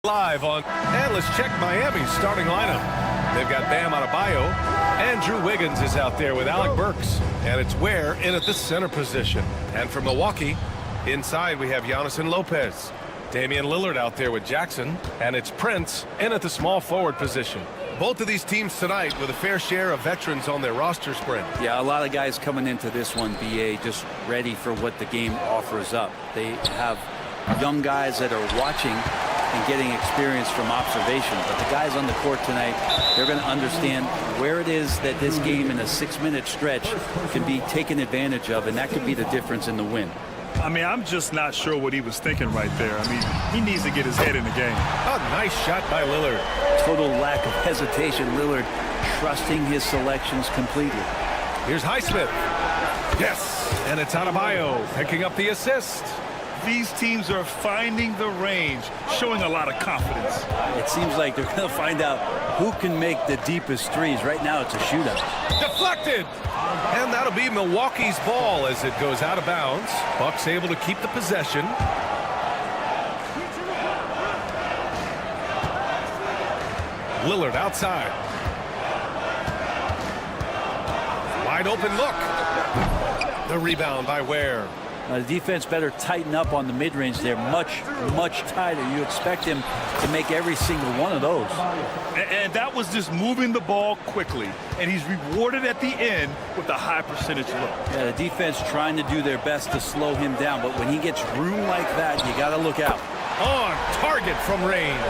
Live on, and let's check Miami's starting lineup. They've got Bam Adebayo. Andrew Wiggins is out there with Alec Burks, and it's Ware in at the center position. And from Milwaukee, inside we have Giannis and Lopez. Damian Lillard out there with Jackson, and it's Prince in at the small forward position. Both of these teams tonight with a fair share of veterans on their roster spread. Yeah, a lot of guys coming into this one, BA, just ready for what the game offers up. They have young guys that are watching and getting experience from observation. But the guys on the court tonight, they're going to understand where it is that this game in a 6-minute stretch can be taken advantage of, and that could be the difference in the win. I mean, I'm just not sure what he was thinking right there. I mean, he needs to get his head in the game. A nice shot by Lillard. Total lack of hesitation. Lillard trusting his selections completely. Here's Highsmith. Yes, and it's Adebayo picking up the assist. These teams are finding the range, showing a lot of confidence. It seems like they're going to find out who can make the deepest threes. Right now, it's a shootout. Deflected. And that'll be Milwaukee's ball as it goes out of bounds. Bucks able to keep the possession. Lillard outside. Wide open look. The rebound by Ware. The defense better tighten up on the mid-range. They're much, much tighter. You expect him to make every single one of those. And that was just moving the ball quickly. And he's rewarded at the end with a high percentage look. Yeah, the defense trying to do their best to slow him down. But when he gets room like that, you got to look out. On target from range.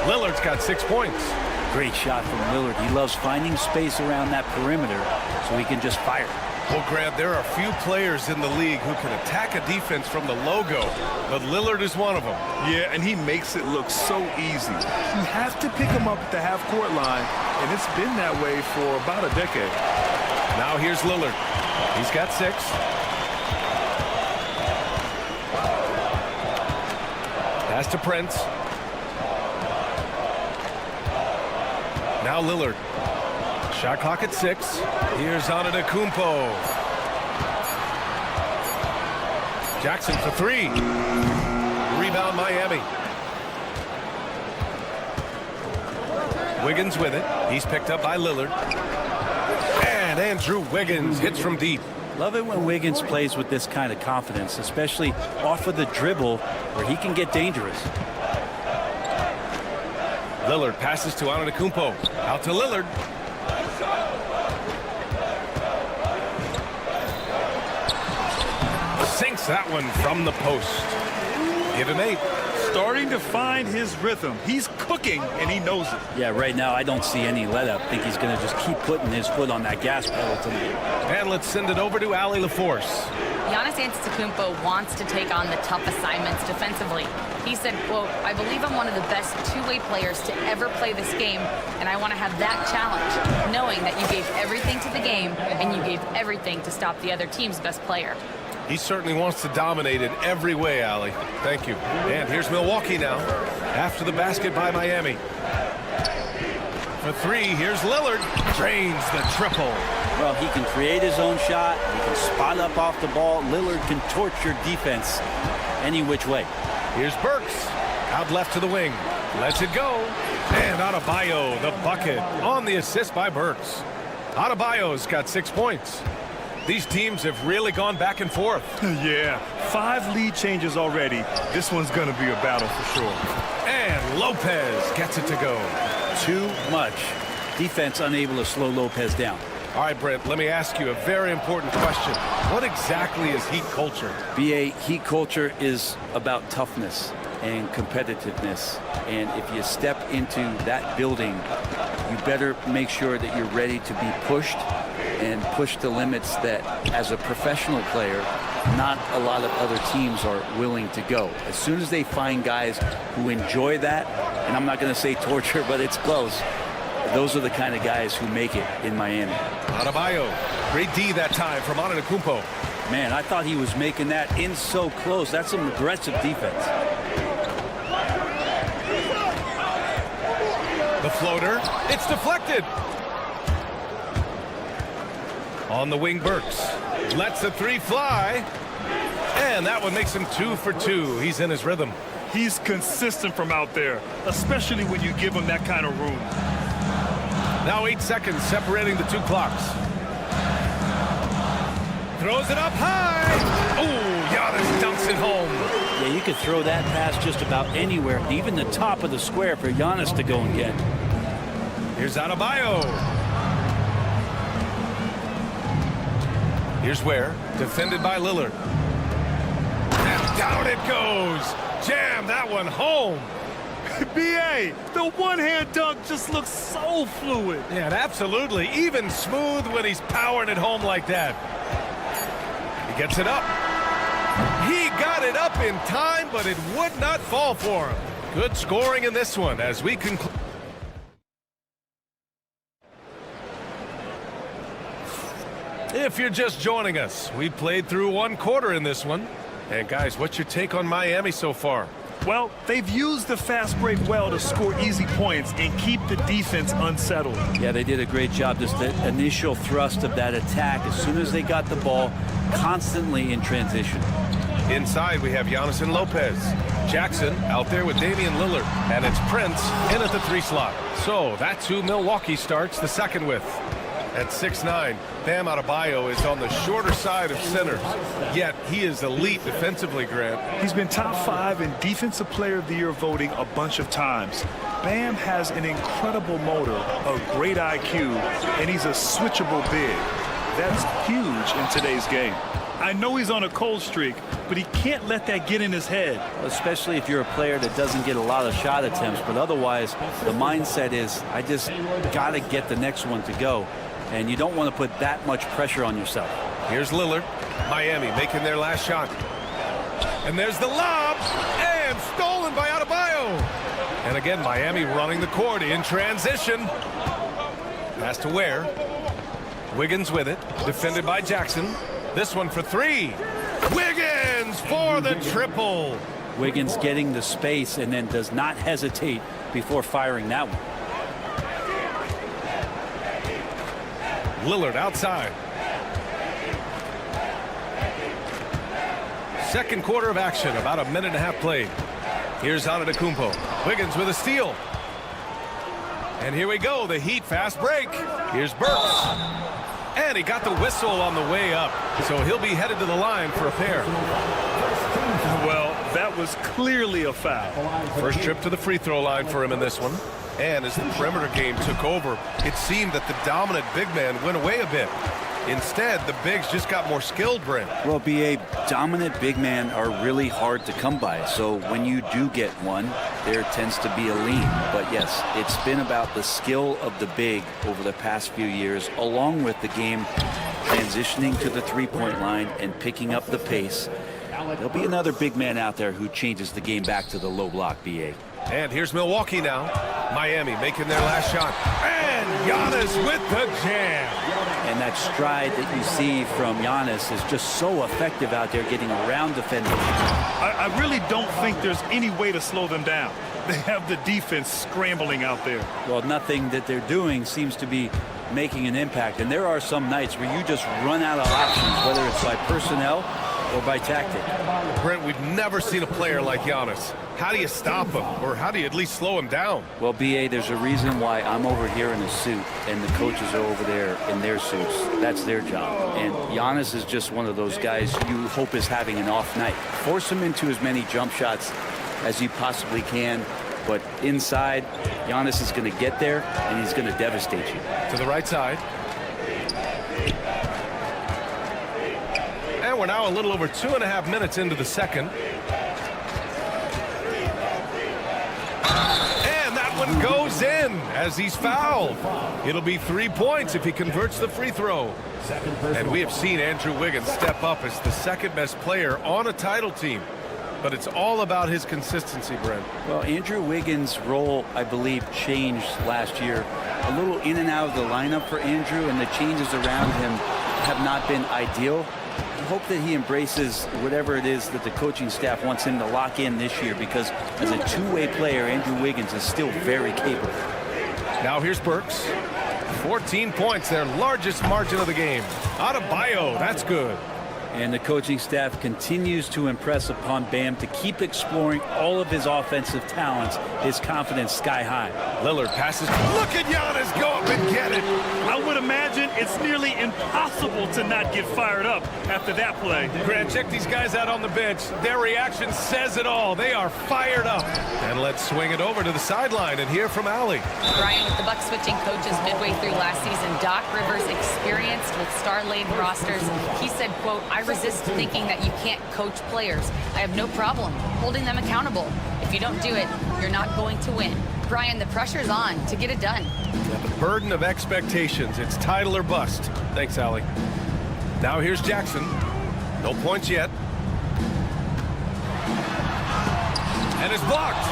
Lillard's got 6 points. Great shot from Lillard. He loves finding space around that perimeter so he can just fire. Well, Grant, there are few players in the league who can attack a defense from the logo, but Lillard is one of them. Yeah, and he makes it look so easy. You have to pick him up at the half-court line, and it's been that way for about a decade. Now here's Lillard. He's got 6. Pass to Prince. Now Lillard. Shot clock at 6. Here's Antetokounmpo. Jackson for 3. Rebound Miami. Wiggins with it. He's picked up by Lillard. And Andrew Wiggins hits from deep. Love it when Wiggins plays with this kind of confidence, especially off of the dribble where he can get dangerous. Lillard passes to Antetokounmpo. Out to Lillard. Sinks that one from the post. Give him 8. Starting to find his rhythm. He's cooking, and he knows it. Yeah, right now I don't see any let-up. I think he's going to just keep putting his foot on that gas pedal tonight. And let's send it over to Allie LaForce. Giannis Antetokounmpo wants to take on the tough assignments defensively. He said, quote, "I believe I'm one of the best two-way players to ever play this game, and I want to have that challenge, knowing that you gave everything to the game and you gave everything to stop the other team's best player." He certainly wants to dominate in every way, Allie. Thank you. And here's Milwaukee now, after the basket by Miami. For 3, here's Lillard. Drains the triple. Well, he can create his own shot. He can spot up off the ball. Lillard can torch your defense any which way. Here's Burks. Out left to the wing. Lets it go. And Adebayo, the bucket, on the assist by Burks. Adebayo's got 6 points. These teams have really gone back and forth. Yeah, 5 lead changes already. This one's going to be a battle for sure. And Lopez gets it to go. Too much. Defense unable to slow Lopez down. All right, Brent, let me ask you a very important question. What exactly is Heat culture? BA, Heat culture is about toughness and competitiveness. And if you step into that building, you better make sure that you're ready to be pushed and push the limits that, as a professional player, not a lot of other teams are willing to go. As soon as they find guys who enjoy that, and I'm not going to say torture, but it's close, those are the kind of guys who make it in Miami. Adebayo, great D that time from Antetokounmpo. Man, I thought he was making that in so close. That's some aggressive defense. The floater, it's deflected. On the wing, Burks lets the 3 fly. And that one makes him 2 for 2. He's in his rhythm. He's consistent from out there, especially when you give him that kind of room. Now 8 seconds separating the two clocks. Throws it up high. Oh, Giannis dunks it home. Yeah, you could throw that pass just about anywhere, even the top of the square for Giannis to go and get. Here's Adebayo. Here's Ware, defended by Lillard. And down it goes. Jam that one home. B.A., the one-hand dunk just looks so fluid. Yeah, absolutely. Even smooth when he's powering it home like that. He gets it up. He got it up in time, but it would not fall for him. Good scoring in this one as we conclude. If you're just joining us, we played through one quarter in this one. And guys, what's your take on Miami so far? Well, they've used the fast break well to score easy points and keep the defense unsettled. Yeah, they did a great job. Just the initial thrust of that attack, as soon as they got the ball, constantly in transition. Inside, we have Giannis and Lopez. Jackson out there with Damian Lillard. And it's Prince in at the 3 slot. So that's who Milwaukee starts the second with. At 6'9", Bam Adebayo is on the shorter side of centers. Yet he is elite defensively, Grant. He's been top 5 in Defensive Player of the Year voting a bunch of times. Bam has an incredible motor, a great IQ, and he's a switchable big. That's huge in today's game. I know he's on a cold streak, but he can't let that get in his head. Especially if you're a player that doesn't get a lot of shot attempts, but otherwise the mindset is, I just got to get the next one to go. And you don't want to put that much pressure on yourself. Here's Lillard. Miami making their last shot. And there's the lob. And stolen by Adebayo. And again, Miami running the court in transition. Pass to Ware. Wiggins with it. Defended by Jackson. This one for 3. Wiggins for the triple. Wiggins getting the space and then does not hesitate before firing that one. Lillard outside. Second quarter of action, about a minute and a half played. Here's Antetokounmpo. Wiggins with a steal. And here we go, the Heat fast break. Here's Burks. And he got the whistle on the way up. So he'll be headed to the line for a pair. Well, that was clearly a foul. First trip to the free throw line for him in this one. And as the perimeter game took over, it seemed that the dominant big man went away a bit. Instead, the bigs just got more skilled, Brent. Well, B.A., dominant big men are really hard to come by. So when you do get one, there tends to be a lean. But yes, it's been about the skill of the big over the past few years, along with the game transitioning to the three-point line and picking up the pace. There'll be another big man out there who changes the game back to the low block, B.A. And here's Milwaukee now. Miami making their last shot. And Giannis with the jam. And that stride that you see from Giannis is just so effective out there getting around defenders. I really don't think there's any way to slow them down. They have the defense scrambling out there. Well, nothing that they're doing seems to be making an impact. And there are some nights where you just run out of options, whether it's by personnel or by tactic. Brent, we've never seen a player like Giannis. How do you stop him? Or how do you at least slow him down? Well, B.A., there's a reason why I'm over here in a suit and the coaches are over there in their suits. That's their job. And Giannis is just one of those guys you hope is having an off night. Force him into as many jump shots as you possibly can. But inside, Giannis is going to get there and he's going to devastate you. To the right side. And we're now a little over 2.5 minutes into the second. And that one goes in as he's fouled. It'll be 3 points if he converts the free throw. And we have seen Andrew Wiggins step up as the second best player on a title team. But it's all about his consistency, Brent. Well, Andrew Wiggins' role, I believe, changed last year. A little in and out of the lineup for Andrew, and the changes around him have not been ideal. I hope that he embraces whatever it is that the coaching staff wants him to lock in this year, because as a two-way player, Andrew Wiggins is still very capable. Now here's Burks. 14 points, their largest margin of the game. Adebayo, that's good. And the coaching staff continues to impress upon Bam to keep exploring all of his offensive talents, his confidence sky high. Lillard passes. Look at Giannis go up and get it. I would imagine it's nearly impossible to not get fired up after that play. Grant, check these guys out on the bench. Their reaction says it all. They are fired up. And let's swing it over to the sideline and hear from Allie. Brian, with the Bucks switching coaches midway through last season, Doc Rivers, experienced with star-laden rosters, he said, quote, "I resist thinking that you can't coach players. I have no problem holding them accountable. If you don't do it, you're not going to win." Brian, the pressure's on to get it done. Yeah, the burden of expectations. It's title or bust. Thanks, Allie. Now here's Jackson. No points yet. And it's blocked.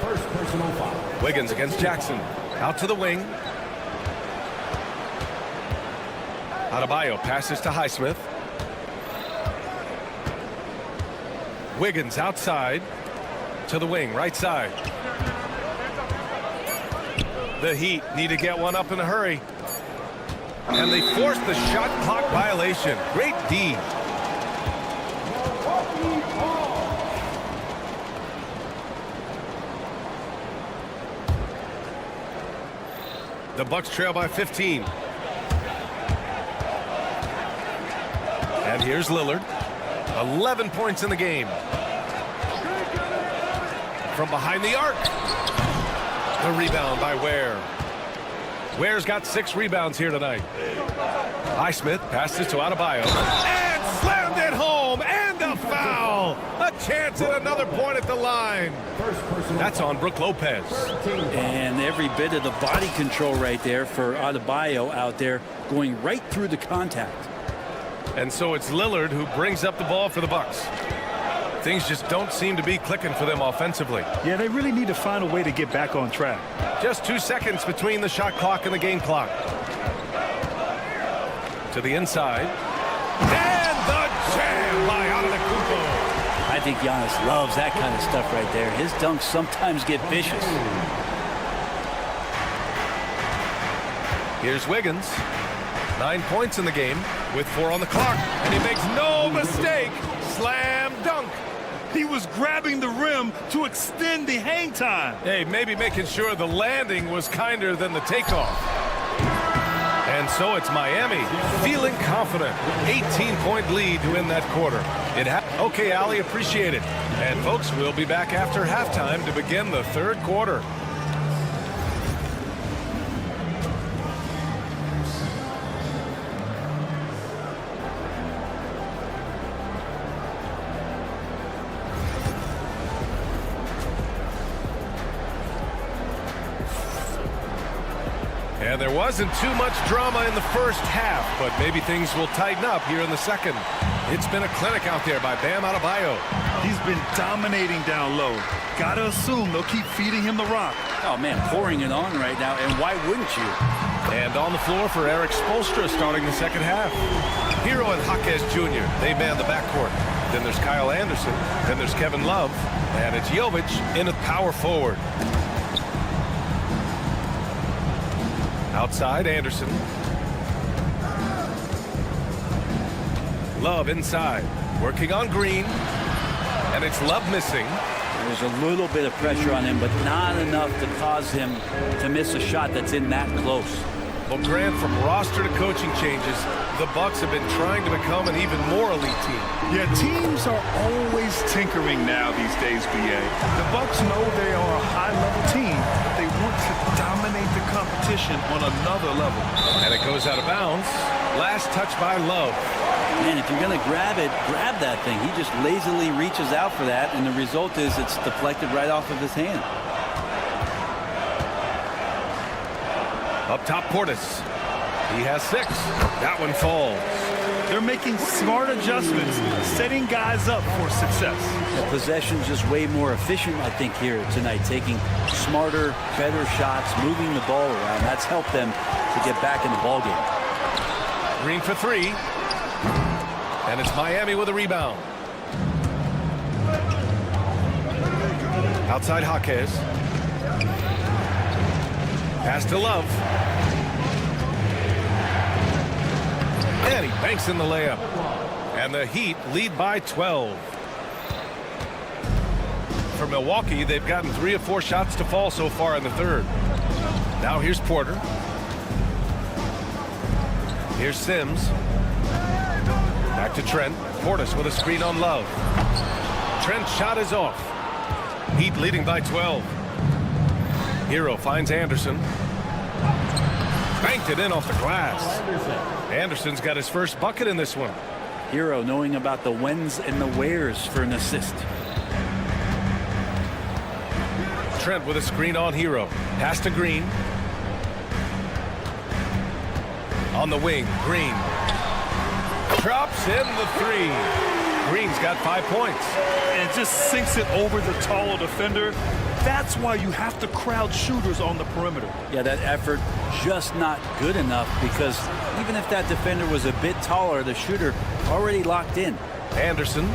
First personal foul. Wiggins against Jackson. Out to the wing. Adebayo passes to Highsmith. Wiggins outside to the wing, right side. The Heat need to get one up in a hurry. And they force the shot clock violation. Great D. The Bucks trail by 15. And here's Lillard. 11 points in the game. From behind the arc. The rebound by Ware. Ware's got 6 rebounds here tonight. Highsmith passes to Adebayo. And slammed it home. And a foul. A chance at another point at the line. That's on Brook Lopez. And every bit of the body control right there for Adebayo out there, going right through the contact. And so it's Lillard who brings up the ball for the Bucks. Things just don't seem to be clicking for them offensively. Yeah, they really need to find a way to get back on track. Just 2 seconds between the shot clock and the game clock. To the inside. And the jam by Antetokounmpo. I think Giannis loves that kind of stuff right there. His dunks sometimes get vicious. Here's Wiggins. 9 points in the game with 4 on the clock. And he makes no mistake. Slam dunk. He was grabbing the rim to extend the hang time. Hey, maybe making sure the landing was kinder than the takeoff. And so it's Miami feeling confident. 18-point lead to win that quarter. Okay, Allie, appreciate it. And folks, we'll be back after halftime to begin the third quarter. And there wasn't too much drama in the first half, but maybe things will tighten up here in the second. It's been a clinic out there by Bam Adebayo. He's been dominating down low. Gotta assume they'll keep feeding him the rock. Oh, man, pouring it on right now, and why wouldn't you? And on the floor for Eric Spoelstra starting the second half. Hero and Jaquez Jr., they man the backcourt. Then there's Kyle Anderson. Then there's Kevin Love. And it's Jovic in at power forward. Outside, Anderson. Love inside. Working on Green. And it's Love missing. There's a little bit of pressure on him, but not enough to cause him to miss a shot that's in that close. Well, Grant, from roster to coaching changes, the Bucks have been trying to become an even more elite team. Yeah, teams are always tinkering now these days, BA. The Bucks know they are a high-level team, but they want to dominate the competition on another level. And it goes out of bounds. Last touch by Love. Man, if you're going to grab it, grab that thing. He just lazily reaches out for that, and the result is it's deflected right off of his hand. Up top, Portis. He has 6. That one falls. They're making smart adjustments, setting guys up for success. The possession's just way more efficient, I think, here tonight, taking smarter, better shots, moving the ball around. That's helped them to get back in the ballgame. Green for 3. And it's Miami with a rebound. Outside Jaquez. Pass to Love. And he banks in the layup. And the Heat lead by 12. For Milwaukee, they've gotten 3 of 4 shots to fall so far in the third. Now here's Porter. Here's Sims. Back to Trent. Portis with a screen on Love. Trent's shot is off. Heat leading by 12. Hero finds Anderson. Banked it in off the glass. Anderson's got his first bucket in this one. Hero knowing about the whens and the wheres for an assist. Trent with a screen on Hero. Pass to Green. On the wing, Green. Drops in the 3. Green's got 5 points. And just sinks it over the taller defender. That's why you have to crowd shooters on the perimeter. Yeah, that effort just not good enough, because even if that defender was a bit taller, the shooter already locked in. Anderson.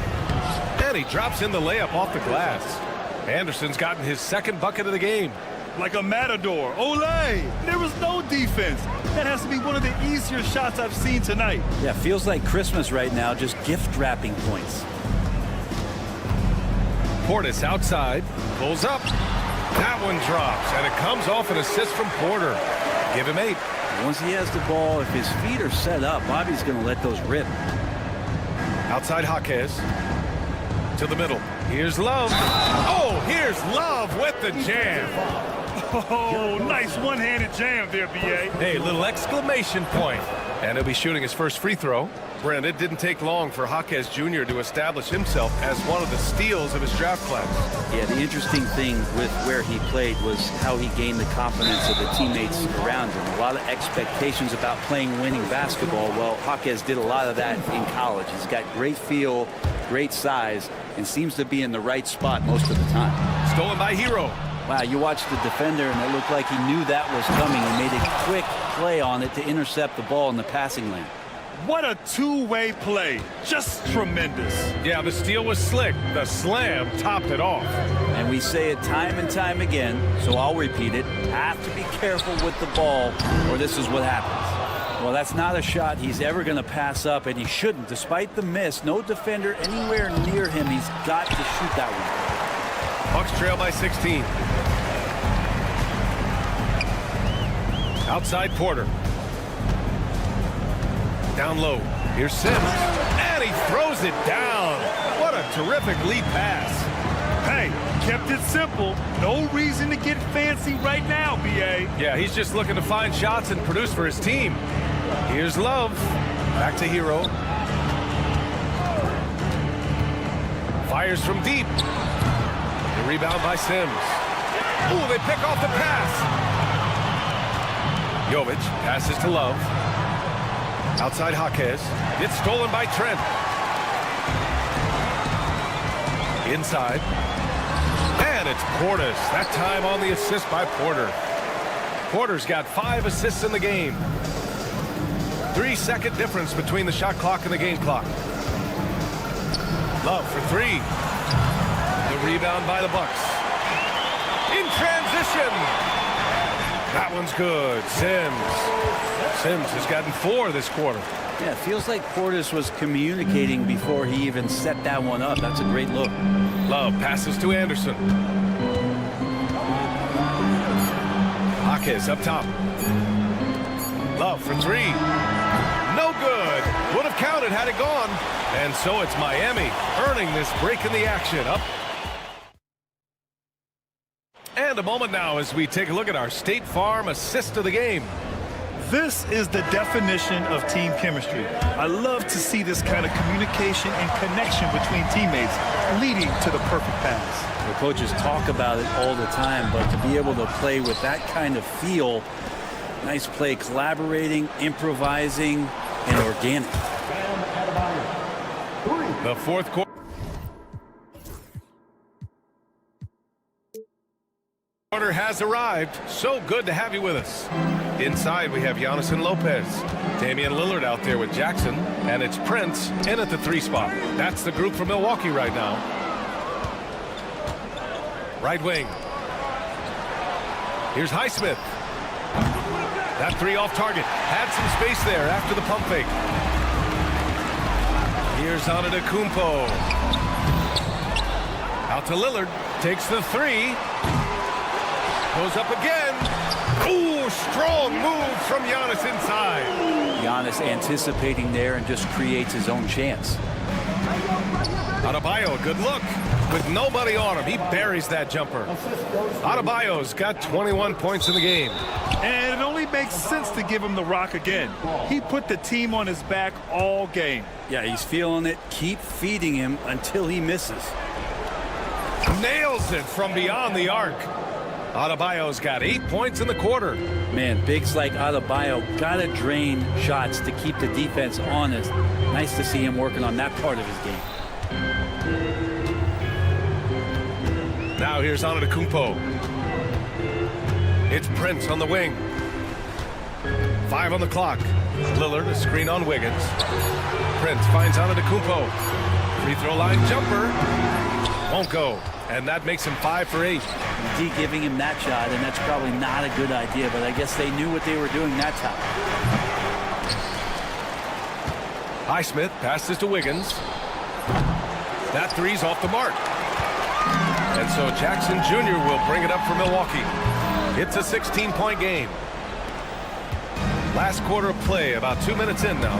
And he drops in the layup off the glass. Anderson's gotten his second bucket of the game. Like a matador. Olay! There was no defense. That has to be one of the easier shots I've seen tonight. Yeah, feels like Christmas right now, just gift wrapping points. Portis outside. Pulls up. That one drops, and it comes off an assist from Porter. Give him 8. Once he has the ball, if his feet are set up, Bobby's going to let those rip. Outside Jaquez. To the middle. Here's Love. Oh, here's Love with the jam. Oh, nice one-handed jam there, B.A. Hey, little exclamation point. And he'll be shooting his first free throw. Brent, it didn't take long for Jaquez Jr. to establish himself as one of the steals of his draft class. Yeah, the interesting thing with where he played was how he gained the confidence of the teammates around him. A lot of expectations about playing winning basketball. Well, Jaquez did a lot of that in college. He's got great feel, great size, and seems to be in the right spot most of the time. Stolen by Hero. Wow, you watched the defender, and it looked like he knew that was coming and made a quick play on it to intercept the ball in the passing lane. What a two-way play. Just tremendous. Yeah, the steal was slick. The slam topped it off. And we say it time and time again, so I'll repeat it. Have to be careful with the ball, or this is what happens. Well, that's not a shot he's ever going to pass up, and he shouldn't. Despite the miss, no defender anywhere near him. He's got to shoot that one. Bucks trail by 16. Outside Porter. Down low. Here's Sims. And he throws it down. What a terrific lead pass. Hey, kept it simple. No reason to get fancy right now, B.A. Yeah, he's just looking to find shots and produce for his team. Here's Love. Back to Hero. Fires from deep. The rebound by Sims. Ooh, they pick off the pass. Jovic passes to Love. Outside Jaquez. It's stolen by Trent. Inside. And it's Portis. That time on the assist by Porter. Porter's got 5 assists in the game. 3-second difference between the shot clock and the game clock. Love for 3. The rebound by the Bucks. In transition. That one's good. Sims has gotten 4 this quarter. Yeah, it feels like Portis was communicating before he even set that one up. That's a great look. Love passes to Anderson. Jaquez up top. Love for 3. No good. Would have counted had it gone. And so it's Miami earning this break in the action. Up. And a moment now as we take a look at our State Farm assist of the game. This is the definition of team chemistry. I love to see this kind of communication and connection between teammates leading to the perfect pass. The coaches talk about it all the time, but to be able to play with that kind of feel, nice play, collaborating, improvising, and organic. The fourth quarter has arrived. So good to have you with us. Inside we have Giannis and Lopez. Damian Lillard out there with Jackson. And it's Prince in at the 3 spot. That's the group from Milwaukee right now. Right wing. Here's Highsmith. That 3 off target. Had some space there after the pump fake. Here's Antetokounmpo. Out to Lillard. Takes the three. Goes up again. Ooh, strong move from Giannis inside. Giannis anticipating there and just creates his own chance. Adebayo, good look. With nobody on him, he buries that jumper. Adebayo's got 21 points in the game. And it only makes sense to give him the rock again. He put the team on his back all game. Yeah, he's feeling it. Keep feeding him until he misses. Nails it from beyond the arc. Adebayo's got 8 points in the quarter. Man, bigs like Adebayo gotta drain shots to keep the defense honest. Nice to see him working on that part of his game. Now here's Antetokounmpo. It's Prince on the wing. 5 on the clock. Lillard, a screen on Wiggins. Prince finds Antetokounmpo. Free throw line jumper. Won't go. And that makes him 5 for 8. D giving him that shot, and that's probably not a good idea, but I guess they knew what they were doing that time. Highsmith passes to Wiggins. That three's off the mark. And so Jackson Jr. will bring it up for Milwaukee. It's a 16-point game. Last quarter of play, about 2 minutes in now.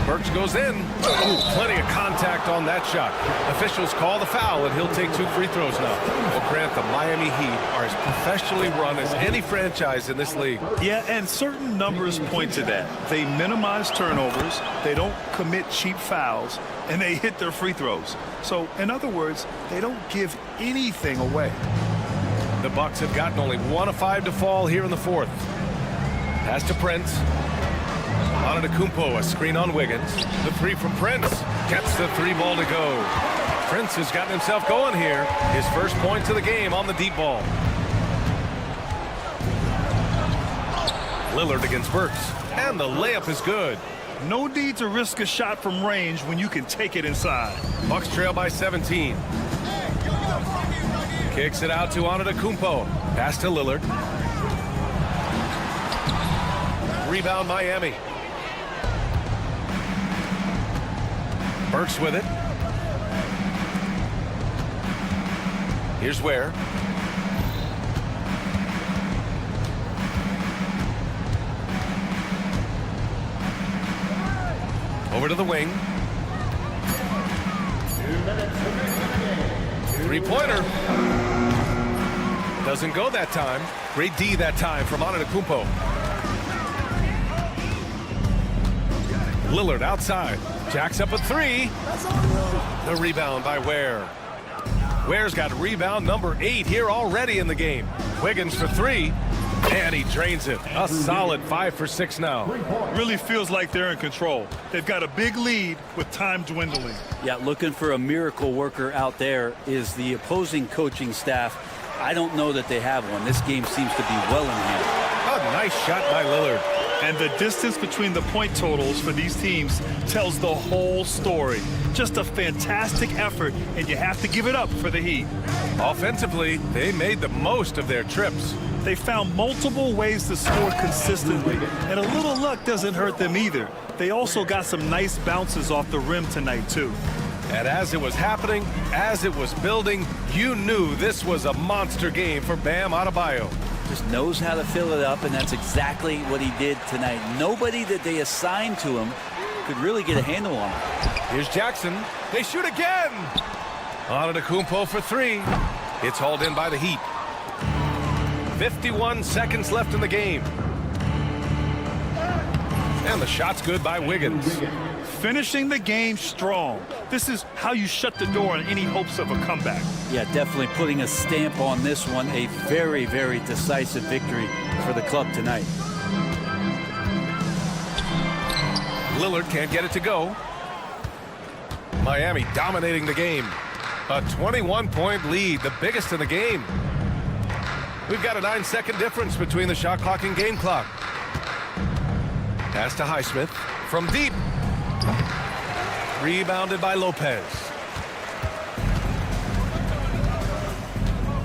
Burks goes in. Ooh, plenty of contact on that shot. Officials call the foul, and he'll take 2 free throws now. Well, Grant, the Miami Heat are as professionally run as any franchise in this league. Yeah, and certain numbers point to that. They minimize turnovers, they don't commit cheap fouls, and they hit their free throws. So, in other words, they don't give anything away. The Bucks have gotten only 1 of 5 to fall here in the fourth. Pass to Prince. Antetokounmpo, a screen on Wiggins. The three from Prince. Gets the 3 ball to go. Prince has gotten himself going here. His first points of the game on the deep ball. Lillard against Burks. And the layup is good. No need to risk a shot from range when you can take it inside. Bucks trail by 17. Kicks it out to Antetokounmpo. Pass to Lillard. Rebound Miami. Burks with it. Here's Ware. Over to the wing. 3-pointer. Doesn't go that time. Great D that time from Antetokounmpo. Lillard outside. Jacks up a 3. The rebound by Ware. Ware's got rebound number 8 here already in the game. Wiggins for 3. And he drains it. A solid 5 for 6 now. Really feels like they're in control. They've got a big lead with time dwindling. Yeah, looking for a miracle worker out there is the opposing coaching staff. I don't know that they have one. This game seems to be well in hand. A nice shot by Lillard. And the distance between the point totals for these teams tells the whole story. Just a fantastic effort, and you have to give it up for the Heat. Offensively, they made the most of their trips. They found multiple ways to score consistently, and a little luck doesn't hurt them either. They also got some nice bounces off the rim tonight, too. And as it was happening, as it was building, you knew this was a monster game for Bam Adebayo. Just knows how to fill it up, and that's exactly what he did tonight. Nobody that they assigned to him could really get a handle on him. Here's Jackson. They shoot again. Antetokounmpo for 3. It's hauled in by the Heat. 51 seconds left in the game. And the shot's good by Wiggins. Finishing the game strong. This is how you shut the door on any hopes of a comeback. Yeah, definitely putting a stamp on this one. A very, very decisive victory for the club tonight. Lillard can't get it to go. Miami dominating the game. A 21-point lead, the biggest in the game. We've got a 9-second difference between the shot clock and game clock. Pass to Highsmith from deep. Rebounded by Lopez.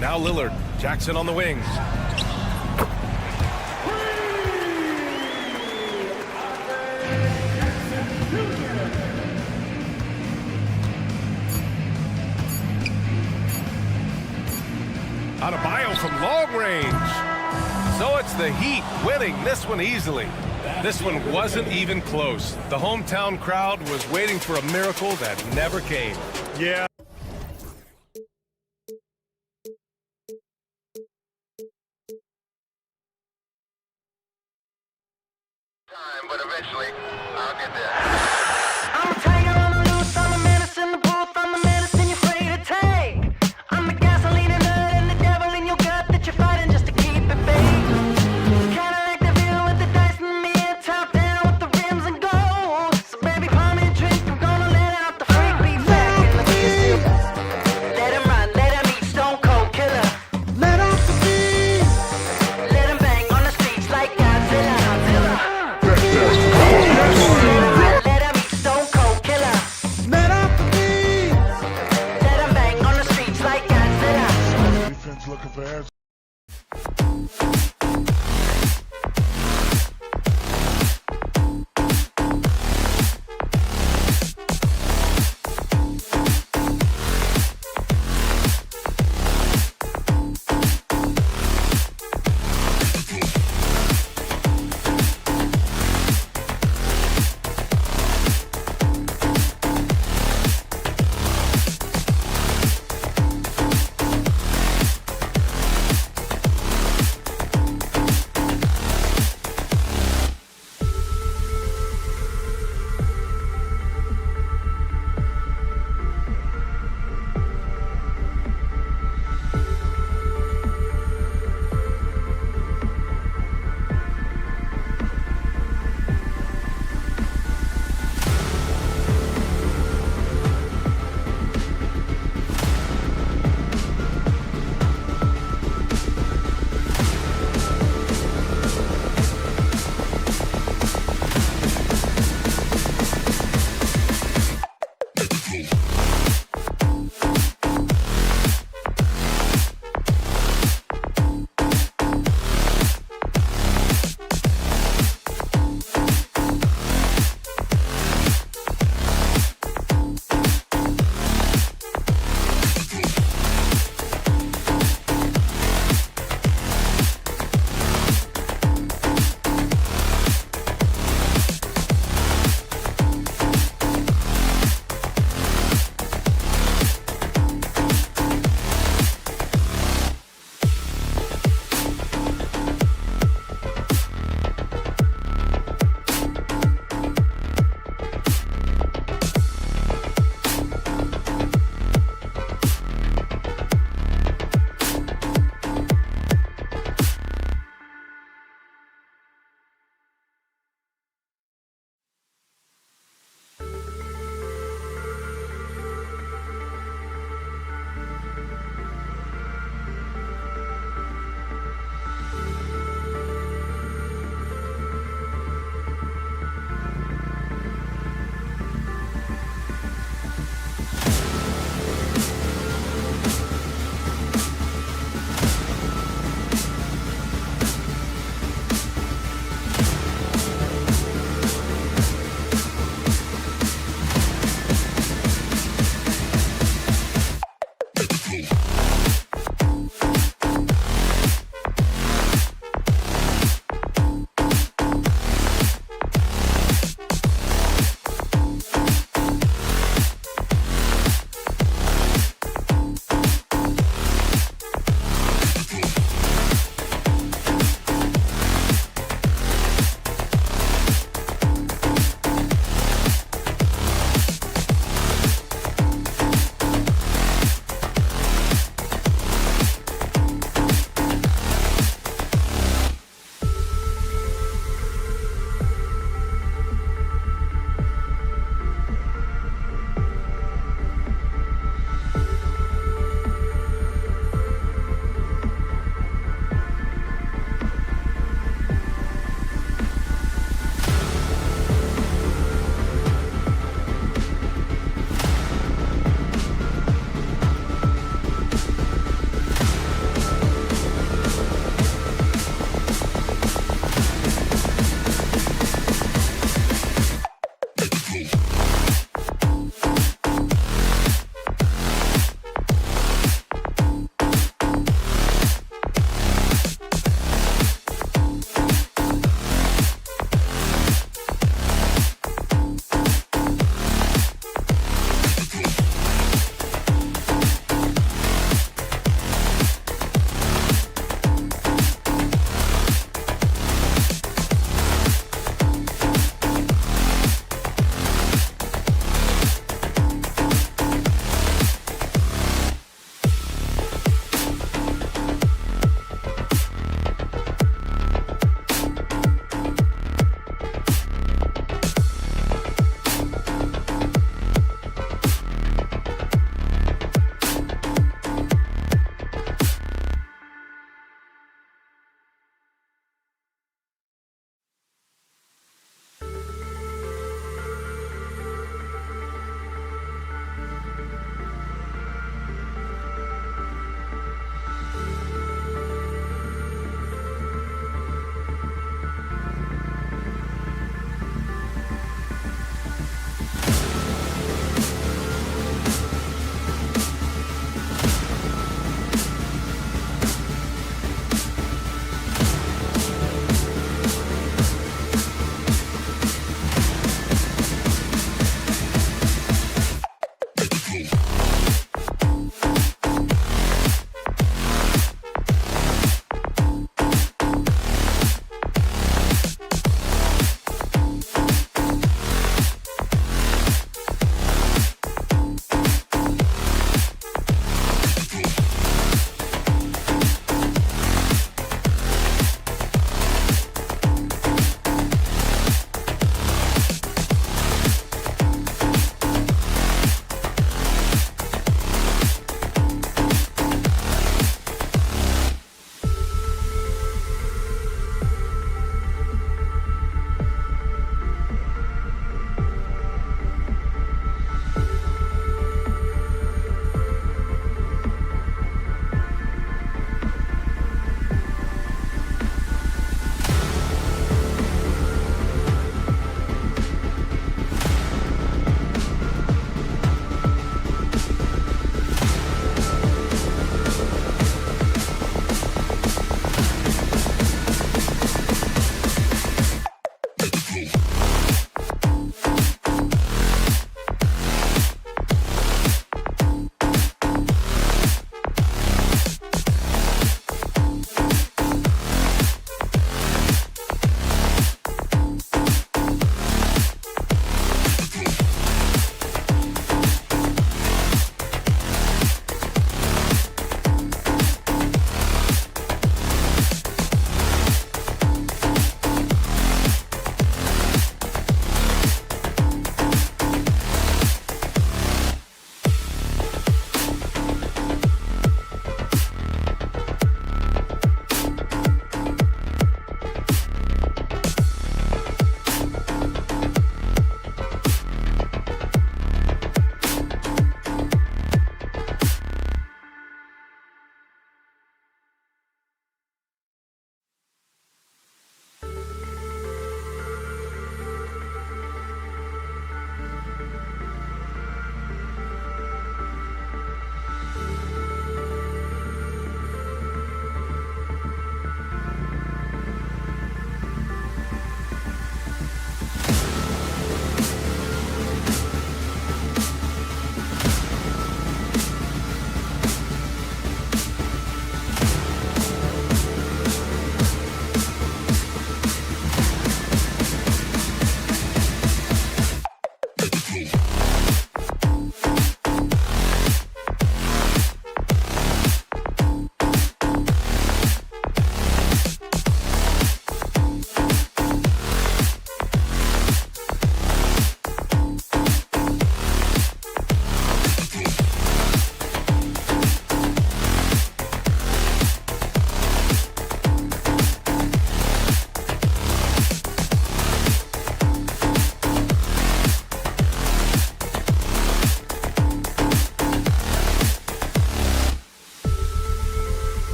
Now Lillard. Jackson on the wings. Adebayo from long range. So it's the Heat winning this one easily. This one wasn't even close. The hometown crowd was waiting for a miracle that never came. Yeah. But eventually, I'll get there. I'm a tiger on the loose, I'm a menace in the booth, I'm the medicine you're afraid to take. I'm the gasoline and nut and the devil in your gut that you're fighting just to keep it baked. Kinda like the view with the dice and me, top down with the rims and gold. So baby, pour me a drink, I'm gonna let out the freak beat back in the field. Let him run, let him eat, stone cold killer. Let off the beat. Let him bang on the streets like Godzilla. Let him eat, stone cold killer. Let off the beat. Let him bang on the streets like Godzilla. Defense looking for answers.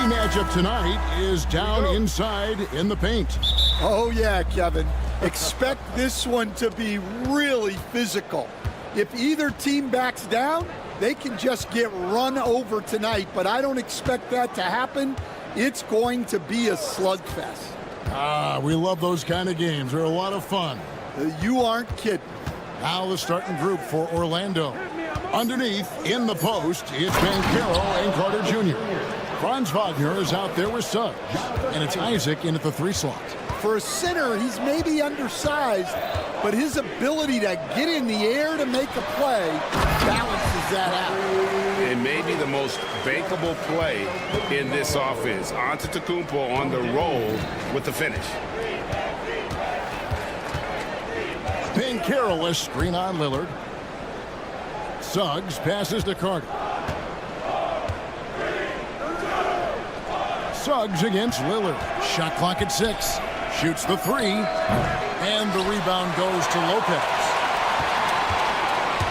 matchup tonight is down inside in the paint. Oh, yeah, Kevin. Expect this one to be really physical. If either team backs down, they can just get run over tonight, but I don't expect that to happen. It's going to be a slugfest. We love those kind of games. They're a lot of fun. You aren't kidding. Now the starting group for Orlando. Underneath, in the post, it's Banchero and Carter Jr. Franz Wagner is out there with Suggs, and it's Isaac in at the 3 slot. For a center, he's maybe undersized, but his ability to get in the air to make a play balances that out. And maybe the most bankable play in this offense. Antetokounmpo on the roll with the finish. Banchero a screen on Lillard. Suggs passes to Carter. Suggs against Lillard. Shot clock at 6. Shoots the 3. And the rebound goes to Lopez.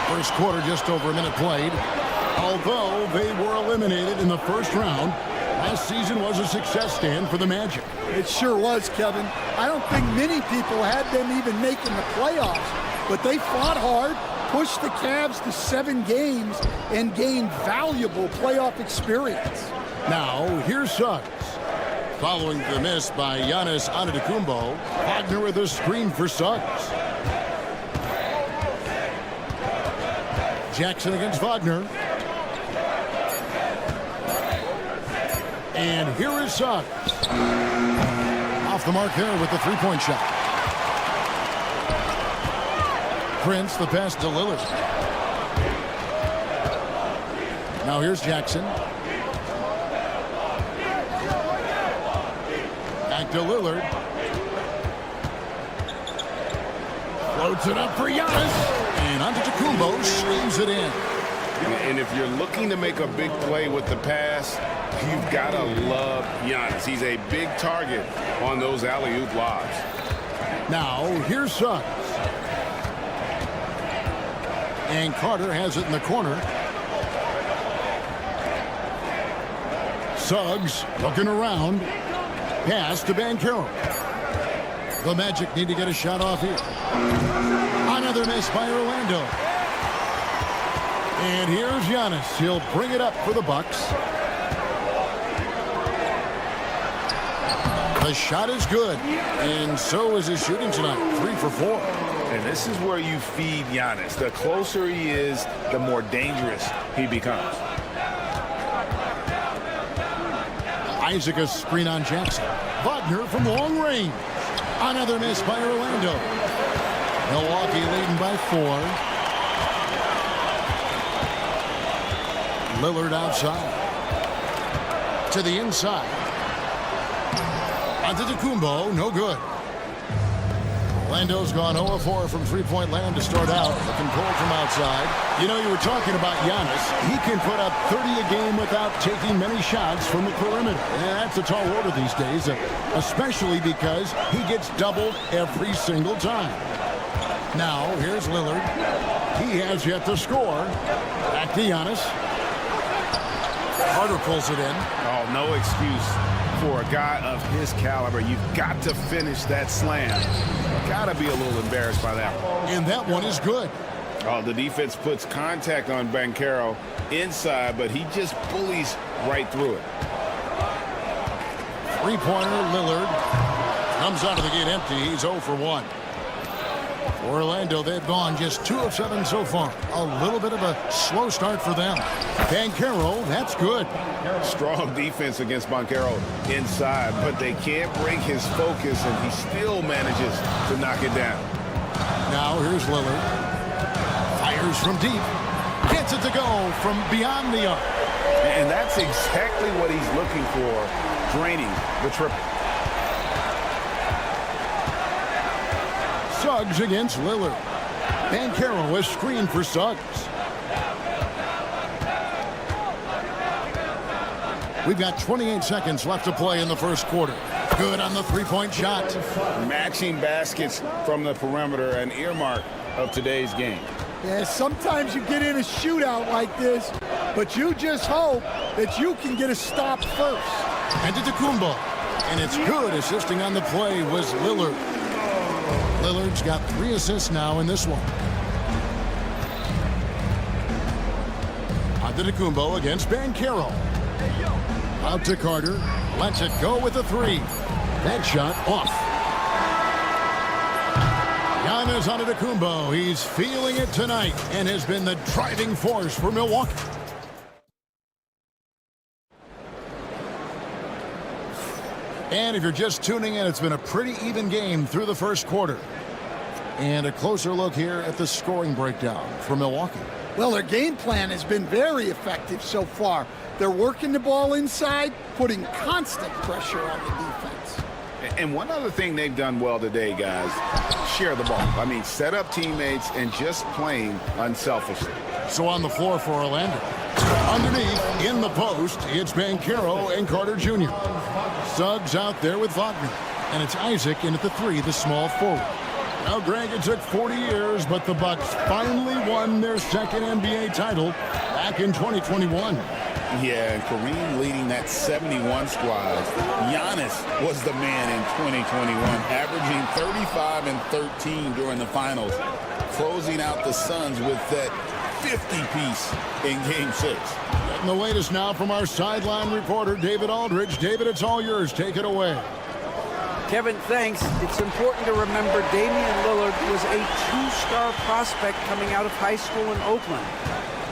First quarter, just over a minute played. Although they were eliminated in the first round, last season was a success stand for the Magic. It sure was, Kevin. I don't think many people had them even making the playoffs, but they fought hard, pushed the Cavs to 7 games, and gained valuable playoff experience. Now, here's Suggs. Following the miss by Giannis Antetokounmpo, Wagner with a screen for Suggs. Jackson against Wagner. And here is Suggs. Off the mark there with the 3-point shot. Prince, the pass to Lillard. Now here's Jackson. Back to Lillard. Floats it up for Giannis. And Antetokounmpo swings it in. And if you're looking to make a big play with the pass, you've got to love Giannis. He's a big target on those alley-oop lobs. Now, here's Suggs. And Carter has it in the corner. Suggs looking around. Pass to Banchero. The Magic need to get a shot off here. Another miss by Orlando. And here's Giannis. He'll bring it up for the Bucks. The shot is good, and so is his shooting tonight. 3 for 4. And this is where you feed Giannis. The closer he is, the more dangerous he becomes. Isaac a screen on Jackson. Wagner from long range. Another miss by Orlando. Milwaukee leading by 4. Lillard outside. To the inside. Antetokounmpo, no good. Orlando's gone 0-4 from 3-point land to start out. Looking cold from outside. You know, you were talking about Giannis. He can put up 30 a game without taking many shots from the perimeter. And that's a tall order these days, especially because he gets doubled every single time. Now, here's Lillard. He has yet to score. Back to Giannis. Carter pulls it in. Oh, no excuse for a guy of his caliber. You've got to finish that slam. Got to be a little embarrassed by that one. And that one is good. Oh, the defense puts contact on Banchero inside, but he just bullies right through it. 3-pointer, Lillard. Comes out of the gate empty. He's 0 for 1. Orlando, they've gone just 2 of 7 so far. A little bit of a slow start for them. Banchero, that's good. Strong defense against Banchero inside, but they can't break his focus, and he still manages to knock it down. Now here's Lillard. Fires from deep. Gets it to go from beyond the arc. And that's exactly what he's looking for, draining the triple. Suggs against Lillard. Banchero is screen for Suggs. We've got 28 seconds left to play in the first quarter. Good on the 3-point shot. Matching baskets from the perimeter, an earmark of today's game. Yeah, sometimes you get in a shootout like this, but you just hope that you can get a stop first. Antetokounmpo. And it's good. Assisting on the play was Lillard. Lillard's got 3 assists now in this one. Antetokounmpo against Banchero. Out to Carter. Lets it go with a 3. That shot off. Giannis Antetokounmpo. He's feeling it tonight and has been the driving force for Milwaukee. And if you're just tuning in, it's been a pretty even game through the first quarter. And a closer look here at the scoring breakdown for Milwaukee. Well, their game plan has been very effective so far. They're working the ball inside, putting constant pressure on the defense. And one other thing they've done well today, guys, share the ball. I mean, set up teammates and just playing unselfishly. So on the floor for Orlando. Underneath, in the post, it's Banchero and Carter Jr. Suggs out there with Wagner. And it's Isaac in at the 3, the small forward. Now, Greg, it took 40 years, but the Bucks finally won their second NBA title back in 2021. Yeah, and Kareem leading that 71 squad. Giannis was the man in 2021, averaging 35 and 13 during the finals, closing out the Suns with that 50-piece in Game 6. And the latest now from our sideline reporter, David Aldridge. David, it's all yours. Take it away. Kevin, thanks. It's important to remember Damian Lillard was a 2-star prospect coming out of high school in Oakland.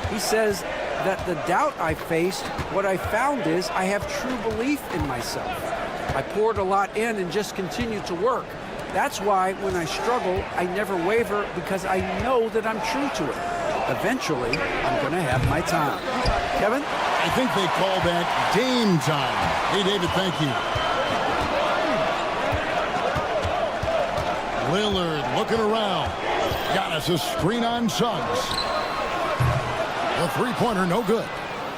He says that the doubt I faced, what I found is I have true belief in myself. I poured a lot in and just continued to work. That's why when I struggle, I never waver because I know that I'm true to it. Eventually, I'm going to have my time. Kevin? I think they call that Dame time. Hey, David, thank you. Lillard looking around. Got us a screen on Suggs. The 3-pointer, no good.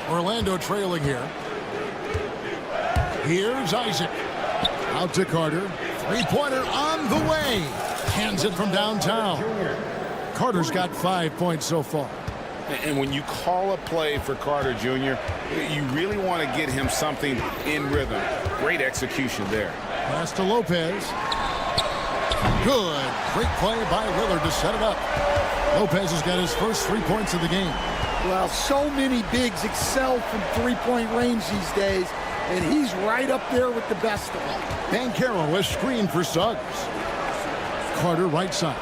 Orlando trailing here. Here's Isaac. Out to Carter. 3-pointer on the way. Hands it from downtown. Carter's got 5 points so far. And when you call a play for Carter Jr., you really want to get him something in rhythm. Great execution there. Pass to Lopez. Good. Great play by Lillard to set it up. Lopez has got his first 3 points of the game. Well, so many bigs excel from 3-point range these days, and he's right up there with the best of them. Banchero is screened for Suggs. Carter right side.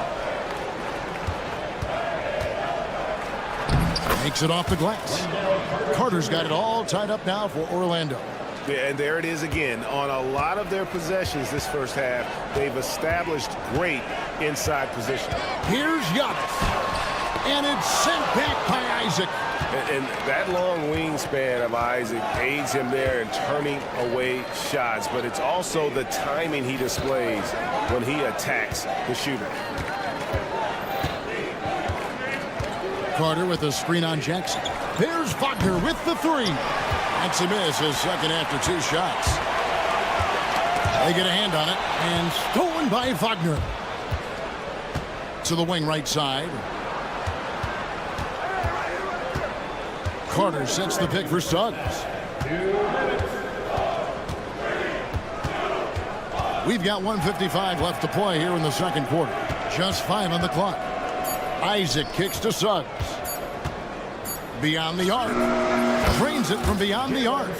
Makes it off the glass. Carter's got it all tied up now for Orlando. Yeah, and there it is again. On a lot of their possessions this first half, they've established great inside position. Here's Giannis. And it's sent back by Isaac. And that long wingspan of Isaac aids him there in turning away shots. But it's also the timing he displays when he attacks the shooter. Carter with a screen on Jackson. There's Wagner with the 3. That's a miss, his second after 2 shots. They get a hand on it, and stolen by Wagner. To the wing right side. Carter sets the pick for Suggs. We've got 1:55 left to play here in the second quarter. Just 5 on the clock. Isaac kicks to Suggs. Beyond the arc. Drains it from beyond the arc.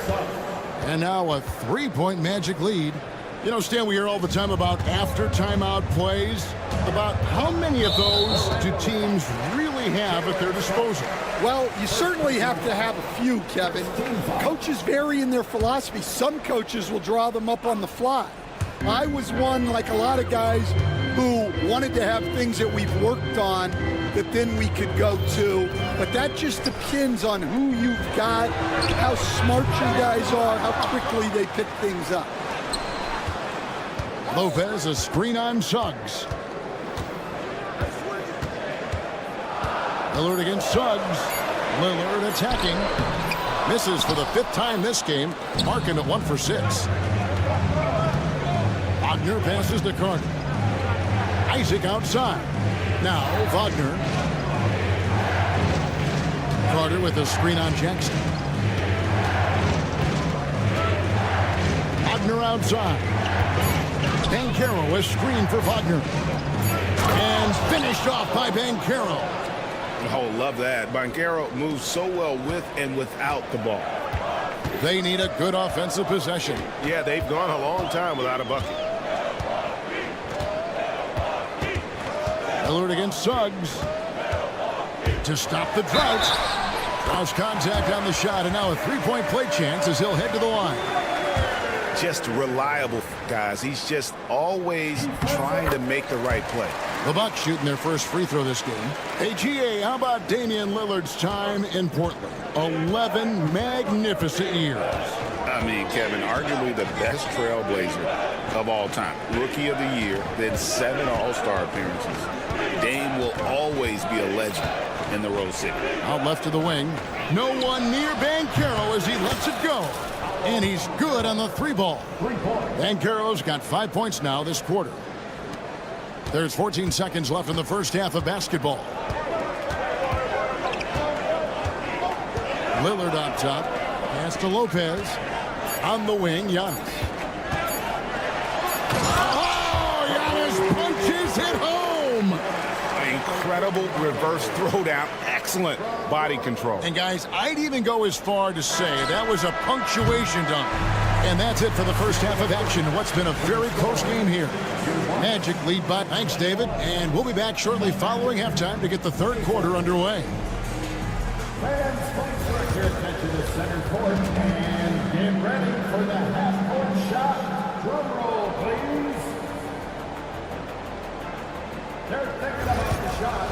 And now a 3-point Magic lead. You know, Stan, we hear all the time about after timeout plays. About how many of those do teams really have at their disposal? Well, you certainly have to have a few, Kevin. Coaches vary in their philosophy. Some coaches will draw them up on the fly. I was one, like a lot of guys, who wanted to have things that we've worked on that then we could go to. But that just depends on who you've got, how smart your guys are, how quickly they pick things up. Lopez, a screen on Suggs. Lillard against Suggs. Lillard attacking. Misses for the 5th time this game. Marking at 1 for 6. Wagner passes to Carter. Isaac outside. Now Wagner. Carter with a screen on Jackson. Wagner outside. Banchero is screened for Wagner. And finished off by Banchero. Oh, love that. Banchero moves so well with and without the ball. They need a good offensive possession. Yeah, they've gone a long time without a bucket. Lillard against Suggs. To stop the drought. Draws contact on the shot, and now a three-point play chance as he'll head to the line. Just reliable, guys. He's just always trying to make the right play. The Bucks shooting their first free throw this game. Hey, GA, how about Damian Lillard's time in Portland? 11 magnificent years. I mean, Kevin, arguably the best trailblazer of all time. Rookie of the year, then 7 All-Star appearances. Dame will always be a legend in the Rose City. Out left to the wing. No one near Banchero as he lets it go. And he's good on the 3-ball. Banchero's got 5 points now this quarter. There's 14 seconds left in the first half of basketball. Lillard on top. Pass to Lopez. On the wing, Giannis. Oh, Giannis punches it home. Incredible reverse throwdown. Excellent body control. And guys, I'd even go as far to say that was a punctuation dunk. And that's it for the first half of action. What's been a very close game here. Magic lead by. Thanks, David. And we'll be back shortly following halftime to get the third quarter underway. Fans, folks, here to the center court and get ready for the half-court shot. Drum roll, please. They're thinking about the shot.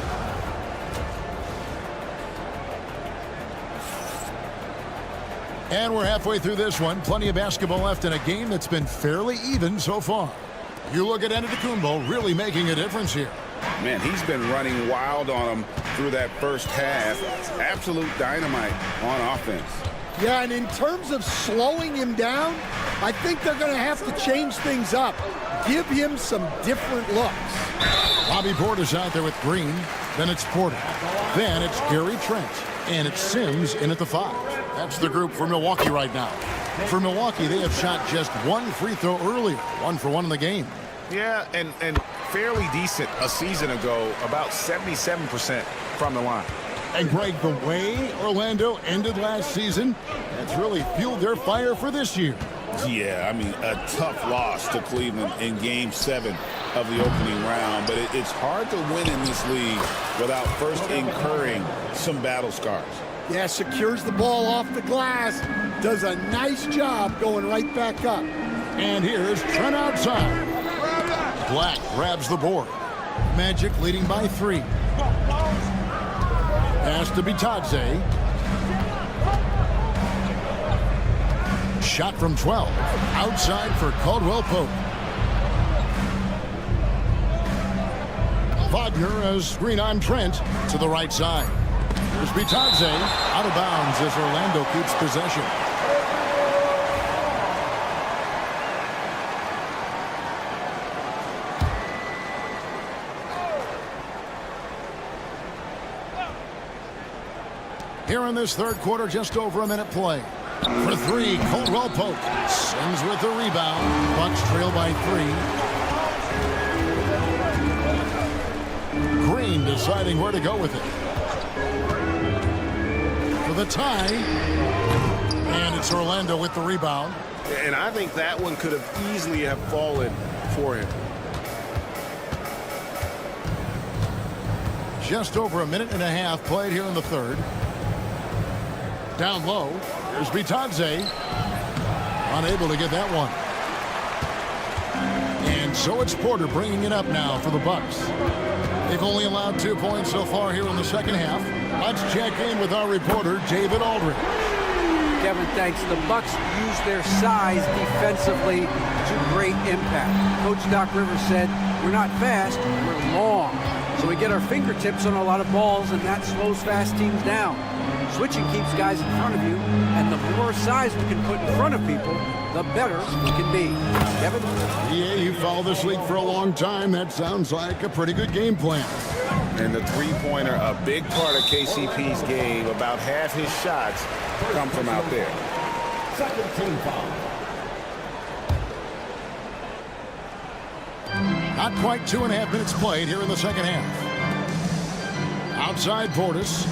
And we're halfway through this one. Plenty of basketball left in a game that's been fairly even so far. You look at Antetokounmpo really making a difference here. Man, he's been running wild on him through that first half. Absolute dynamite on offense. Yeah, and in terms of slowing him down, I think they're going to have to change things up. Give him some different looks. Bobby Porter's out there with Green. Then it's Porter. Then it's Gary Trent. And it's Sims in at the 5. That's the group for Milwaukee right now. For Milwaukee, they have shot just 1 free throw earlier. 1 for 1 in the game. Yeah, and fairly decent a season ago, about 77% from the line. And Greg, the way Orlando ended last season, that's really fueled their fire for this year. Yeah, I mean, a tough loss to Cleveland in Game 7 of the opening round. But it's hard to win in this league without first incurring some battle scars. Yeah, secures the ball off the glass. Does a nice job going right back up. And here's Trent outside. Black grabs the board. Magic leading by 3. Pass to Bitadze. Shot from 12. Outside for Caldwell Pope. Wagner as screen on Trent to the right side. Here's Bitadze out of bounds as Orlando keeps possession. Here in this third quarter, just over a minute play. For 3, Caldwell Pope. Sims with the rebound. Bucks trail by 3. Green deciding where to go with it. For the tie. And it's Orlando with the rebound. And I think that one could have easily have fallen for him. Just over a minute and a half played here in the third. Down low. Here's Bitadze. Unable to get that one. And so it's Porter bringing it up now for the Bucks. They've only allowed 2 points so far here in the second half. Let's check in with our reporter, David Aldridge. Kevin, thanks. The Bucks use their size defensively to great impact. Coach Doc Rivers said, we're not fast, we're long. So we get our fingertips on a lot of balls, and that slows fast teams down. Switching keeps guys in front of you, and the more size we can put in front of people, the better we can be. Kevin? Yeah, you followed this league for a long time. That sounds like a pretty good game plan. And the three-pointer, a big part of KCP's game. About half his shots come from out there. Second team foul. Not quite 2.5 minutes played here in the second half. Outside Portis.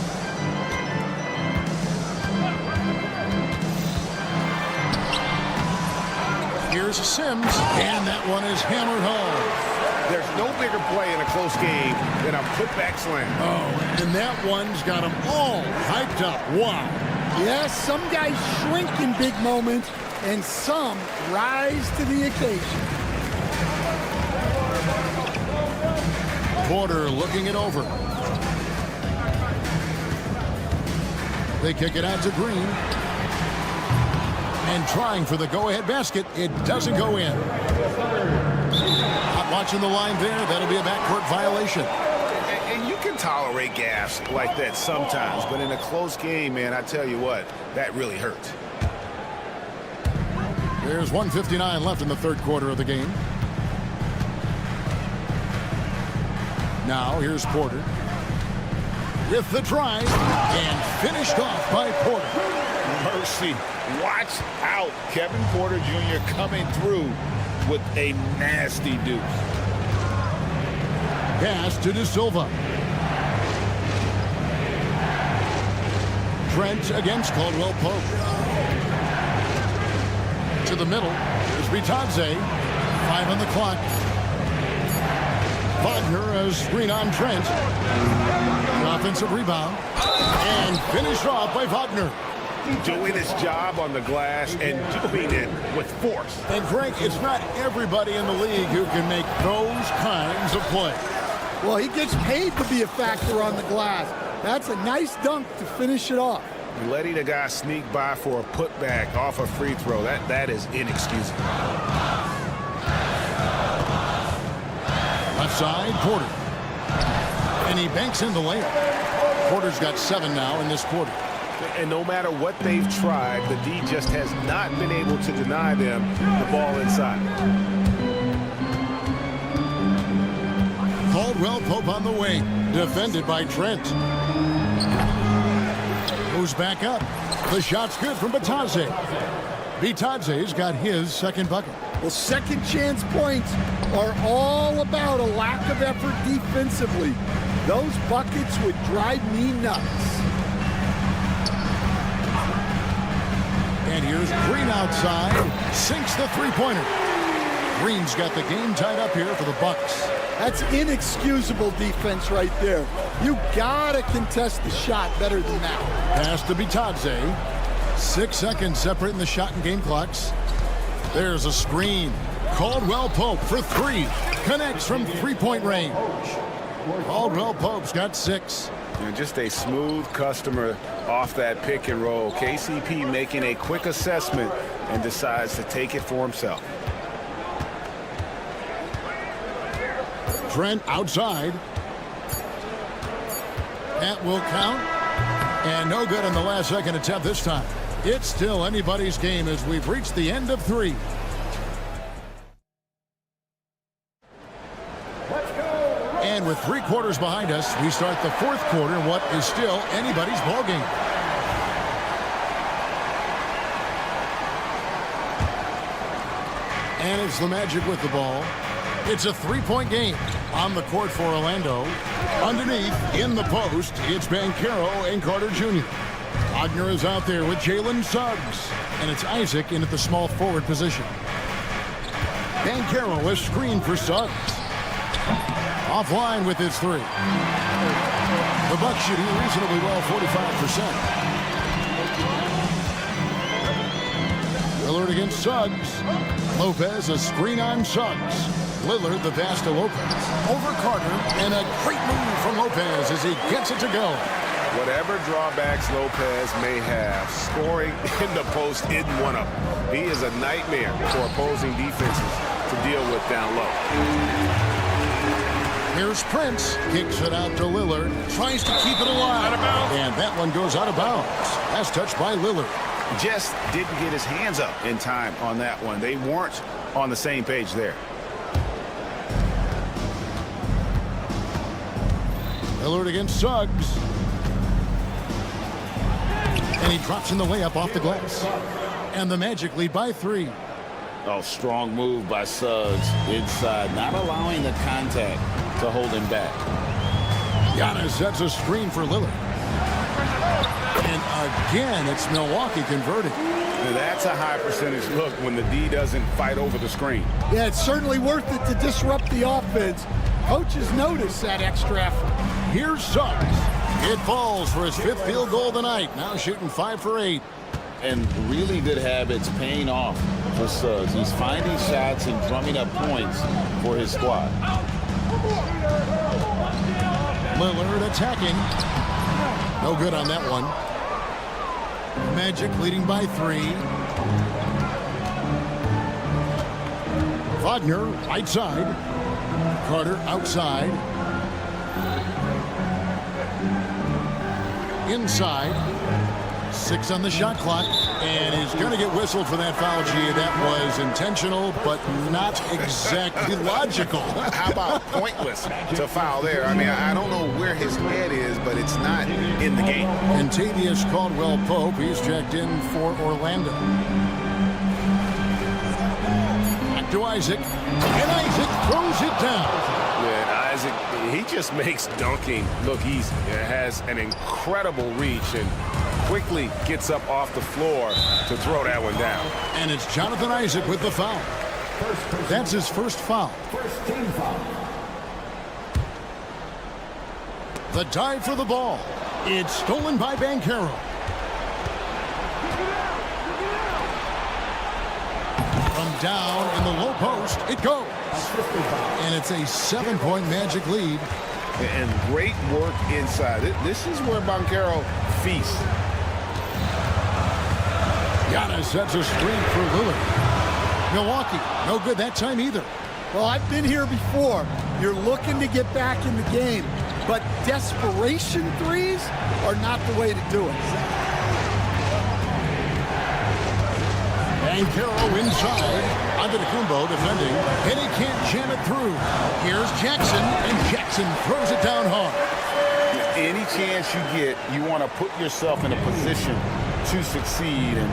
Here's Sims, and that one is hammered home. There's no bigger play in a close game than a putback slam. Oh, and that one's got them all hyped up. Wow. Yes, some guys shrink in big moments, and some rise to the occasion. Porter looking it over. They kick it out to Green. And trying for the go-ahead basket. It doesn't go in. Not watching the line there. That'll be a backcourt violation. And you can tolerate gaffes like that sometimes, but in a close game, man, I tell you what, that really hurts. There's 1:59 left in the third quarter of the game. Now here's Porter with the drive and finished off by Porter. Mercy. Watch out. Kevin Porter Jr. coming through with a nasty deuce. Pass to De Silva. Trent against Caldwell Pope. To the middle. There's Bitadze. 5 on the clock. Wagner as screen on Trent. An offensive rebound. And finished off by Wagner. Doing his job on the glass and doing it with force. And Greg, it's not everybody in the league who can make those kinds of plays. Well, he gets paid to be a factor on the glass. That's a nice dunk to finish it off. Letting a guy sneak by for a putback off a free throw, that is inexcusable. Left side, Porter. And he banks in the layup. Porter's got 7 now in this quarter. And no matter what they've tried, the D just has not been able to deny them the ball inside. Caldwell Pope on the wing, defended by Trent. Moves back up. The shot's good from Bitadze. Bitadze's got his second bucket. Well, second chance points are all about a lack of effort defensively. Those buckets would drive me nuts. And here's Green outside. Sinks the three-pointer. Green's got the game tied up here for the Bucks. That's inexcusable defense right there. You gotta contest the shot better than that. Pass to Bitadze. 6 seconds separating the shot and game clocks. There's a screen. Caldwell Pope for 3. Connects from three-point range. Caldwell Pope's got 6. And just a smooth customer off that pick and roll. KCP making a quick assessment and decides to take it for himself. Trent outside. That will count. And no good on the last second attempt this time. It's still anybody's game as we've reached the end of 3. And with 3 quarters behind us, we start the 4th quarter in what is still anybody's ballgame. And it's the Magic with the ball. It's a 3-point game on the court for Orlando. Underneath, in the post, it's Banchero and Carter Jr. Wagner is out there with Jalen Suggs. And it's Isaac in at the small forward position. Banchero is screened for Suggs. Offline with his 3. The Bucks shooting reasonably well, 45%. Lillard against Suggs. Lopez, a screen on Suggs. Lillard, the pass to Lopez. Over Carter, and a great move from Lopez as he gets it to go. Whatever drawbacks Lopez may have, scoring in the post isn't one of them. He is a nightmare for opposing defenses to deal with down low. Here's Prince, kicks it out to Lillard, tries to keep it alive, and that one goes out of bounds. That's touched by Lillard. Just didn't get his hands up in time on that one. They weren't on the same page there. Lillard against Suggs. And he drops in the layup off the glass. And the Magic lead by 3. Oh, strong move by Suggs inside, not allowing the contact to hold him back. Giannis sets a screen for Lillard. And again, it's Milwaukee converting. That's a high percentage look when the D doesn't fight over the screen. Yeah, it's certainly worth it to disrupt the offense. Coaches notice that extra effort. Here's Suggs. It falls for his 5th field goal tonight. Now shooting 5 for 8. And really good habits paying off for Suggs. He's finding shots and drumming up points for his squad. Lillard attacking. No good on that one. Magic leading by 3. Wagner, right side. Carter outside. Inside. 6 on the shot clock. And he's going to get whistled for that foul, G. That was intentional, but not exactly logical. How about pointless to foul there? I mean, I don't know where his head is, but it's not in the game. And Tavius Caldwell-Pope, he's checked in for Orlando. Back to Isaac. And Isaac throws it down. Yeah, Isaac, he just makes dunking look easy. It has an incredible reach and quickly gets up off the floor to throw that one down. And it's Jonathan Isaac with the foul. That's his first foul. First team foul. The dive for the ball. It's stolen by Banchero. From down in the low post, it goes. And it's a 7-point Magic lead. And great work inside. This is where Banchero feasts. Giannis sets a screen for Lillard. Milwaukee, no good that time either. Well, I've been here before. You're looking to get back in the game, but desperation threes are not the way to do it. Banchero inside. Antetokounmpo defending. And he can't jam it through. Here's Jackson, and Jackson throws it down hard. Any chance you get, you want to put yourself in a position to succeed, and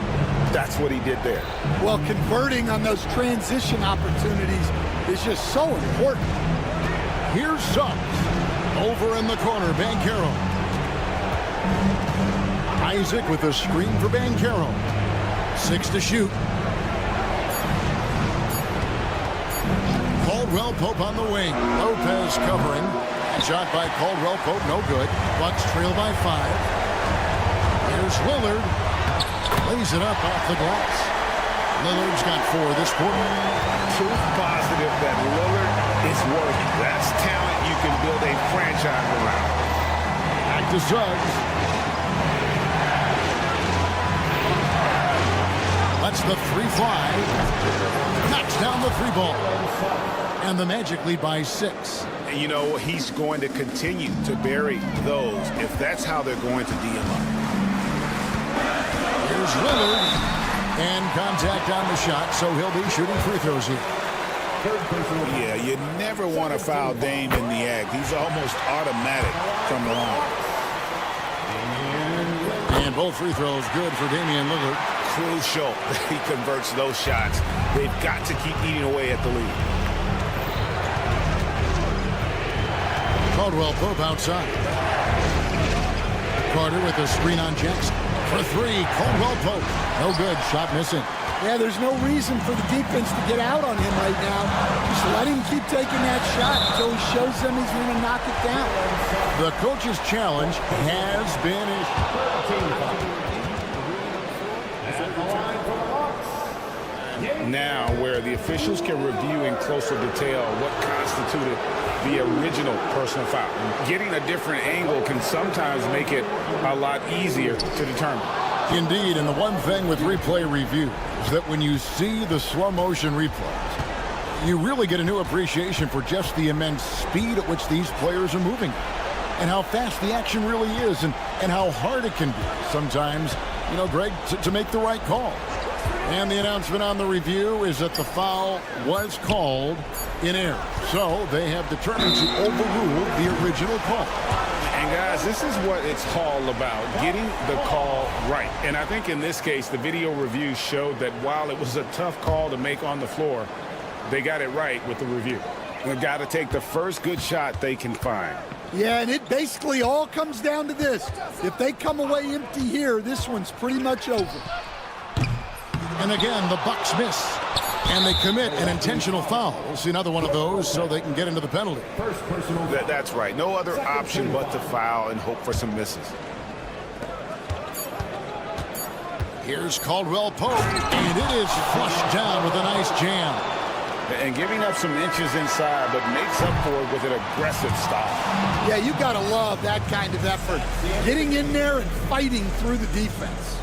that's what he did there. Well, converting on those transition opportunities is just so important. Here's Suggs. Over in the corner, Banchero. Isaac with a screen for Banchero. 6 to shoot. Caldwell-Pope on the wing. Lopez covering. Shot by Caldwell-Pope, no good. Bucks trail by 5. Here's Lillard. Lays it up off the glass. Lillard's got 4 this quarter. Proof positive that Lillard is working. That's talent you can build a franchise around. Back to Suggs. Lets the 3 fly. Knocks down the 3 ball. And the Magic lead by 6. And you know, he's going to continue to bury those if that's how they're going to D him up. Here's Lillard. And contact on the shot, so he'll be shooting free throws here. Yeah, you never want to foul Dame in the act. He's almost automatic from the line. And both free throws good for Damian Lillard. Crucial that he converts those shots. They've got to keep eating away at the lead. Caldwell-Pope outside. Carter with a screen on Jackson. For 3, Caldwell-Pope. No good. Shot missing. Yeah, there's no reason for the defense to get out on him right now. Just let him keep taking that shot until he shows them he's going to knock it down. The coach's challenge has been now where the officials can review in closer detail what constituted the original personal foul. Getting a different angle can sometimes make it a lot easier to determine. Indeed, and the one thing with replay review is that when you see the slow motion replays, you really get a new appreciation for just the immense speed at which these players are moving and how fast the action really is and how hard it can be sometimes, you know, Greg, to make the right call. And the announcement on the review is that the foul was called in error. So they have determined to overrule the original call. And guys, this is what it's all about, getting the call right. And I think in this case, the video review showed that while it was a tough call to make on the floor, they got it right with the review. They've got to take the first good shot they can find. Yeah, and it basically all comes down to this. If they come away empty here, this one's pretty much over. And again, the Bucks miss. And they commit an intentional foul. We'll see another one of those so they can get into the penalty. That's right. No other option but to foul and hope for some misses. Here's Caldwell Pope, and it is flushed down with a nice jam. And giving up some inches inside, but makes up for it with an aggressive stop. Yeah, you got to love that kind of effort. Getting in there and fighting through the defense.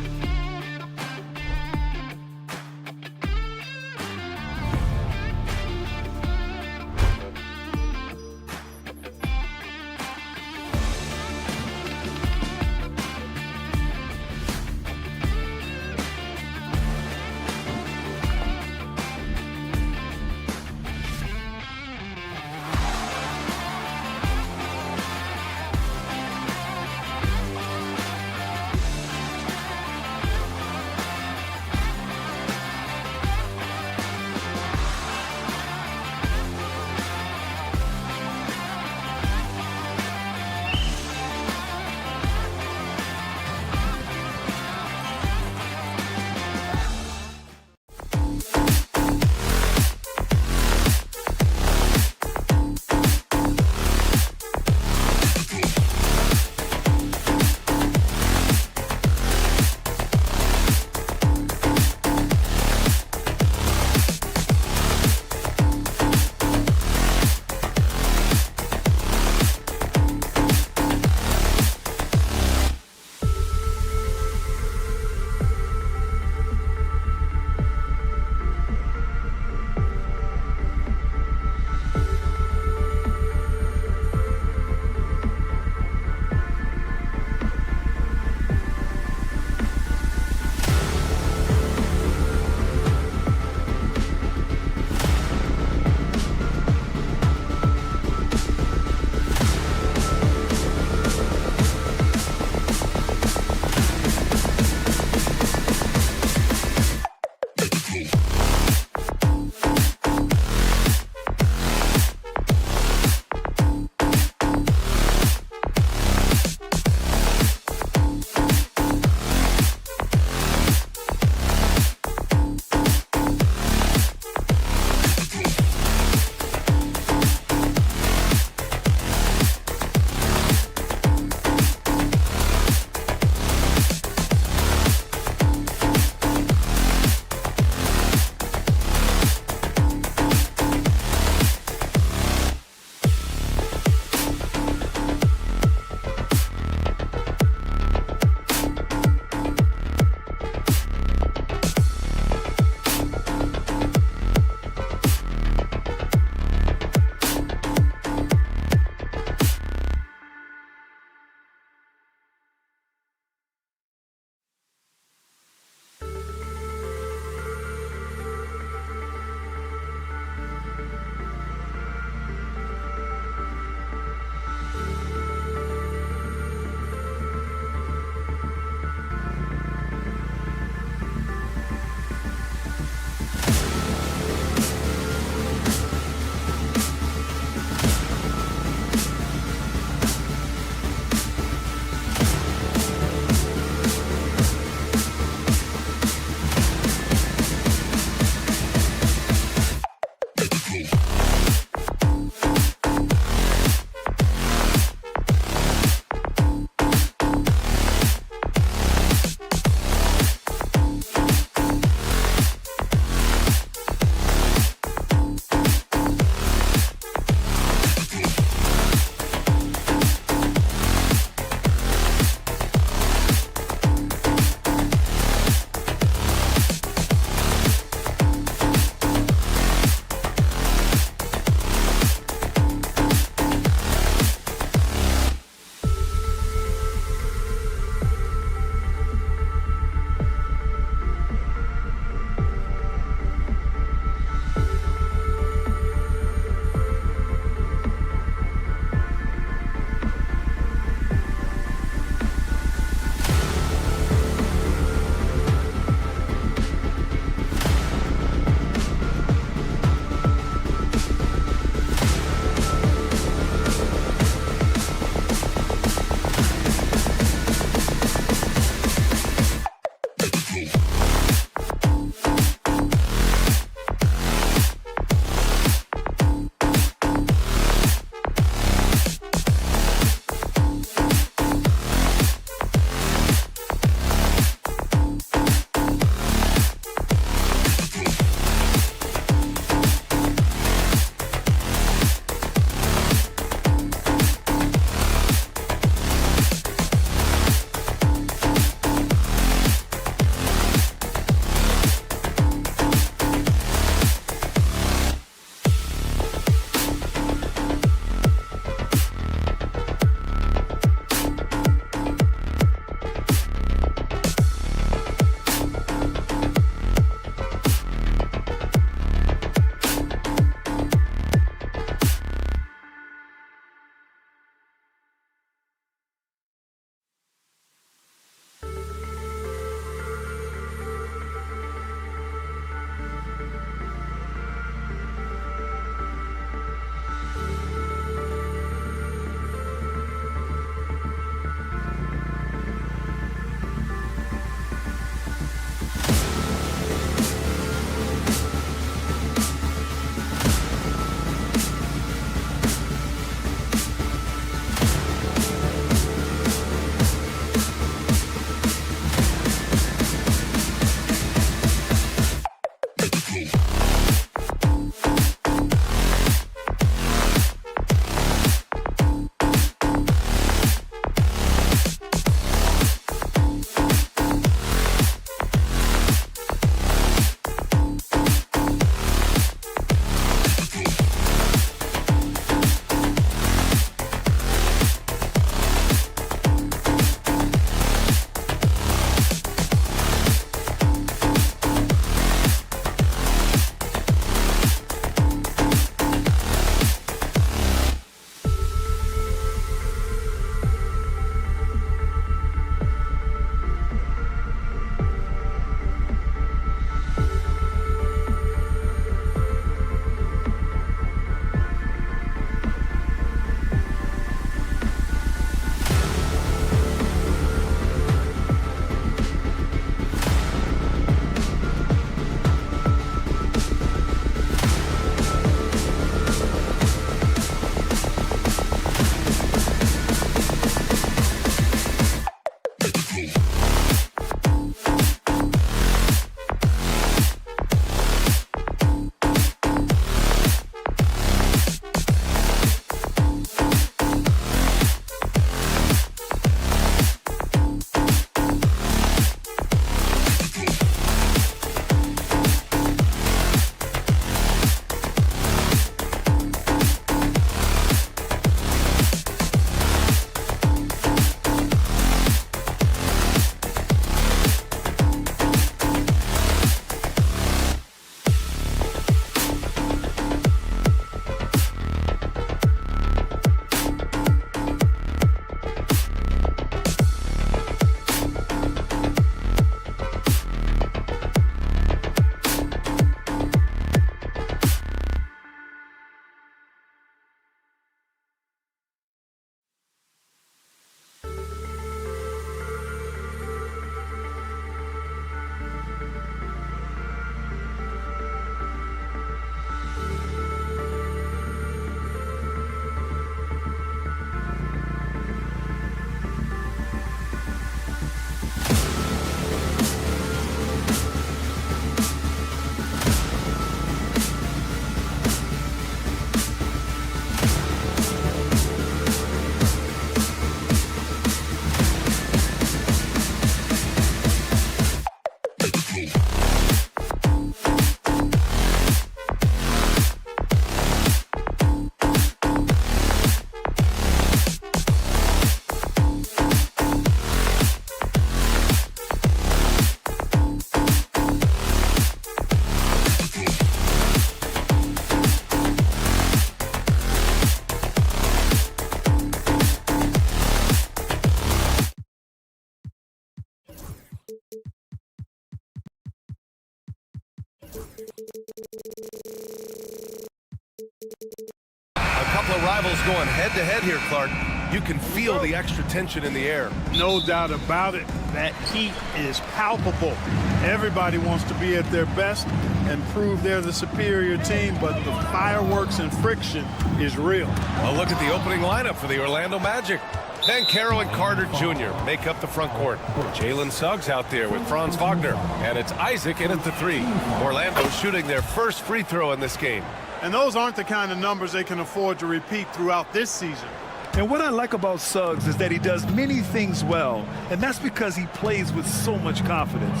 going head-to-head here, Clark. You can feel the extra tension in the air. No doubt about it. That heat is palpable. Everybody wants to be at their best and prove they're the superior team, but the fireworks and friction is real. A look at the opening lineup for the Orlando Magic. Banchero and Carter Jr. make up the front court. Jalen Suggs out there with Franz Wagner. And it's Isaac in at the 3. Orlando shooting their first free throw in this game. And those aren't the kind of numbers they can afford to repeat throughout this season. And what I like about Suggs is that he does many things well, and that's because he plays with so much confidence.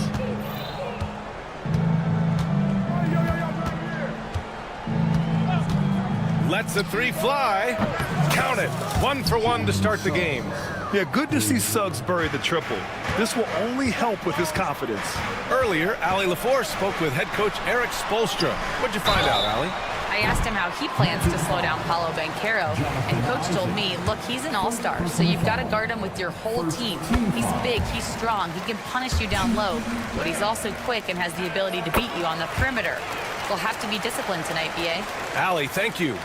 Lets the 3 fly. Count it. 1 for 1 to start the game. Yeah, good to see Suggs bury the triple. This will only help with his confidence. Earlier, Allie LaForce spoke with head coach Eric Spoelstra. What'd you find out, Allie? I asked him how he plans to slow down Paolo Banchero, and Coach told me, look, he's an all-star, so you've got to guard him with your whole team. He's big, he's strong, he can punish you down low, but he's also quick and has the ability to beat you on the perimeter. We'll have to be disciplined tonight, B.A. Allie, thank you.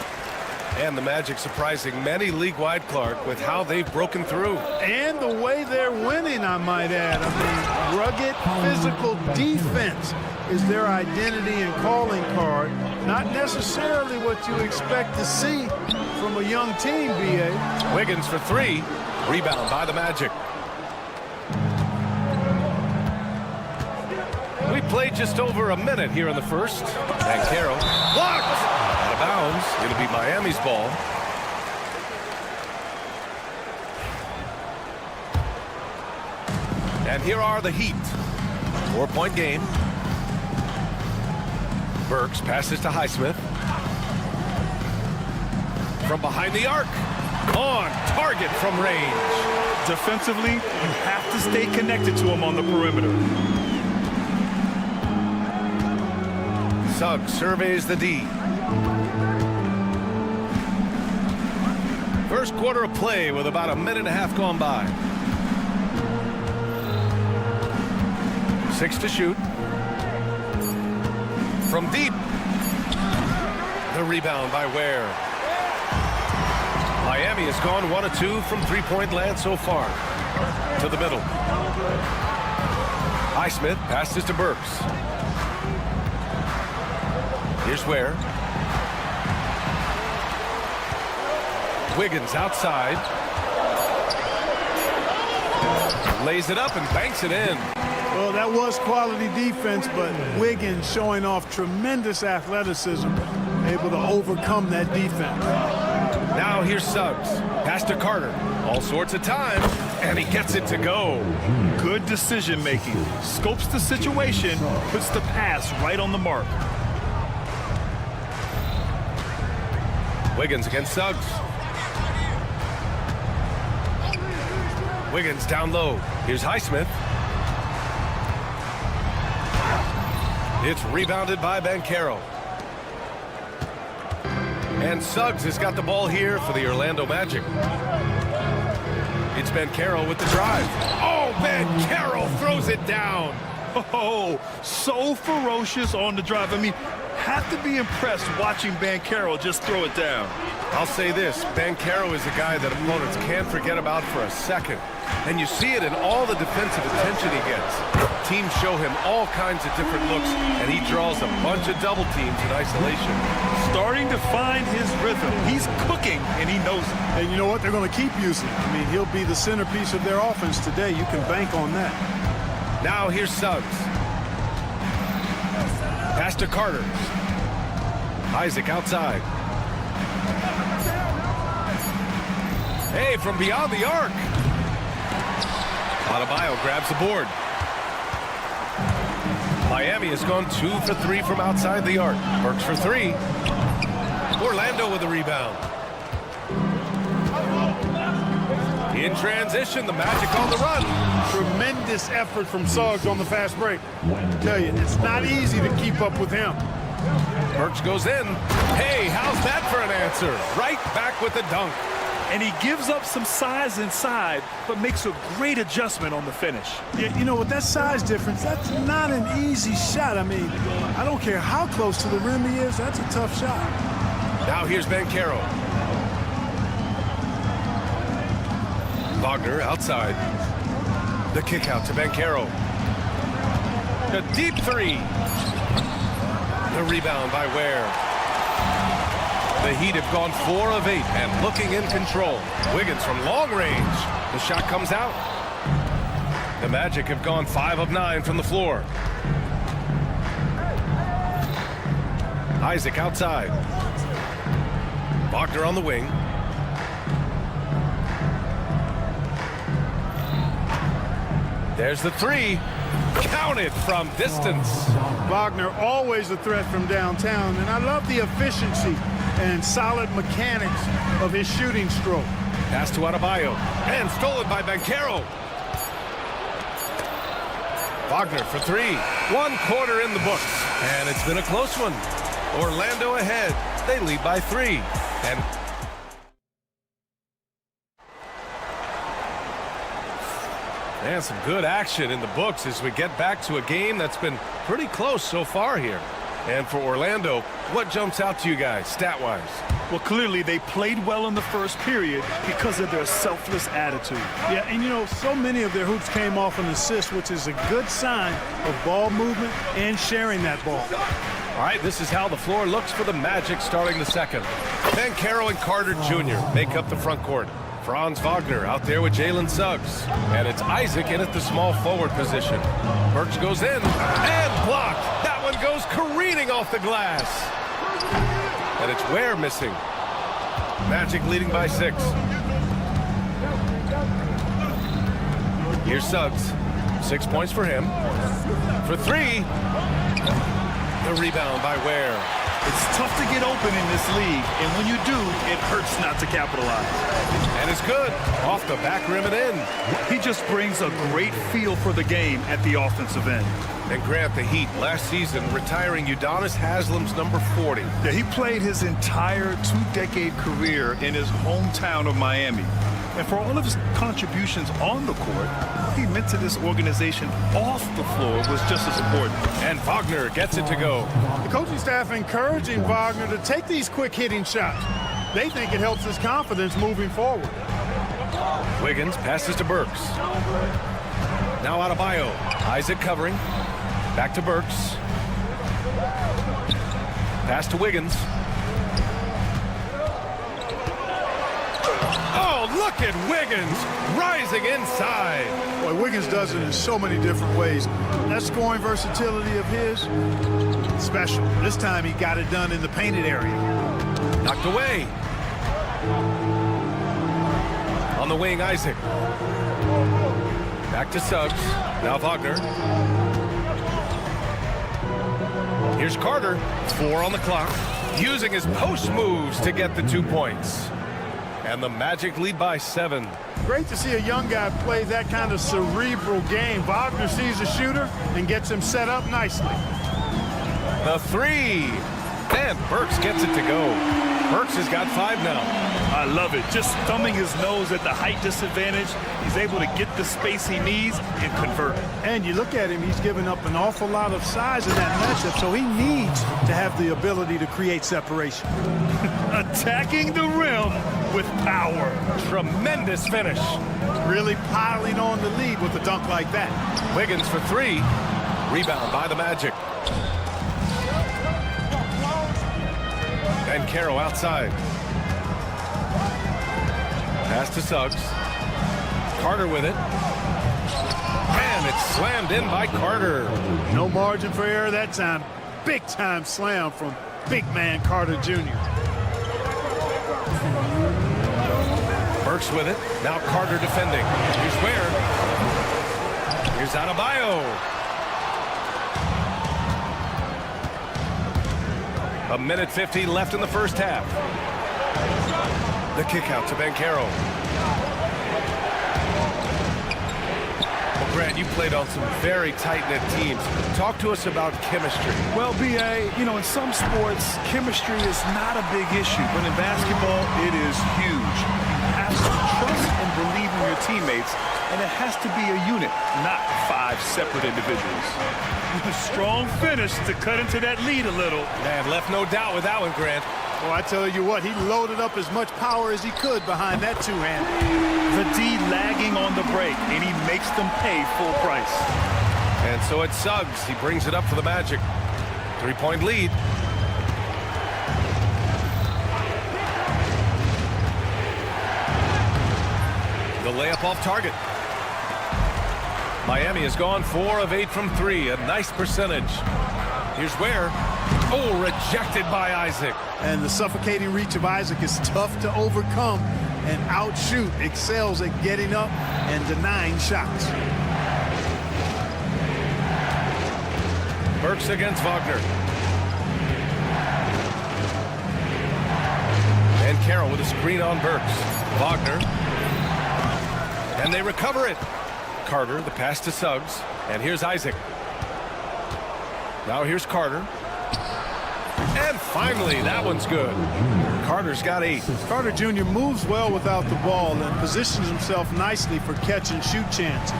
And the Magic surprising many league-wide, Clark, with how they've broken through. And the way they're winning, I might add. I mean, rugged physical defense is their identity and calling card. Not necessarily what you expect to see from a young team, B.A. Wiggins for 3. Rebound by the Magic. We played just over a minute here in the first. Banchero blocked. Out of bounds. It'll be Miami's ball. And here are the Heat. 4-point game. Burks passes to Highsmith. From behind the arc. On target from range. Defensively, you have to stay connected to him on the perimeter. Suggs surveys the D. First quarter of play with about a minute and a half gone by. 6 to shoot. From deep. The rebound by Ware. Miami has gone 1 of 2 from three-point land so far. To the middle. Highsmith passes to Burks. Here's Ware. Wiggins outside. Lays it up and banks it in. Well, that was quality defense, but Wiggins showing off tremendous athleticism, able to overcome that defense. Now here's Suggs. Pass to Carter. All sorts of time, and he gets it to go. Good decision-making. Scopes the situation, puts the pass right on the mark. Wiggins against Suggs. Wiggins down low. Here's Highsmith. It's rebounded by Banchero. And Suggs has got the ball here for the Orlando Magic. It's Banchero with the drive. Oh, Banchero throws it down. Oh, so ferocious on the drive. I mean, have to be impressed watching Banchero just throw it down. I'll say this, Banchero is a guy that opponents can't forget about for a second. And you see it in all the defensive attention he gets. Teams show him all kinds of different looks, and he draws a bunch of double teams in isolation. Starting to find his rhythm. He's cooking, and he knows it. And you know what? They're going to keep using him. I mean, he'll be the centerpiece of their offense today. You can bank on that. Now here's Suggs. Pass to Carter. Isaac outside. Hey, from beyond the arc. Adebayo grabs the board. Miami has gone 2 for 3 from outside the arc. Burks for 3. Orlando with the rebound. In transition, the Magic on the run. Tremendous effort from Suggs on the fast break. I tell you, it's not easy to keep up with him. Burks goes in. Hey, how's that for an answer? Right back with the dunk. And he gives up some size inside, but makes a great adjustment on the finish. Yeah, you know, with that size difference, that's not an easy shot. I mean, I don't care how close to the rim he is, that's a tough shot. Now here's Banchero. Wagner outside. The kick out to Banchero. The deep three. The rebound by Ware. The Heat have gone 4 of 8 and looking in control. Wiggins from long range. The shot comes out. The Magic have gone 5 of 9 from the floor. Isaac outside. Wagner on the wing. There's the three. Counted from distance. Wagner always a threat from downtown, and I love the efficiency and solid mechanics of his shooting stroke. Pass to Adebayo, and stolen by Banchero. Wagner for 3. 1 quarter in the books, and it's been a close one. Orlando ahead. They lead by 3. And some good action in the books as we get back to a game that's been pretty close so far here. And for Orlando, what jumps out to you guys, stat-wise? Well, clearly they played well in the first period because of their selfless attitude. Yeah, and you know, so many of their hoops came off an assist, which is a good sign of ball movement and sharing that ball. All right, this is how the floor looks for the Magic starting the second. Banchero and Carter Jr. make up the front court. Franz Wagner out there with Jalen Suggs. And it's Isaac in at the small forward position. Burks goes in and blocked. That one goes careening off the glass. And it's Ware missing. Magic leading by 6. Here's Suggs. 6 points for him. For 3. The rebound by Ware. It's tough to get open in this league, and when you do, it hurts not to capitalize. And it's good. Off the back rim and in. He just brings a great feel for the game at the offensive end. And Grant, the Heat last season retiring Udonis Haslam's number 40. Yeah, he played his entire 2-decade career in his hometown of Miami. And for all of his contributions on the court, what he meant to this organization off the floor was just as important. And Wagner gets it to go. The coaching staff encouraging Wagner to take these quick hitting shots. They think it helps his confidence moving forward. Wiggins passes to Burks. Now Adebayo. Isaac covering. Back to Burks. Pass to Wiggins. Oh, look at Wiggins rising inside. Boy, Wiggins does it in so many different ways. That scoring versatility of his, special. This time he got it done in the painted area. Knocked away. On the wing, Isaac. Back to Suggs. Now Wagner. Here's Carter. 4 on the clock. Using his post moves to get the 2 points. And the Magic lead by 7. Great to see a young guy play that kind of cerebral game. Wagner sees a shooter and gets him set up nicely. The 3. And Burks gets it to go. Burks has got 5 now. I love it. Just thumbing his nose at the height disadvantage. He's able to get the space he needs and convert. And you look at him, he's given up an awful lot of size in that matchup, so he needs to have the ability to create separation. Attacking the rim with power. Tremendous finish. Really piling on the lead with a dunk like that. Wiggins for 3. Rebound by the Magic. Banchero outside. Pass to Suggs. Carter with it. And it's slammed in by Carter. No margin for error that time. Big time slam from big man Carter Jr. Burks with it. Now Carter defending. Here's Ware. Here's Adebayo. A minute 50 left in the first half. The kick out to Banchero. Well, Grant, you played on some very tight-knit teams. Talk to us about chemistry. Well, B.A., you know, in some sports, chemistry is not a big issue, but in basketball, it is huge. You have to trust and believe in your teammates, and it has to be a unit, not 5 separate individuals. Strong finish to cut into that lead a little. Man, left no doubt with that one, Grant. Well, I tell you what, he loaded up as much power as he could behind that two-hand. The D lagging on the break, and he makes them pay full price. And so it's Suggs. He brings it up for the Magic. 3-point lead. The layup off target. Miami has gone 4 of 8 from 3. A nice percentage. Here's Ware. Oh, rejected by Isaac. And the suffocating reach of Isaac is tough to overcome, and outshoot excels at getting up and denying shots. Burks against Wagner. And Carroll with a screen on Burks. Wagner. And they recover it. Carter, the pass to Suggs. And here's Isaac. Now here's Carter. And finally, that one's good. Carter's got 8. Carter Jr. moves well without the ball and positions himself nicely for catch and shoot chances.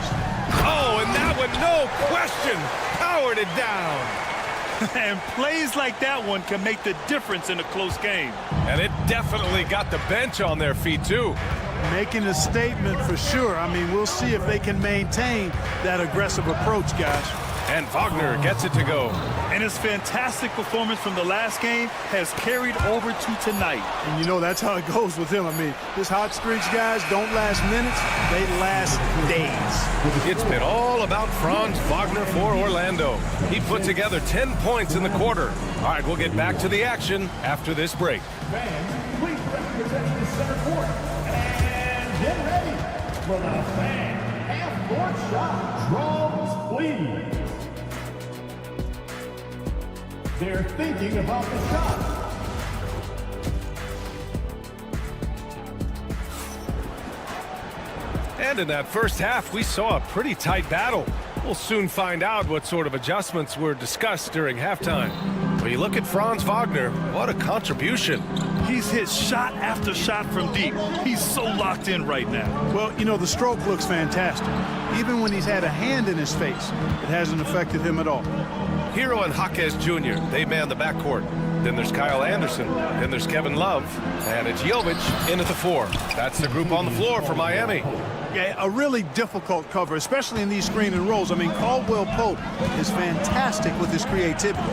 Oh, and that one, no question, powered it down. And plays like that one can make the difference in a close game. And it definitely got the bench on their feet, too. Making a statement for sure. I mean, we'll see if they can maintain that aggressive approach, guys. And Wagner gets it to go. And his fantastic performance from the last game has carried over to tonight. And you know that's how it goes with him. I mean, his hot streaks, guys, don't last minutes. They last days. It's been all about Franz Wagner for Orlando. He put together 10 points in the quarter. All right, we'll get back to the action after this break. Fans, please represent the center court. And get ready for the fan half-court shot. Drums, please. They're thinking about the shot. And in that first half, we saw a pretty tight battle. We'll soon find out what sort of adjustments were discussed during halftime. When you look at Franz Wagner, what a contribution. He's hit shot after shot from deep. He's so locked in right now. Well, you know, the stroke looks fantastic. Even when he's had a hand in his face, it hasn't affected him at all. Hero and Jaquez Jr., they man the backcourt. Then there's Kyle Anderson. Then there's Kevin Love. And it's Jovic in at the 4. That's the group on the floor for Miami. Yeah, a really difficult cover, especially in these screen and rolls. I mean, Caldwell Pope is fantastic with his creativity.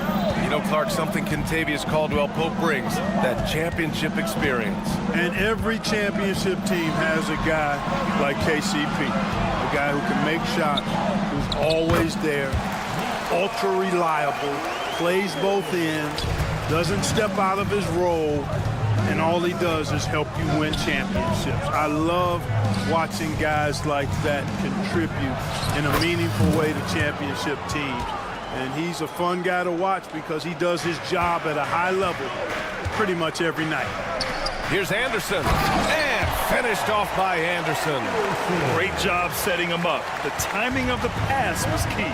You know, Clark, something Kentavious Caldwell Pope brings, that championship experience. And every championship team has a guy like KCP, a guy who can make shots, who's always there, ultra reliable, plays both ends, doesn't step out of his role, and all he does is help you win championships. I love watching guys like that contribute in a meaningful way to championship teams. And he's a fun guy to watch because he does his job at a high level pretty much every night. Here's Anderson. And finished off by Anderson. Great job setting him up. The timing of the pass was key.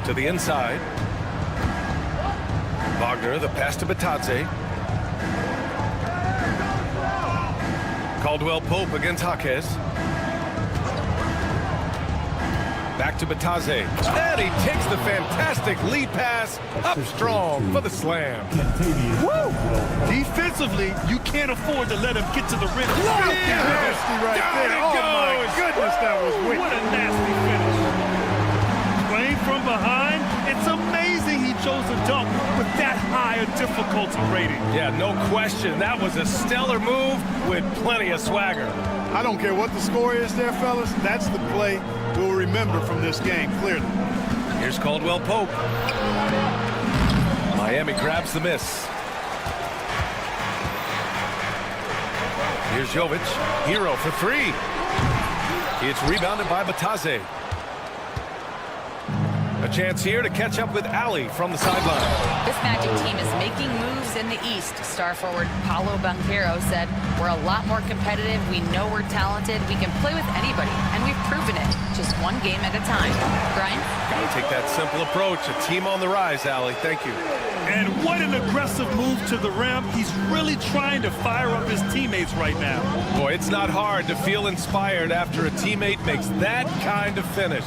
To the inside. Wagner, the pass to Batadze. Caldwell Pope against Jaquez. Back to Batadze. And he takes the fantastic lead pass up strong for the slam. Woo! Defensively, you can't afford to let him get to the rim. Nasty right there. Oh, my goodness, that was wicked. What a nasty finish. Playing from behind, it's amazing he chose a dunk with that high a difficulty rating. Yeah, no question. That was a stellar move with plenty of swagger. I don't care what the score is there, fellas. That's the play we'll remember from this game, clearly. Here's Caldwell Pope. Miami grabs the miss. Here's Jovic. Hero for 3. It's rebounded by Batadze. A chance here to catch up with Ali from the sideline. This Magic team is making moves in the East. Star forward Paolo Banchero said, "We're a lot more competitive. We know we're talented. We can play with anybody, and we've proven it. Just one game at a time." Brian? Take that simple approach. A team on the rise, Allie. Thank you. And what an aggressive move to the rim. He's really trying to fire up his teammates right now. Boy, it's not hard to feel inspired after a teammate makes that kind of finish.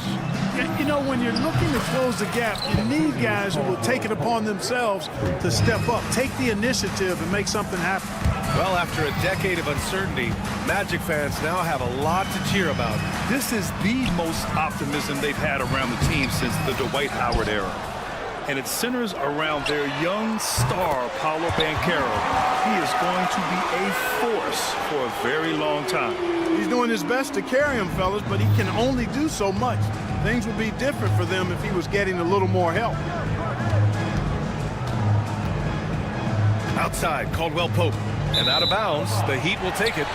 You know, when you're looking to close the gap, you need guys who will take it upon themselves to step up, take the initiative, and make something happen. Well, after a decade of uncertainty, Magic fans now have a lot to cheer about. This is the most optimism they've had around the team since the Dwight Howard era. And it centers around their young star, Paolo Banchero. He is going to be a force for a very long time. He's doing his best to carry him, fellas, but he can only do so much. Things would be different for them if he was getting a little more help. Outside, Caldwell Pope. And out of bounds, the Heat will take it.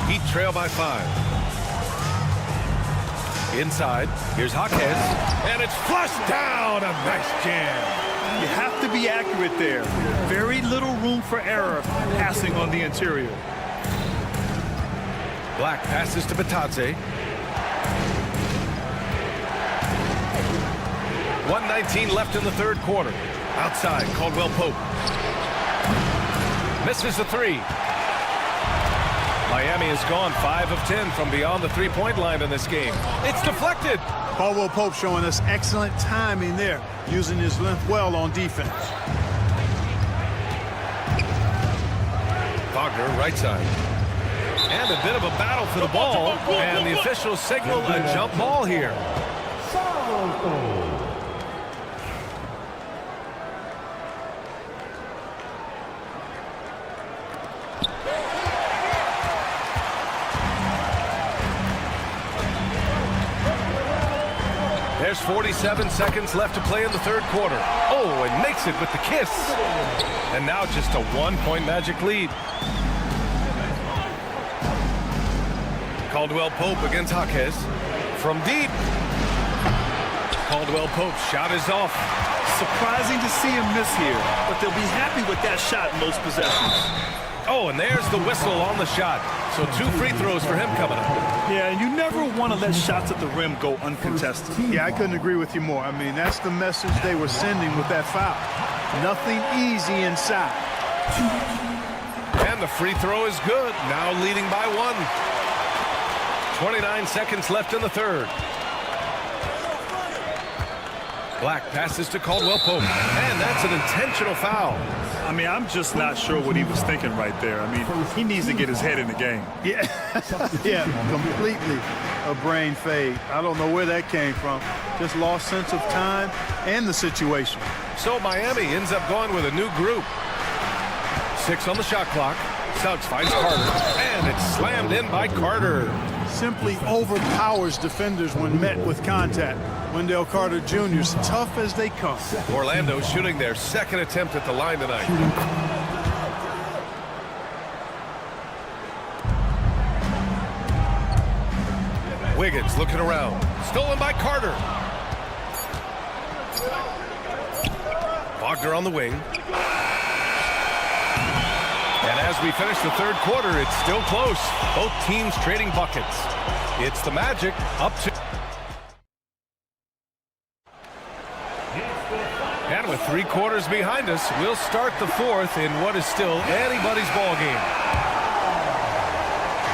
Heat trail by 5. Inside, here's Hawkins, and it's flushed down. A nice jam. You have to be accurate there. Very little room for error passing on the interior. Black passes to Batadze. 1:19 left in the third quarter. Outside, Caldwell Pope. Misses the three. Miami has gone 5 of 10 from beyond the three-point line in this game. It's deflected. Caldwell Pope showing us excellent timing there, using his length well on defense. Wagner, right side. And a bit of a battle for the ball, and the officials signal a jump ball here. There's 47 seconds left to play in the third quarter. Oh, and makes it with the kiss. And now just a one-point Magic lead. Caldwell Pope against Jaquez. From deep. Caldwell Pope's shot is off. Surprising to see him miss here, but they'll be happy with that shot in most possessions. Oh, and there's the whistle on the shot. So 2 free throws for him coming up. Yeah, and you never want to let shots at the rim go uncontested. Yeah, I couldn't agree with you more. I mean, that's the message they were sending with that foul. Nothing easy inside. And the free throw is good. Now leading by 1. 29 seconds left in the third. Black passes to Caldwell Pope. And that's an intentional foul. I mean, I'm just not sure what he was thinking right there. I mean, he needs to get his head in the game. Yeah, yeah, completely a brain fade. I don't know where that came from. Just lost sense of time and the situation. So Miami ends up going with a new group. 6 on the shot clock. Suggs finds Carter, and it's slammed in by Carter. Simply overpowers defenders when met with contact. Wendell Carter Jr. is tough as they come. Orlando shooting their second attempt at the line tonight. Wiggins looking around. Stolen by Carter. Wagner on the wing. And as we finish the third quarter, it's still close. Both teams trading buckets. It's the Magic up to... And with 3 quarters behind us, we'll start the fourth in what is still anybody's ball game.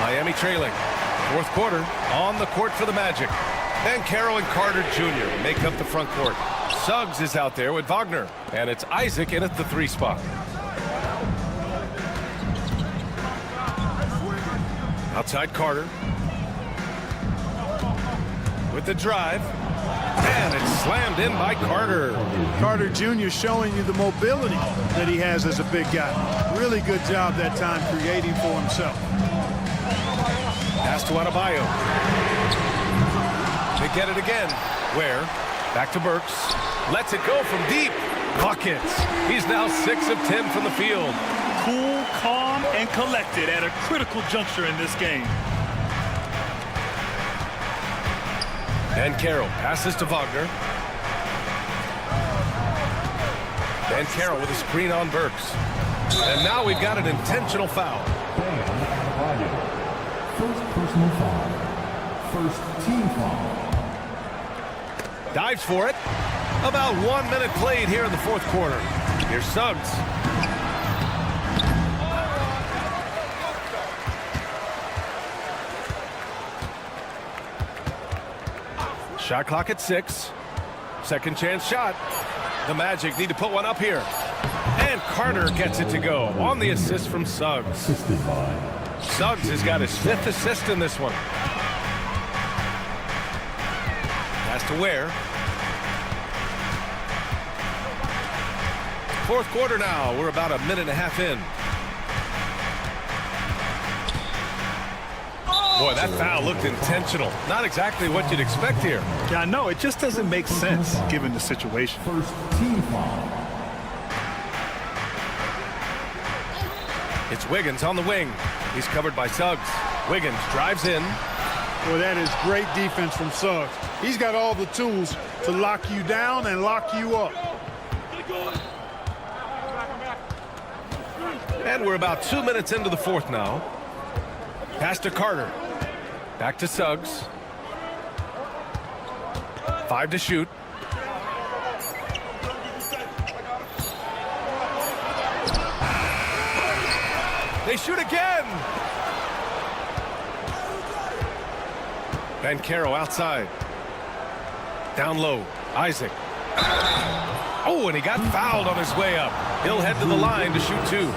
Miami trailing. Fourth quarter on the court for the Magic. Banchero and Carter Jr. make up the front court. Suggs is out there with Wagner. And it's Isaac in at the 3 spot. Outside Carter. With the drive. And it's slammed in by Carter. Carter Jr. showing you the mobility that he has as a big guy. Really good job that time creating for himself. Pass to Adebayo. They get it again. Where? Back to Burks. Lets it go from deep. Buckets. He's now 6 of 10 from the field. Cool, calm, and collected at a critical juncture in this game. And Carroll passes to Wagner. And Carroll with a screen on Burks. And now we've got an intentional foul. First personal foul. First team foul. Dives for it. About 1 minute played here in the fourth quarter. Here's Suggs. Shot clock at 6. Second chance shot. The Magic need to put one up here. And Carter gets it to go on the assist from Suggs. Assisted by. Suggs has got his 5th assist in this one. Pass to Ware. Fourth quarter now. We're about a minute and a half in. Boy, that foul looked intentional. Not exactly what you'd expect here. Yeah, I know. It just doesn't make sense given the situation. First team foul. It's Wiggins on the wing. He's covered by Suggs. Wiggins drives in. Well, that is great defense from Suggs. He's got all the tools to lock you down and lock you up. And we're about 2 minutes into the fourth now. Pass to Carter. Back to Suggs. 5 to shoot. They shoot again. Banchero outside. Down low. Isaac. Oh, and he got fouled on his way up. He'll head to the line to shoot 2.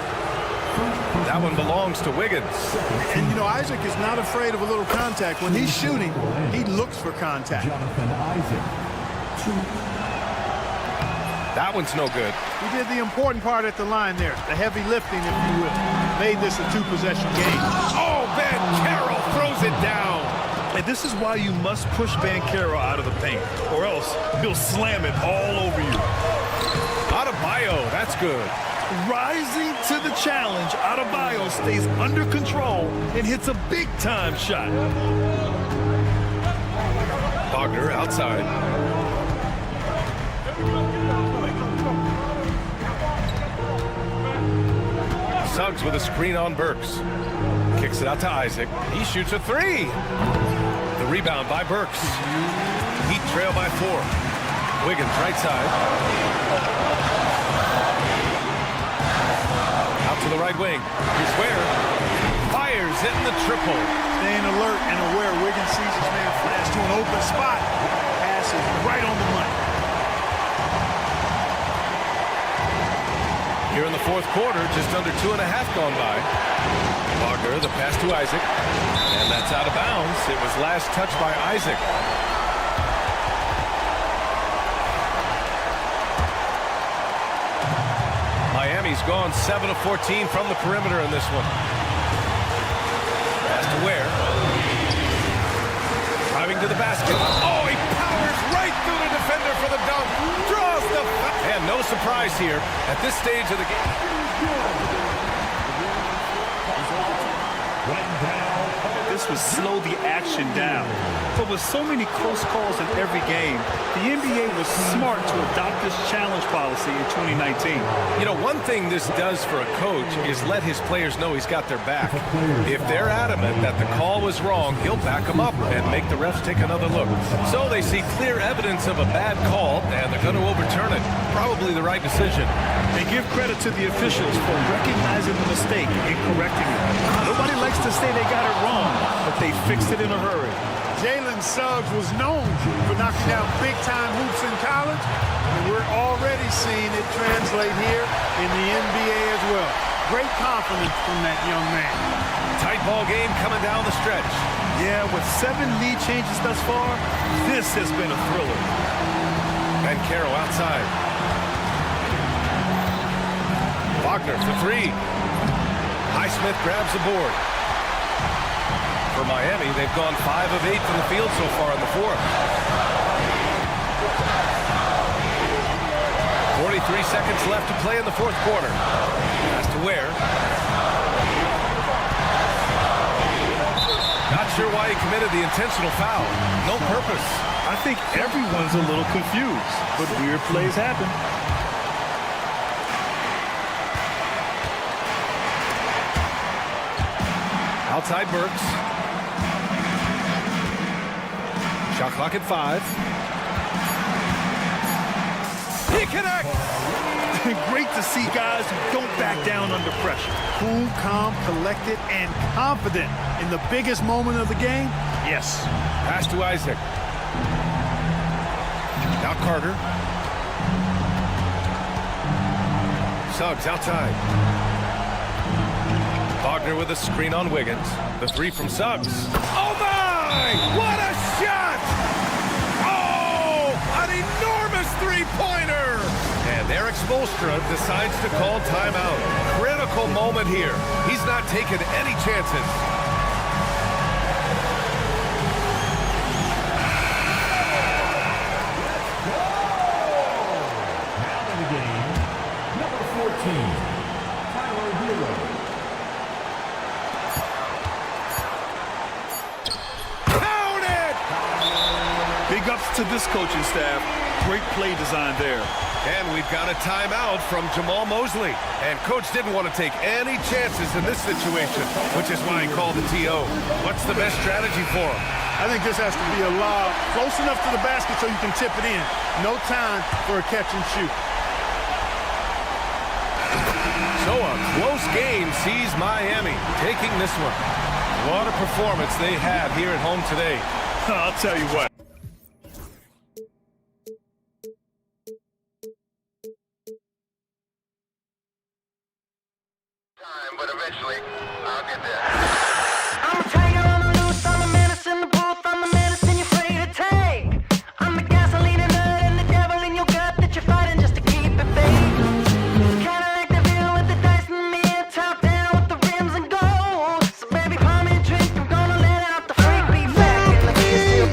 That one belongs to Wiggins. And, you know, Isaac is not afraid of a little contact. When he's shooting, he looks for contact. Jonathan Isaac. 2. That one's no good. He did the important part at the line there, the heavy lifting, if you will. Made this a 2-possession game. Oh, Banchero throws it down. And this is why you must push Banchero out of the paint, or else he'll slam it all over you. Adebayo, that's good. Rising to the challenge, Adebayo stays under control and hits a big-time shot. Wagner outside. Suggs with a screen on Burks. Kicks it out to Isaac. He shoots a 3. The rebound by Burks. Heat trail by 4. Wiggins right side. Out to the right wing. Here's Ware. Fires in the triple. Staying alert and aware. Wiggins sees his man flash to an open spot. Pass is right on the money. Here in the fourth quarter, just under 2.5 gone by. Wagner, the pass to Isaac. And that's out of bounds. It was last touched by Isaac. Miami's gone 7 of 14 from the perimeter in this one. Pass to Ware. Driving to the basket. Oh, he powers right through the defender for the dunk. Draws the foul. And no surprise here at this stage of the game. This would slow the action down. But with so many close calls in every game, the NBA was smart to adopt this challenge policy in 2019. You know, one thing this does for a coach is let his players know he's got their back. If they're adamant that the call was wrong, he'll back them up and make the refs take another look. So they see clear evidence of a bad call, and they're going to overturn it. Probably the right decision. They give credit to the officials for recognizing the mistake and correcting it. Nobody likes to say they got it wrong, but they fixed it in a hurry. Jalen Suggs was known for knocking down big-time hoops in college, and we're already seeing it translate here in the NBA as well. Great confidence from that young man. Tight ball game coming down the stretch. Yeah, with 7 lead changes thus far, this has been a thriller. Banchero outside. Wagner for 3. Highsmith grabs the board. For Miami, they've gone 5 of 8 from the field so far in the fourth. 43 seconds left to play in the fourth quarter. Pass to Ware. Not sure why he committed the intentional foul. No purpose. I think everyone's a little confused, but weird plays happen. Outside Burks. Shot clock at 5. He connects! Great to see guys who don't back down under pressure. Cool, calm, collected, and confident in the biggest moment of the game. Yes. Pass to Isaac. Now Carter. Suggs outside. Wagner with a screen on Wiggins. The 3 from Suggs. Oh my! What a shot! Oh! An enormous three-pointer! And Eric Spoelstra decides to call timeout. Critical moment here. He's not taking any chances. Now in the game, number 14, Tyler Hero. Count it! Big ups to this coaching staff. Great play design there. And we've got a timeout from Jamal Mosley. And Coach didn't want to take any chances in this situation, which is why he called the TO. What's the best strategy for him? I think this has to be a lob close enough to the basket so you can tip it in. No time for a catch and shoot. So a close game sees Miami taking this one. What a performance they had here at home today. I'll tell you what. But eventually, I'll get there. I'm a tiger on the loose, I'm a menace in the booth, I'm the medicine you're afraid to take. I'm the gasoline and nut and the devil in your gut that you're fighting just to keep it baked. Kinda like the view with the dice and me, top down with the rims and gold. So baby, pour me a drink, I'm gonna let out the freak, be back in the kiss.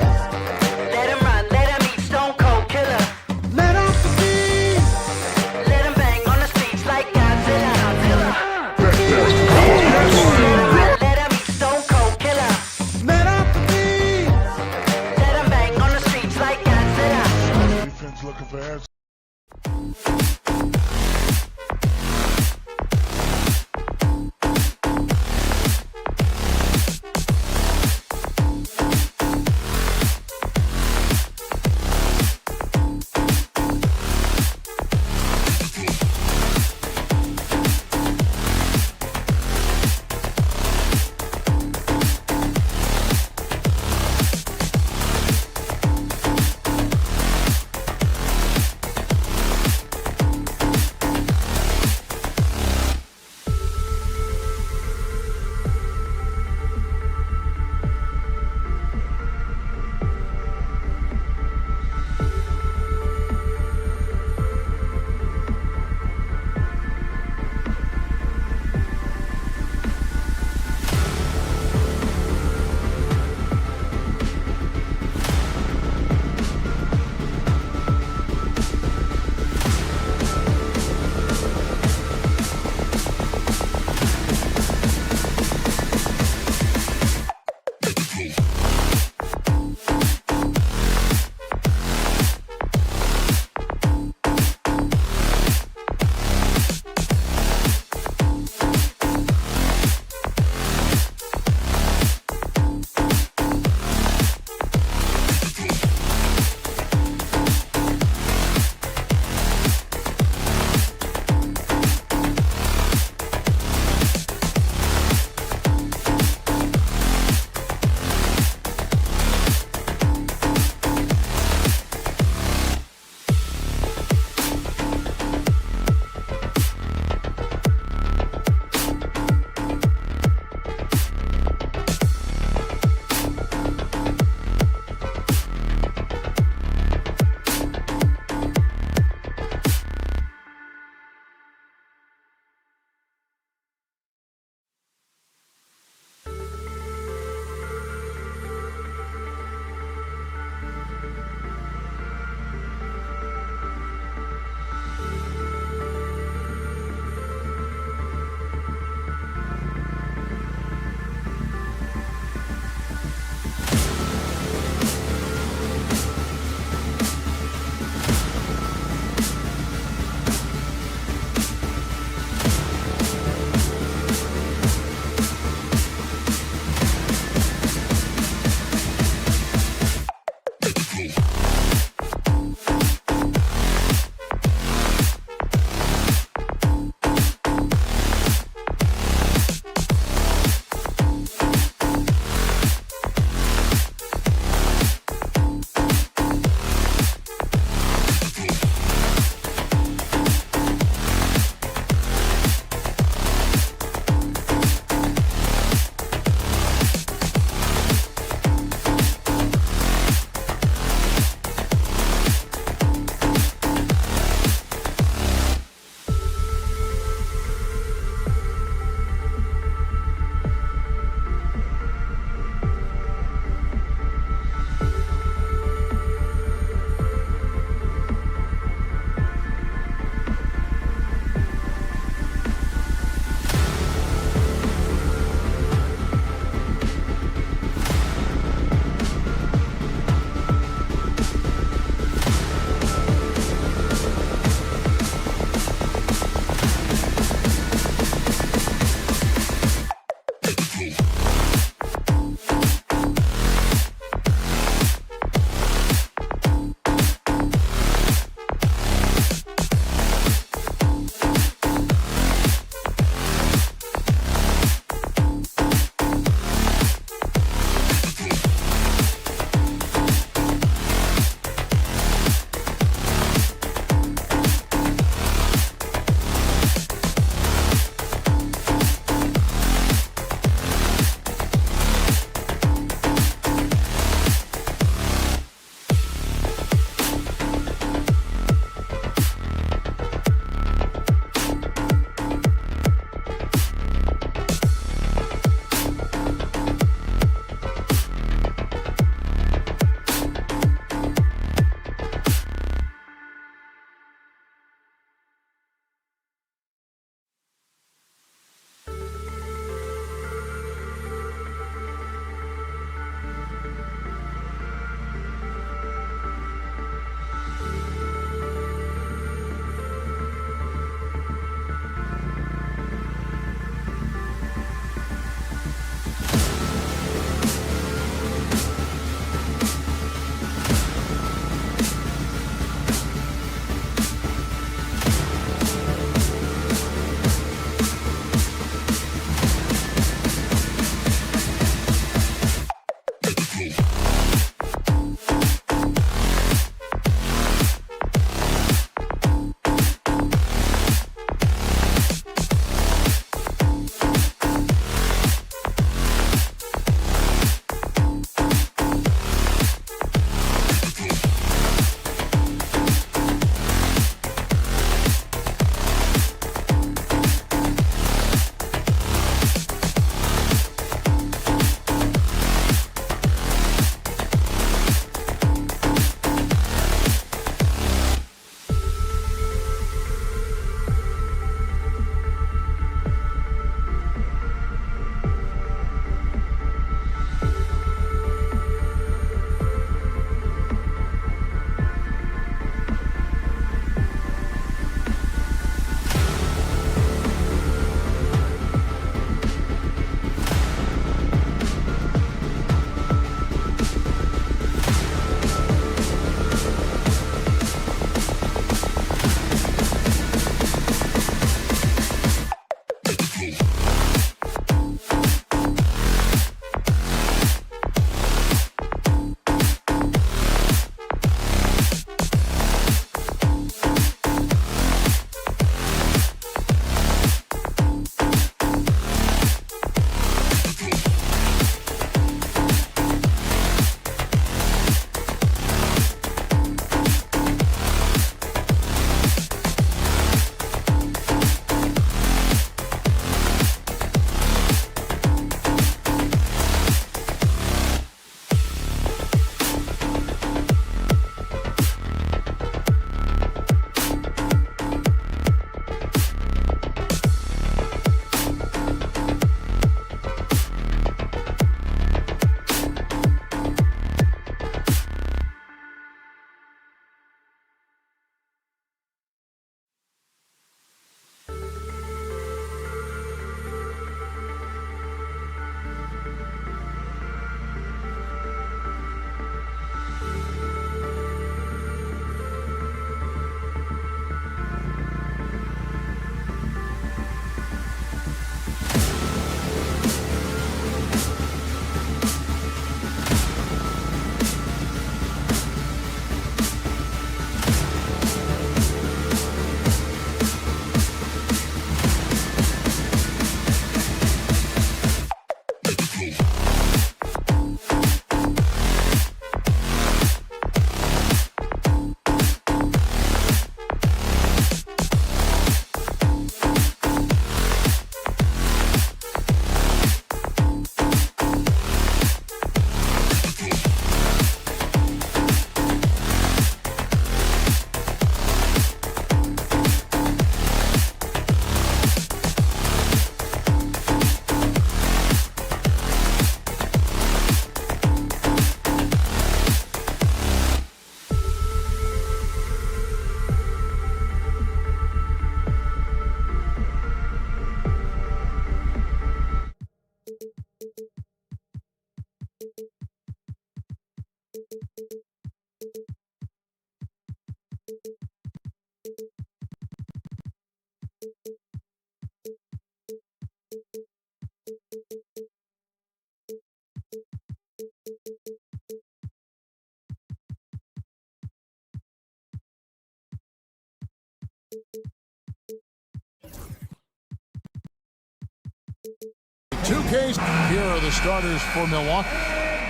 2K. Here are the starters for Milwaukee.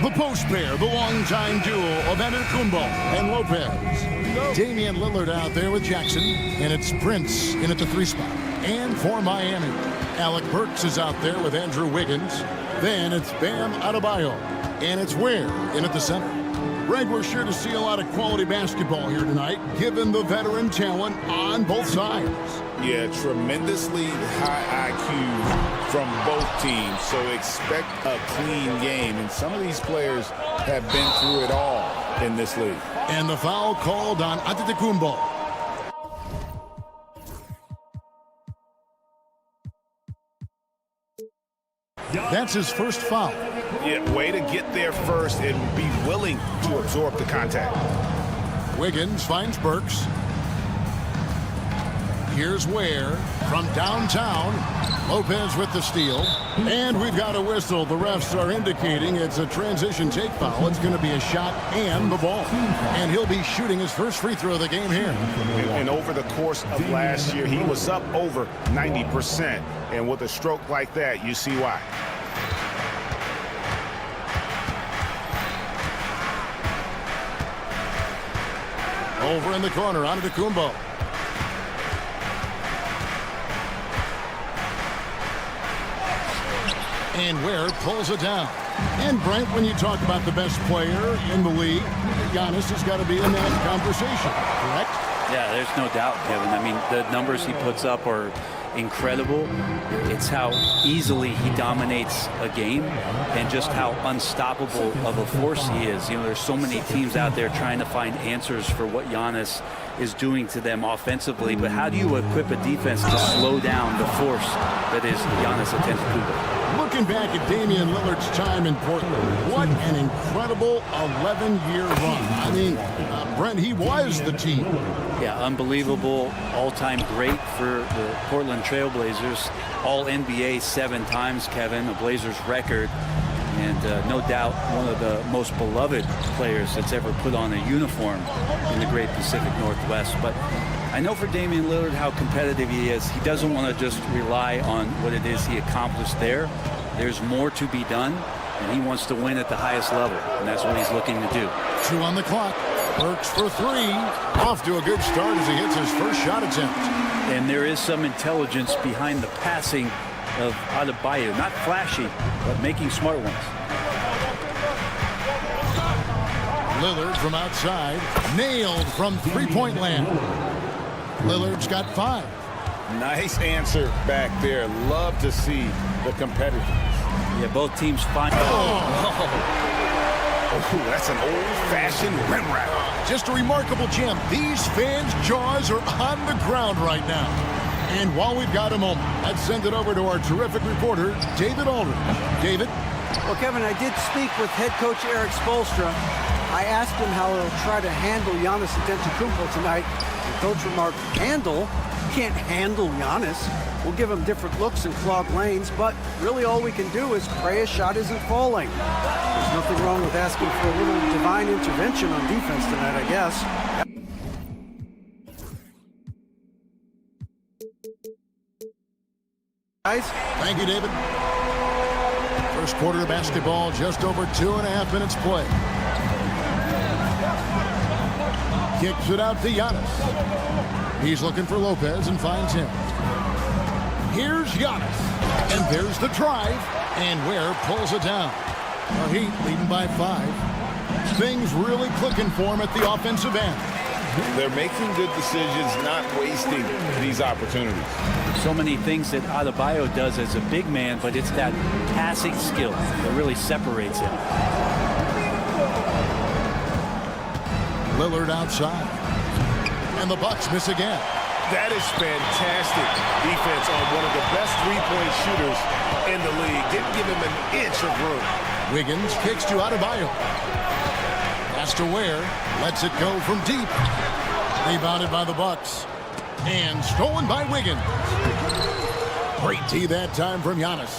The post pair, the longtime duo of Antetokounmpo and Lopez. Damian Lillard out there with Jackson, and it's Prince in at the 3 spot. And for Miami, Alec Burks is out there with Andrew Wiggins. Then it's Bam Adebayo, and it's Ware in at the center. Greg, we're sure to see a lot of quality basketball here tonight, given the veteran talent on both sides. Yeah, tremendously high IQ from both teams, so expect a clean game. And some of these players have been through it all in this league. And the foul called on Antetokounmpo. That's his first foul. Yeah, way to get there first and be willing to absorb the contact. Wiggins finds Burks. Here's Ware from downtown. Lopez with the steal. And we've got a whistle. The refs are indicating it's a transition take foul. It's going to be a shot and the ball. And he'll be shooting his first free throw of the game here. And over the course of last year, he was up over 90%. And with a stroke like that, you see why. Over in the corner, Antetokounmpo. And Ware pulls it down. And Brent, when you talk about the best player in the league, Giannis has got to be in that conversation, correct? Yeah, there's no doubt, Kevin. I mean, the numbers he puts up are incredible. It's how easily he dominates a game and just how unstoppable of a force he is. You know, there's so many teams out there trying to find answers for what Giannis is doing to them offensively, but how do you equip a defense to slow down the force that is Giannis Antetokounmpo? Looking back at Damian Lillard's time in Portland, what an incredible 11-year run. I mean, Brent, he was the team. Yeah, unbelievable, all-time great for the Portland Trailblazers. All-NBA 7 times, Kevin, a Blazers record. And no doubt one of the most beloved players that's ever put on a uniform in the great Pacific Northwest. But I know for Damian Lillard how competitive he is. He doesn't want to just rely on what it is he accomplished there. There's more to be done, and he wants to win at the highest level, and that's what he's looking to do. 2 on the clock. Burks for 3. Off to a good start as he hits his first shot attempt. And there is some intelligence behind the passing of Adebayo. Not flashy, but making smart ones. Lillard from outside. Nailed from three-point land. Lillard's got 5. Nice answer back there. Love to see the competitiveness. Yeah, both teams find. Oh, that's an old-fashioned rim wrap. Just a remarkable gem. These fans' jaws are on the ground right now. And while we've got a moment, let's send it over to our terrific reporter, David Aldridge. David? Well, Kevin, I did speak with head coach Eric Spoelstra. I asked him how he'll try to handle Giannis Antetokounmpo tonight. The coach remarked, handle? Can't handle Giannis. We'll give him different looks and clog lanes, but really all we can do is pray his shot isn't falling. There's nothing wrong with asking for a little divine intervention on defense tonight, I guess. Guys? Thank you, David. First quarter of basketball, just over 2.5 minutes play. Kicks it out to Giannis. He's looking for Lopez and finds him. Here's Giannis. And there's the drive. And Ware pulls it down. The Heat leading by 5. Things really clicking for him at the offensive end. They're making good decisions, not wasting these opportunities. So many things that Adebayo does as a big man, but it's that passing skill that really separates him. Lillard outside. And the Bucks miss again. That is fantastic defense on one of the best three-point shooters in the league. Didn't give him an inch of room. Wiggins kicks to Adebayo. Pass to Ware. Lets it go from deep. Rebounded by the Bucks. And stolen by Wiggins. Great D that time from Giannis.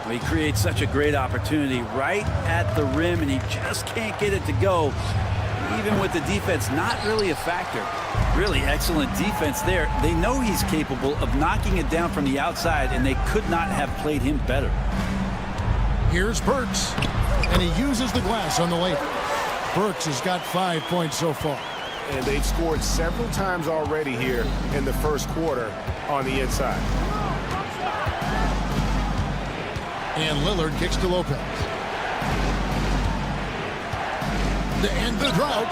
He creates such a great opportunity right at the rim, and he just can't get it to go. Even with the defense not really a factor. Really excellent defense there. They know he's capable of knocking it down from the outside, and they could not have played him better. Here's Burks, and he uses the glass on the layup. Burks has got 5 points so far. And they've scored several times already here in the first quarter on the inside. And Lillard kicks to Lopez. To end the drought.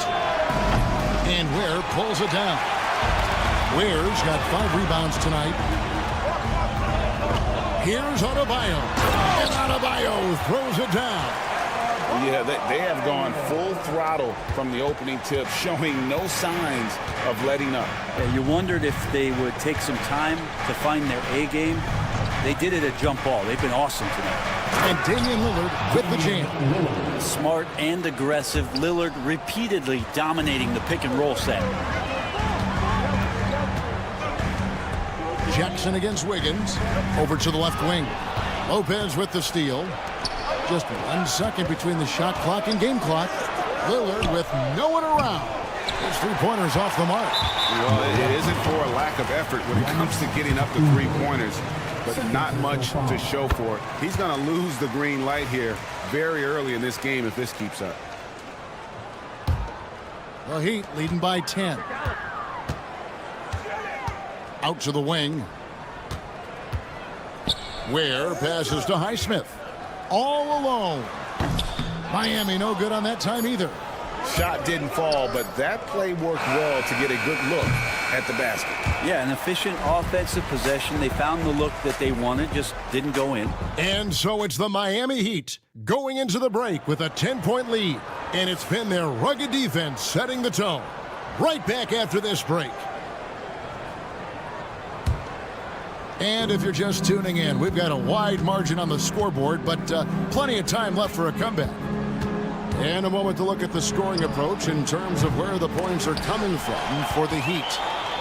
And Ware pulls it down. Ware's got 5 rebounds tonight. Here's Adebayo. And Adebayo throws it down. Yeah, they have gone full throttle from the opening tip, showing no signs of letting up. Yeah, you wondered if they would take some time to find their A game. They did it at jump ball. They've been awesome tonight. And Damian Lillard with the jam. Smart and aggressive. Lillard repeatedly dominating the pick and roll set. Jackson against Wiggins. Over to the left wing. Lopez with the steal. Just 1 second between the shot clock and game clock. Lillard with no one around. His three-pointers off the mark. Well, it isn't for a lack of effort when it comes to getting up the three-pointers, but not much to show for it. He's going to lose the green light here very early in this game if this keeps up. The Heat leading by 10. Out to the wing. Ware passes to Highsmith. All alone. Miami no good on that time either. Shot didn't fall, but that play worked well to get a good look at the basket. Yeah, an efficient offensive possession. They found the look that they wanted, just didn't go in. And so it's the Miami Heat going into the break with a 10-point lead. And it's been their rugged defense setting the tone. Right back after this break. And if you're just tuning in, we've got a wide margin on the scoreboard, but plenty of time left for a comeback. And a moment to look at the scoring approach in terms of where the points are coming from for the Heat.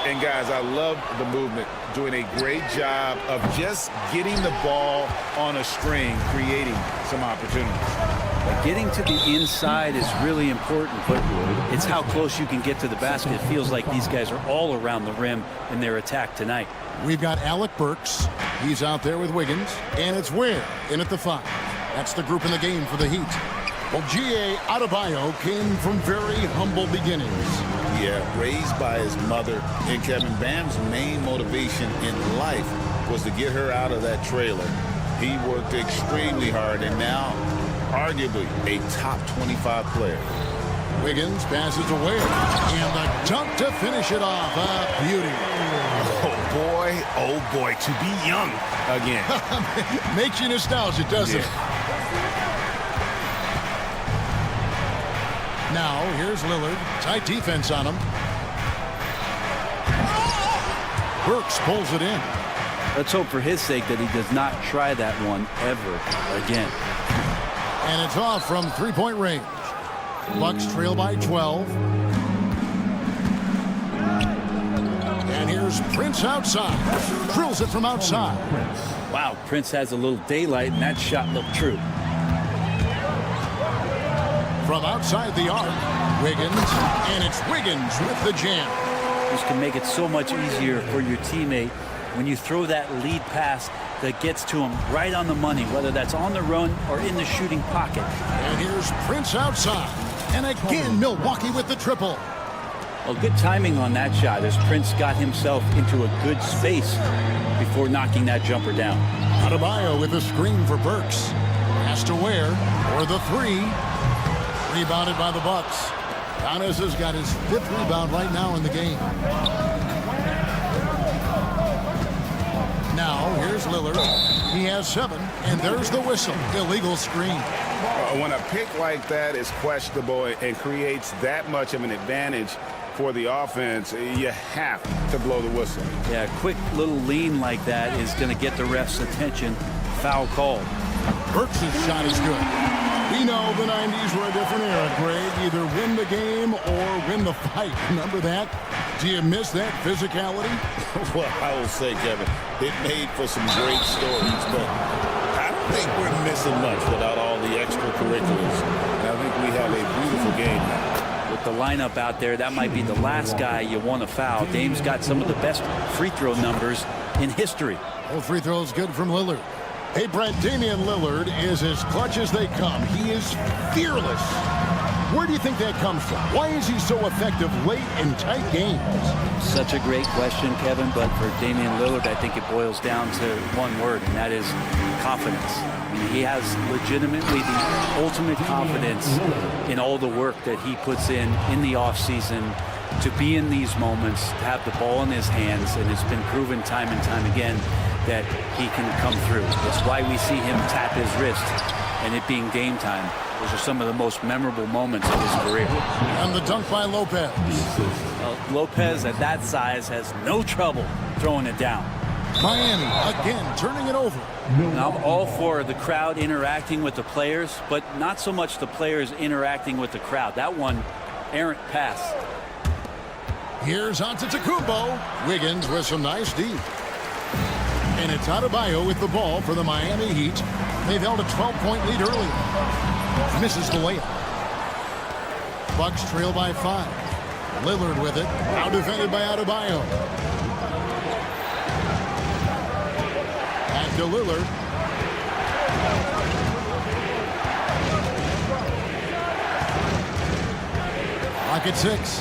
And guys, I love the movement, doing a great job of just getting the ball on a string, creating some opportunities. Getting to the inside is really important, but it's how close you can get to the basket. It feels like these guys are all around the rim in their attack tonight. We've got Alec Burks. He's out there with Wiggins. And it's Ware in at the 5. That's the group in the game for the Heat. Well, G.A. Adebayo came from very humble beginnings. Yeah, raised by his mother. And Kevin, Bam's main motivation in life was to get her out of that trailer. He worked extremely hard and now arguably a top 25 player. Wiggins passes to Ware. And the dunk to finish it off. A beauty. Oh boy, to be young again. Makes you nostalgic, doesn't it? Now, here's Lillard. Tight defense on him. Burks pulls it in. Let's hope for his sake that he does not try that one ever again. And it's off from three-point range. Bucks trail by 12. And here's Prince outside. Drills it from outside. Wow, Prince has a little daylight, and that shot looked true. From outside the arc, Wiggins, and it's Wiggins with the jam. This can make it so much easier for your teammate when you throw that lead pass that gets to him right on the money, whether that's on the run or in the shooting pocket. And here's Prince outside. And again, Milwaukee with the triple. Well, good timing on that shot as Prince got himself into a good space before knocking that jumper down. Adebayo with a screen for Burks. Pass to Ware for the 3. Rebounded by the Bucks. Giannis has got his 5th rebound right now in the game. Now, here's Lillard. He has 7, and there's the whistle. Illegal screen. When a pick like that is questionable and creates that much of an advantage for the offense, you have to blow the whistle. Yeah, a quick little lean like that is going to get the ref's attention. Foul called. Burks' shot is good. We know the 90s were a different era, Greg. Either win the game or win the fight. Remember that? Do you miss that physicality? Well, I will say, Kevin, it made for some great stories, but I don't think we're missing much without all the extracurriculars. And I think we have a beautiful game now. With the lineup out there, that might be the last guy you want to foul. Dame's got some of the best free throw numbers in history. All free throws good from Lillard. Hey, Brent, Damian Lillard is as clutch as they come. He is fearless. Where do you think that comes from? Why is he so effective late in tight games? Such a great question, Kevin, but for Damian Lillard, I think it boils down to one word, and that is confidence. I mean, he has legitimately the ultimate confidence in all the work that he puts in the offseason to be in these moments, to have the ball in his hands, and it's been proven time and time again that he can come through. It's why we see him tap his wrist, and it being game time. Those are some of the most memorable moments of his career. And the dunk by Lopez. Well, Lopez at that size has no trouble throwing it down. Miami again turning it over. And I'm all for the crowd interacting with the players, but not so much the players interacting with the crowd. That one, errant pass. Here's Antetokounmpo. Wiggins with some nice D. And it's Adebayo with the ball for the Miami Heat. They've held a 12-point lead earlier. Misses the layup. Bucks trail by 5. Lillard with it. Now defended by Adebayo. Back to Lillard. Clock at 6.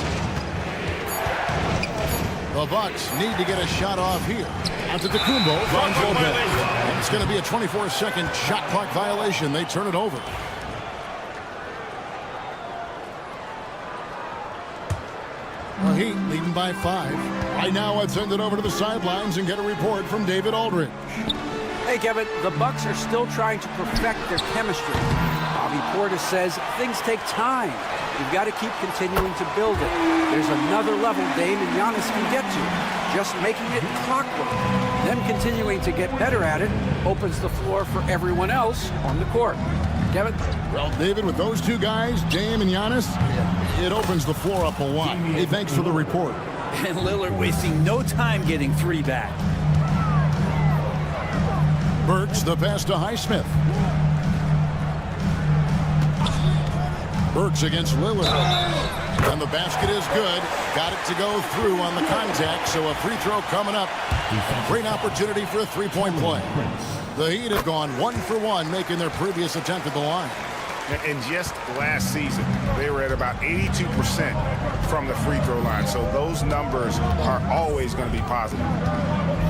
The Bucks need to get a shot off here. Antetokounmpo finds Lopez. It's going to be a 24-second shot clock violation. They turn it over. The Heat leading by 5. Right now, let's send it over to the sidelines and get a report from David Aldridge. Hey, Kevin, the Bucks are still trying to perfect their chemistry. Bobby Portis says things take time. You've got to keep continuing to build it. There's another level Dame and Giannis can get to. Just making it clockwork. Them continuing to get better at it opens the floor for everyone else on the court. Kevin? Well, David, with those two guys, Dame and Giannis, it opens the floor up a lot. Hey, thanks for the report. And Lillard wasting no time getting 3 back. Burks the pass to Highsmith. Burks against Lillard. And the basket is good. Got it to go through on the contact, so a free throw coming up. A great opportunity for a three-point play. The Heat have gone 1 for 1, making their previous attempt at the line. And just last season, they were at about 82% from the free throw line. So those numbers are always going to be positive.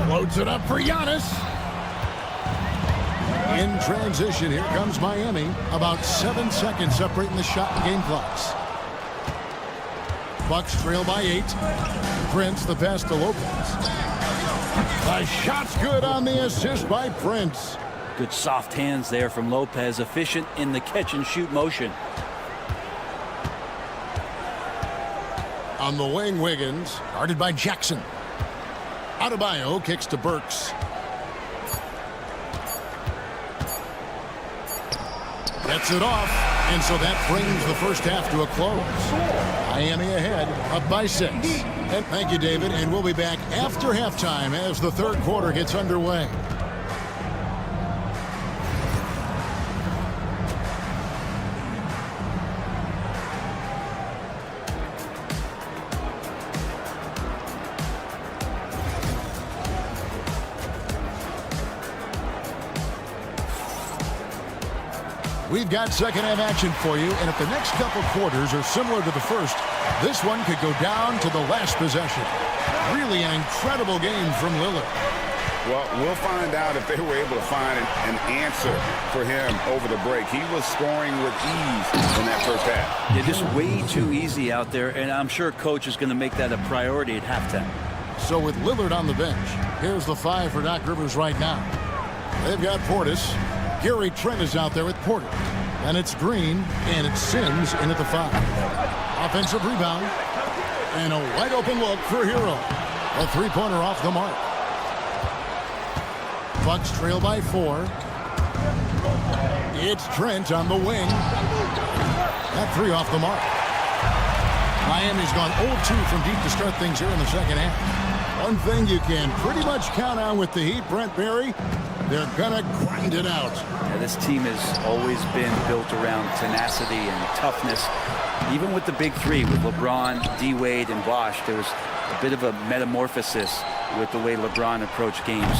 Loads it up for Giannis. In transition, here comes Miami. About 7 seconds separating the shot and game clocks. Bucks trail by 8. Prince the pass to Lopez. The shot's good on the assist by Prince. Good soft hands there from Lopez, efficient in the catch-and-shoot motion. On the wing, Wiggins, guarded by Jackson. Adebayo kicks to Burks. Gets it off, and so that brings the first half to a close. Miami ahead, up by 6. And thank you, David, and we'll be back after halftime as the third quarter gets underway. We've got second half action for you, and if the next couple quarters are similar to the first, this one could go down to the last possession. Really an incredible game from Lillard. Well, we'll find out if they were able to find an answer for him over the break. He was scoring with ease in that first half. Yeah, just way too easy out there, and I'm sure Coach is going to make that a priority at halftime. So with Lillard on the bench, here's the 5 for Doc Rivers right now. They've got Portis. Gary Trent is out there with Porter. And it's Green, and it's Sims in at the 5. Offensive rebound. And a wide open look for Hero. A three-pointer off the mark. Bucks trail by 4. It's Trent on the wing. That 3 off the mark. Miami's gone 0-2 from deep to start things here in the second half. One thing you can pretty much count on with the Heat, Brent Barry, they're going to grind it out. This team has always been built around tenacity and toughness. Even with the big three, with LeBron, D-Wade, and Bosh, there was a bit of a metamorphosis with the way LeBron approached games.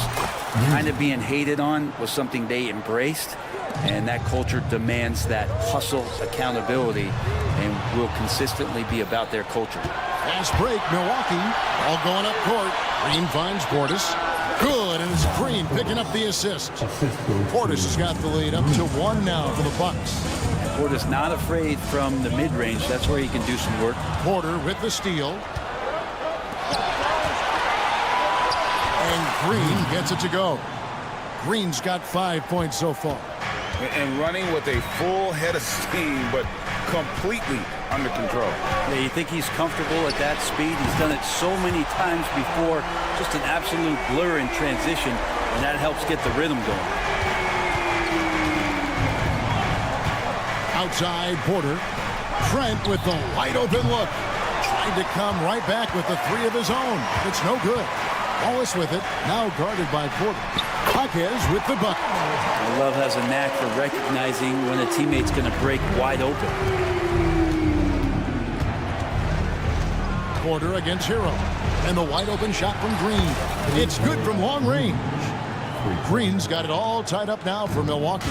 Kind of being hated on was something they embraced, and that culture demands that hustle, accountability, and will consistently be about their culture. Fast break, Milwaukee, all going up court. Green finds Portis. Good, and it's Green picking up the assist. Portis has got the lead up to 1 now for the Bucks. Portis not afraid from the mid-range. That's where he can do some work. Porter with the steal. And Green gets it to go. Green's got 5 points so far. And running with a full head of steam, but completely under control. Yeah, you think he's comfortable at that speed? He's done it so many times before. Just an absolute blur in transition, and that helps get the rhythm going. Outside, Porter. Trent with the wide open look. Tried to come right back with the 3 of his own. It's no good. Wallace with it, now guarded by Porter. Jaquez with the bucket. Love has a knack for recognizing when a teammate's going to break wide open. Porter against Hero. And the wide open shot from Green. It's good from long range. Green's got it all tied up now for Milwaukee.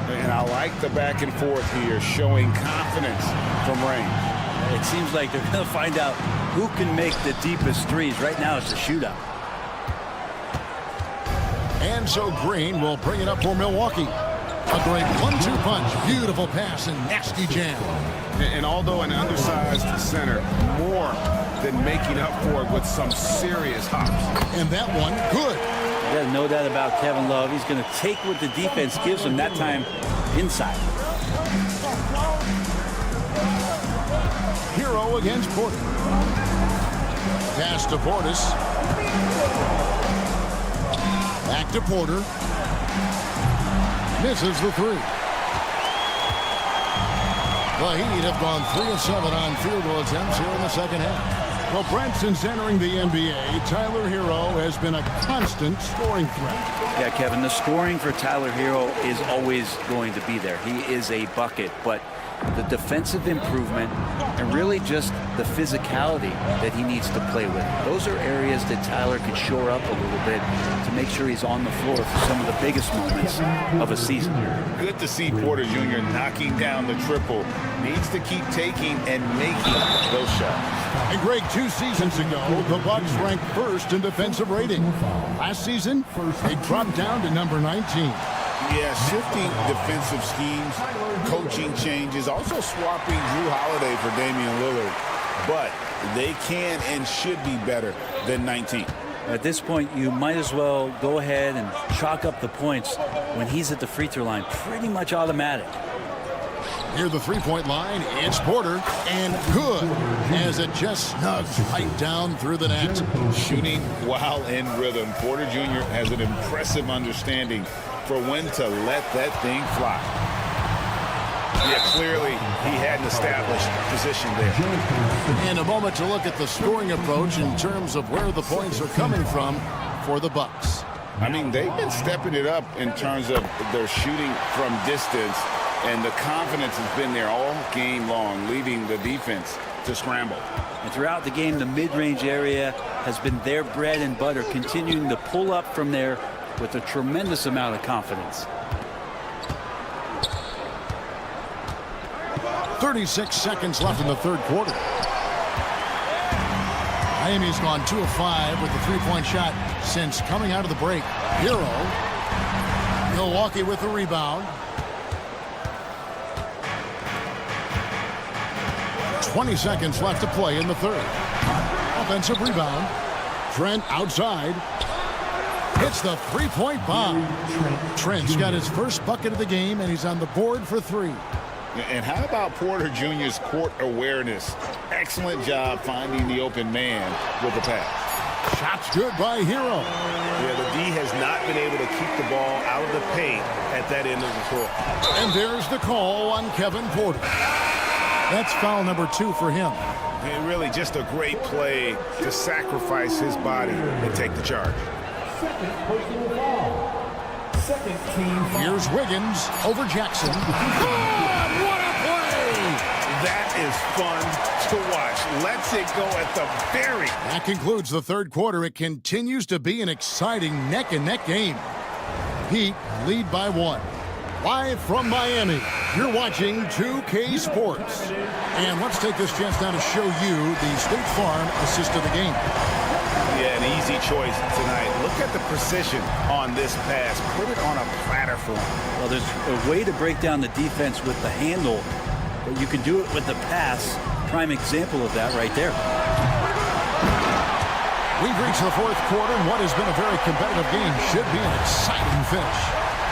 And I like the back and forth here, showing confidence from range. It seems like they're going to find out who can make the deepest threes. Right now it's a shootout. And so Green will bring it up for Milwaukee. A great 1-2 punch. Beautiful pass and nasty jam. And although an undersized center, more than making up for it with some serious hops. And that one, good. You got to know that about Kevin Love. He's going to take what the defense gives him, that time inside. Hero against Porter. Pass to Portis. Back to Porter. Misses the 3. The Heat have gone 3 of 7 on field goal attempts here in the second half. Well, Brent, since entering the NBA, Tyler Hero has been a constant scoring threat. Yeah, Kevin, the scoring for Tyler Hero is always going to be there. He is a bucket, but the defensive improvement and really just the physicality that he needs to play with. Those are areas that Tyler could shore up a little bit to make sure he's on the floor for some of the biggest moments of a season. Good to see Porter Jr. knocking down the triple. Needs to keep taking and making those shots. And Greg, 2 seasons ago, the Bucks ranked 1st in defensive rating. Last season, they dropped down to number 19. Yeah, shifting defensive schemes, coaching changes, also swapping Drew Holiday for Damian Lillard. But they can and should be better than 19. At this point, you might as well go ahead and chalk up the points when he's at the free throw line. Pretty much automatic. Near the three-point line, it's Porter, and good, as it just snugs right down through the net. Shooting while in rhythm. Porter Jr. has an impressive understanding for when to let that thing fly. Yeah, clearly he had an established position there. And a moment to look at the scoring approach in terms of where the points are coming from for the Bucks. I mean, they've been stepping it up in terms of their shooting from distance, and the confidence has been there all game long, leaving the defense to scramble. And throughout the game, the mid-range area has been their bread and butter, continuing to pull up from there with a tremendous amount of confidence. 36 seconds left in the third quarter. Miami's gone 2 of 5 with the three-point shot since coming out of the break. Hero. Milwaukee with the rebound. 20 seconds left to play in the third. Offensive rebound. Trent outside. Hits the three-point bomb. Trent's got his first bucket of the game, and he's on the board for 3. And how about Porter Jr.'s court awareness? Excellent job finding the open man with the pass. Shot's good by Hero. Yeah, the D has not been able to keep the ball out of the paint at that end of the court. And there's the call on Kevin Porter. That's foul number 2 for him. And really just a great play to sacrifice his body and take the charge. second team foul. Here's Wiggins over Jackson. Oh, what a play! That is fun to watch. Lets it go at the very. That concludes the third quarter. It continues to be an exciting neck-and-neck game. Heat lead by 1. Live from Miami, you're watching 2K Sports. And let's take this chance now to show you the State Farm assist of the game. Yeah, an easy choice tonight. Look at the precision on this pass. Put it on a platter for him. Well, there's a way to break down the defense with the handle, but you can do it with the pass. Prime example of that right there. We've reached the fourth quarter, and what has been a very competitive game should be an exciting finish.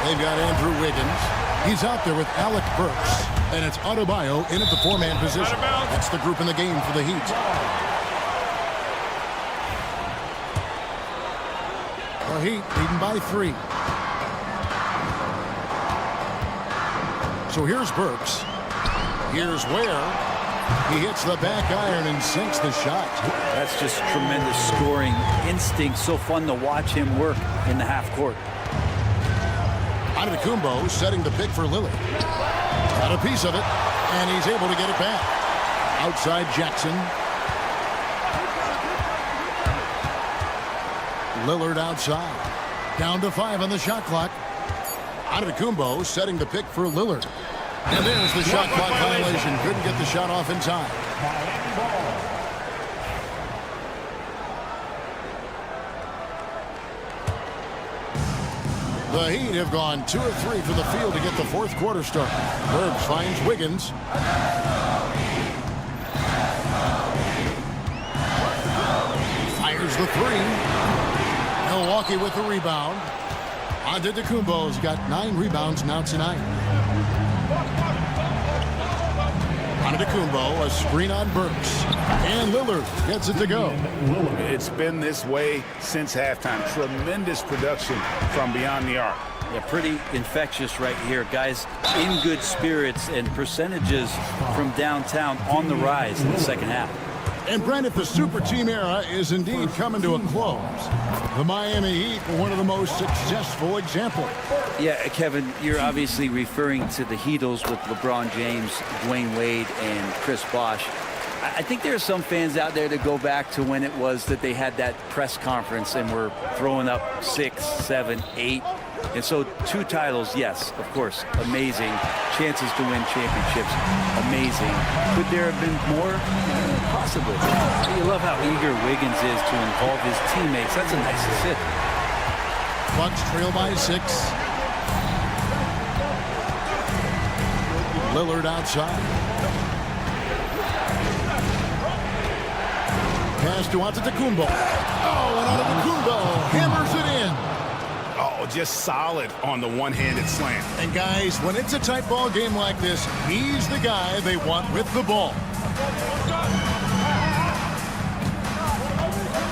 They've got Andrew Wiggins. He's out there with Alec Burks, and it's Adebayo in at the 4-man position. That's the group in the game for the Heat. The Heat leading by 3. So here's Burks. Here's Ware. He hits the back iron and sinks the shot. That's just tremendous scoring instinct. So fun to watch him work in the half court. Antetokounmpo setting the pick for Lillard. Got a piece of it, and he's able to get it back. Outside Jackson. Lillard outside. Down to 5 on the shot clock. Antetokounmpo setting the pick for Lillard. And there's the shot clock violation. Couldn't get the shot off in time. The Heat have gone 2 of 3 from the field to get the fourth quarter started. Burks finds Wiggins. Fires the 3. Milwaukee with the rebound. Antetokounmpo's got 9 rebounds now tonight. Antetokounmpo, a screen on Burks. And Lillard gets it to go. It's been this way since halftime. Tremendous production from beyond the arc. Yeah, pretty infectious right here. Guys in good spirits, and percentages from downtown on the rise in the second half. And Brandon, the super team era is indeed coming to a close. The Miami Heat were one of the most successful examples. Yeah, Kevin, you're obviously referring to the Heatles with LeBron James, Dwayne Wade, and Chris Bosh. I think there are some fans out there that go back to when it was that they had that press conference and were throwing up 6, 7, 8. And so 2 titles, yes, of course, amazing. Chances to win championships, amazing. Could there have been more? Possibly. You love how eager Wiggins is to involve his teammates. That's a nice assist. Bucks trail by 6. Lillard outside. Pass to Antetokounmpo. Oh, and Antetokounmpo hammers it in. Oh, just solid on the one-handed slam. And guys, when it's a tight ball game like this, he's the guy they want with the ball.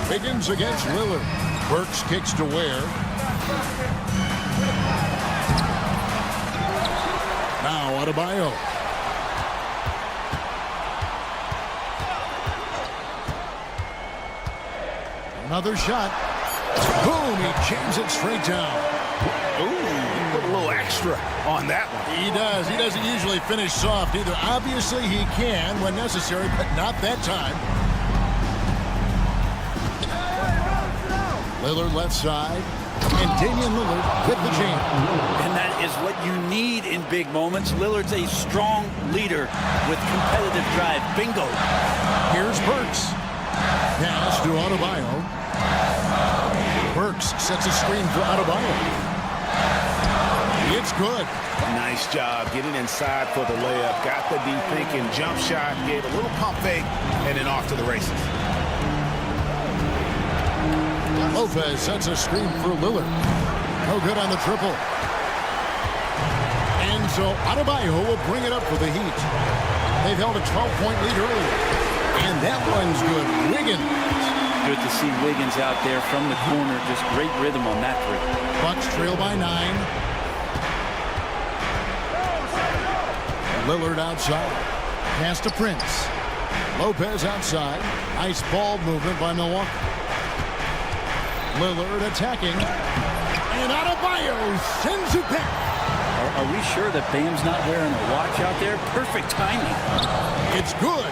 Wiggins against Lillard. Burks kicks to Ware. Now Adebayo. Another shot. Boom, he jams it straight down. Ooh, put a little extra on that one. He does. He doesn't usually finish soft either. Obviously, he can when necessary, but not that time. Lillard left side. And Damian Lillard with the jam. And that is what you need in big moments. Lillard's a strong leader with competitive drive. Bingo. Here's Burks. Pass to Adebayo. Burks sets a screen for Adebayo. It's good. Nice job getting inside for the layup. Got the deep thinking jump shot, gave a little pump fake, and then off to the races. Lopez sets a screen for Lillard. No good on the triple. And so Adebayo will bring it up for the Heat. They've held a 12-point lead earlier. And that one's good. Wiggins. Good to see Wiggins out there from the corner. Just great rhythm on that three. Bucks trail by 9. Lillard outside. Pass to Prince. Lopez outside. Nice ball movement by Milwaukee. Lillard attacking. And Adebayo sends it back. Are we sure that Bam's not wearing a watch out there? Perfect timing. It's good.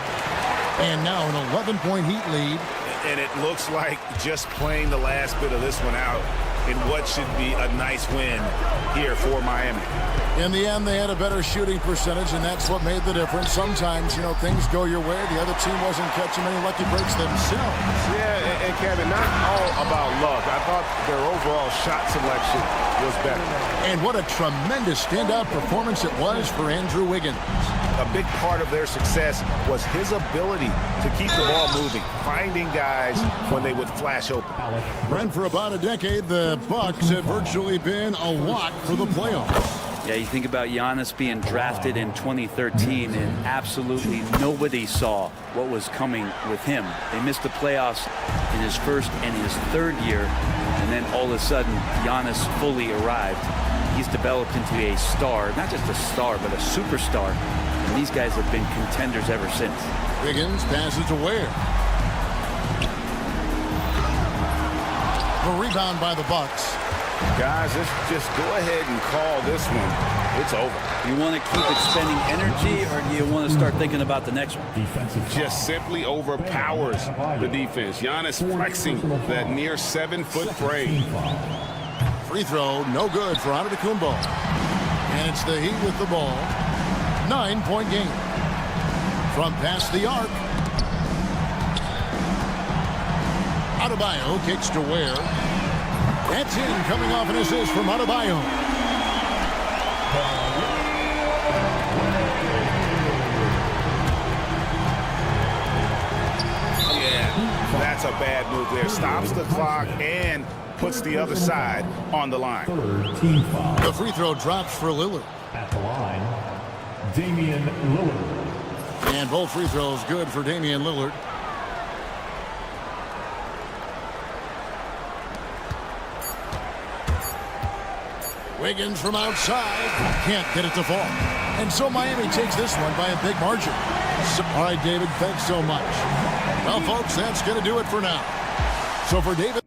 And now an 11-point Heat lead. And it looks like just playing the last bit of this one out in what should be a nice win here for Miami. In the end, they had a better shooting percentage, and that's what made the difference. Sometimes, things go your way. The other team wasn't catching many lucky breaks themselves. Yeah, and Kevin, not all about luck. I thought their overall shot selection was better. And what a tremendous standout performance it was for Andrew Wiggins. A big part of their success was his ability to keep the ball moving, finding guys when they would flash open. Brent, for about a decade, the Bucks have virtually been a lock for the playoffs. Yeah, you think about Giannis being drafted in 2013, and absolutely nobody saw what was coming with him. They missed the playoffs in his first and his third year, and then all of a sudden, Giannis fully arrived. He's developed into a star, not just a star, but a superstar. And these guys have been contenders ever since. Wiggins passes to Ware. A rebound by the Bucks. Guys, let's just go ahead and call this one. It's over. You want to keep expending energy, or do you want to start thinking about the next one? Just simply overpowers the defense. Giannis flexing that near 7-foot frame. Free throw, no good for Antetokounmpo. And it's the Heat with the ball. 9-point game. From past the arc. Adebayo kicks to Ware. That's in, coming off an assist from Adebayo. Yeah, that's a bad move there. Stops the clock and puts the other side on the line. Team foul. The free throw drops for Lillard. At the line, Damian Lillard. And both free throws good for Damian Lillard. Wiggins from outside. Can't get it to fall. And so Miami takes this one by a big margin. All right, David, thanks so much. Well, folks, that's going to do it for now. So for David.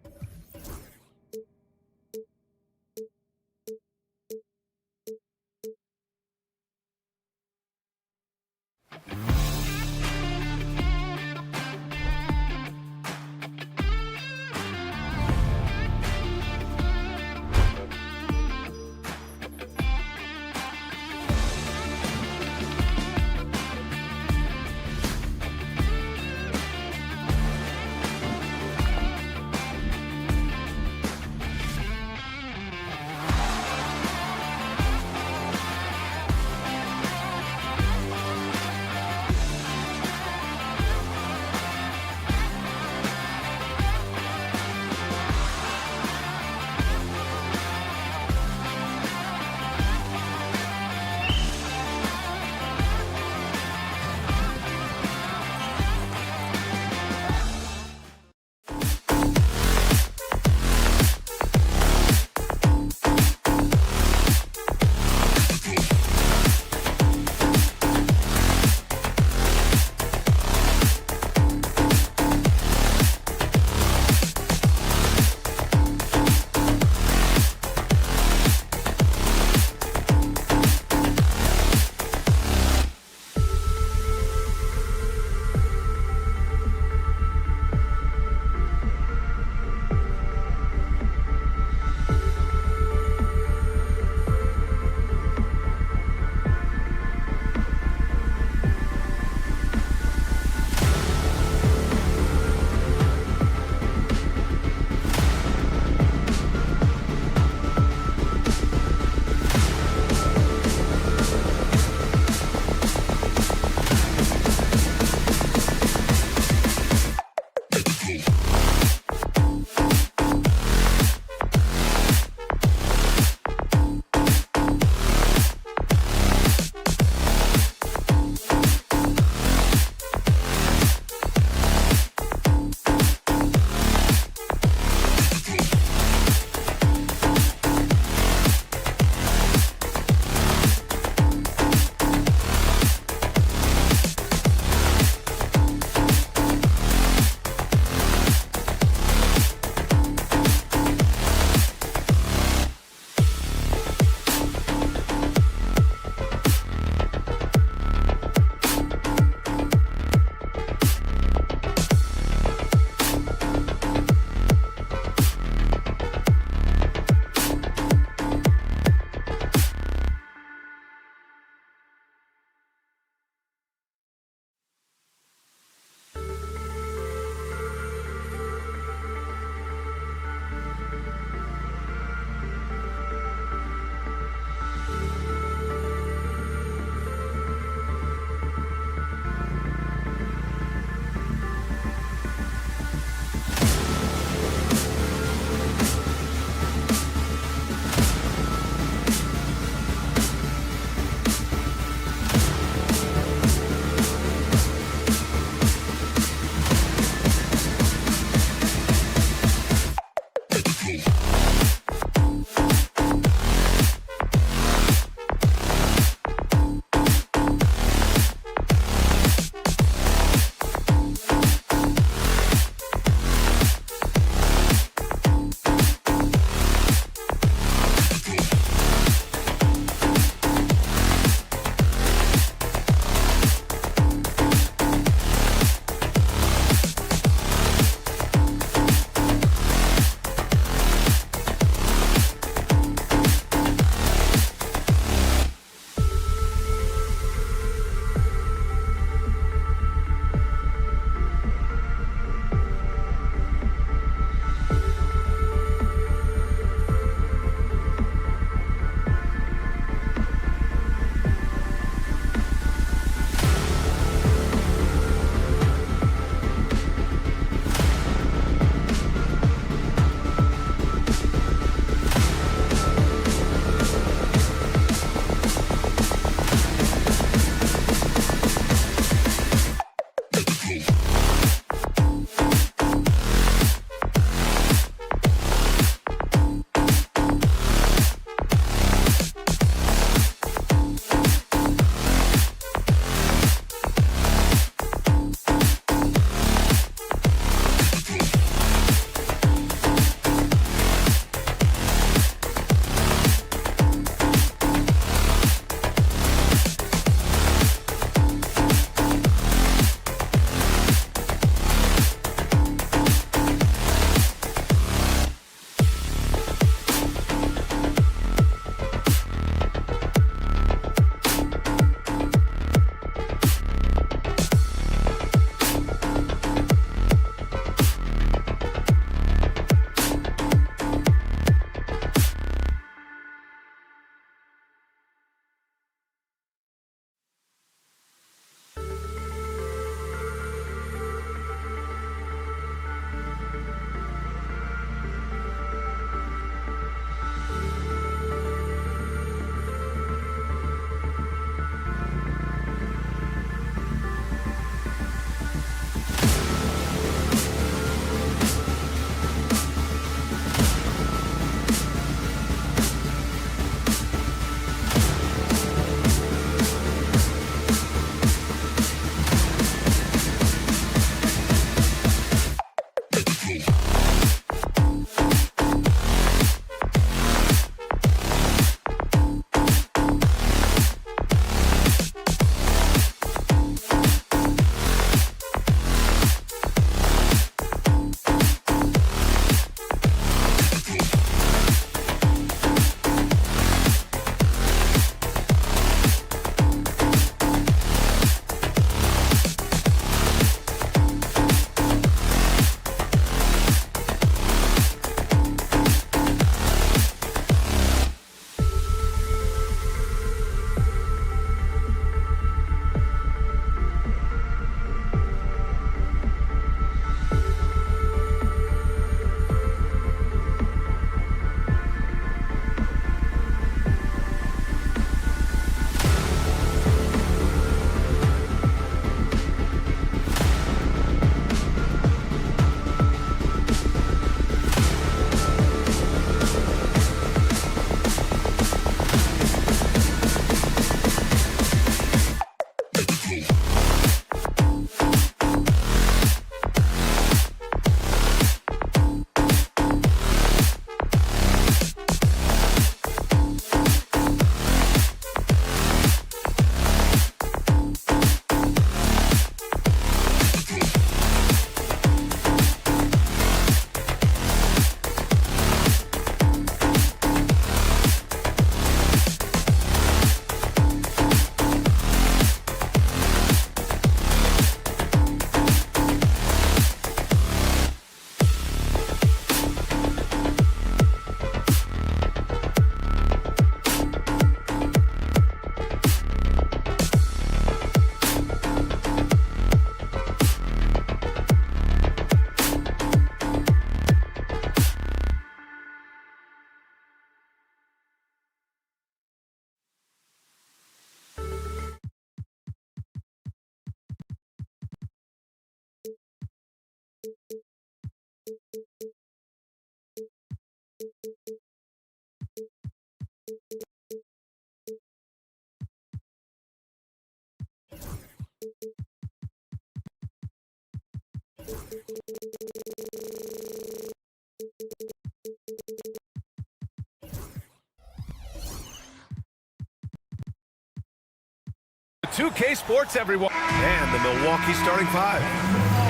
2K Sports, everyone. And the Milwaukee starting five.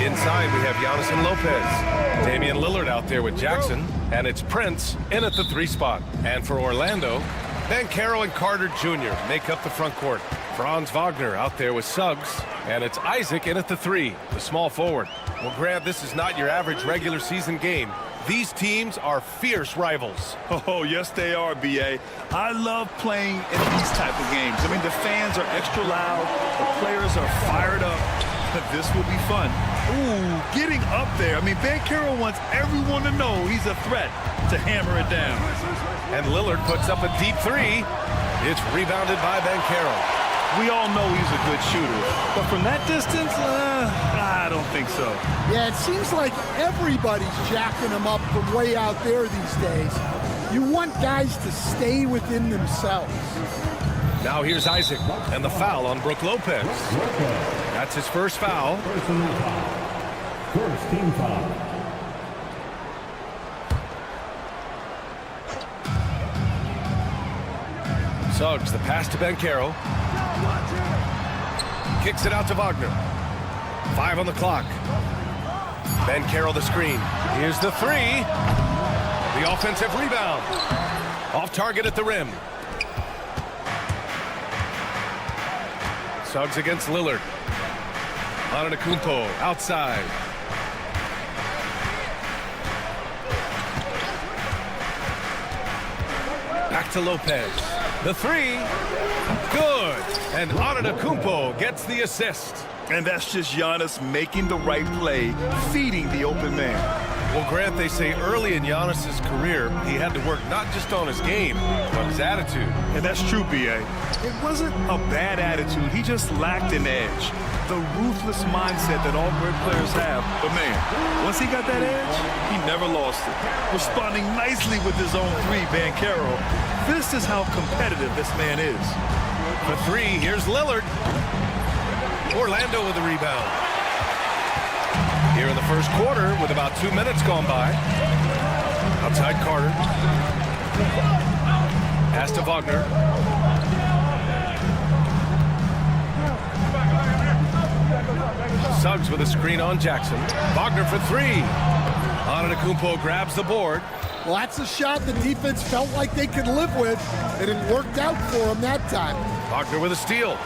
Inside, we have Giannis and Lopez. Damian Lillard out there with Jackson. And it's Prince in at the 3 spot. And for Orlando, Banchero and Carter Jr. make up the front court. Franz Wagner out there with Suggs. And it's Isaac in at the 3, the small forward. Well, Grant, this is not your average regular season game. These teams are fierce rivals. Oh, yes, they are, B.A. I love playing in these type of games. I mean, the fans are extra loud. The players are fired up. This will be fun. Ooh, getting up there. I mean, Banchero wants everyone to know he's a threat to hammer it down. And Lillard puts up a deep 3. It's rebounded by Banchero. We all know he's a good shooter. But from that distance, I don't think so. Yeah, it seems like everybody's jacking him up from way out there these days. You want guys to stay within themselves. Now here's Isaac, and the foul on Brook Lopez. That's his first foul. First team foul. Suggs, the pass to Banchero. Kicks it out to Wagner. 5 on the clock. Banchero the screen. Here's the 3. The offensive rebound. Off target at the rim. Suggs against Lillard. Antetokounmpo outside. Back to Lopez. The 3. Good. And Antetokounmpo gets the assist. And that's just Giannis making the right play, feeding the open man. Well, Grant, they say early in Giannis's career, he had to work not just on his game, but his attitude. And that's true, B.A. It wasn't a bad attitude. He just lacked an edge. The ruthless mindset that all great players have. But, man, once he got that edge, he never lost it. Responding nicely with his own 3, Banchero. This is how competitive this man is. The 3, here's Lillard. Orlando with the rebound. Here in the first quarter with about 2 minutes gone by. Outside Carter. Pass to Wagner. Suggs with a screen on Jackson. Wagner for 3. Antetokounmpo grabs the board. Well, that's a shot the defense felt like they could live with, and it worked out for them that time. Wagner with a steal.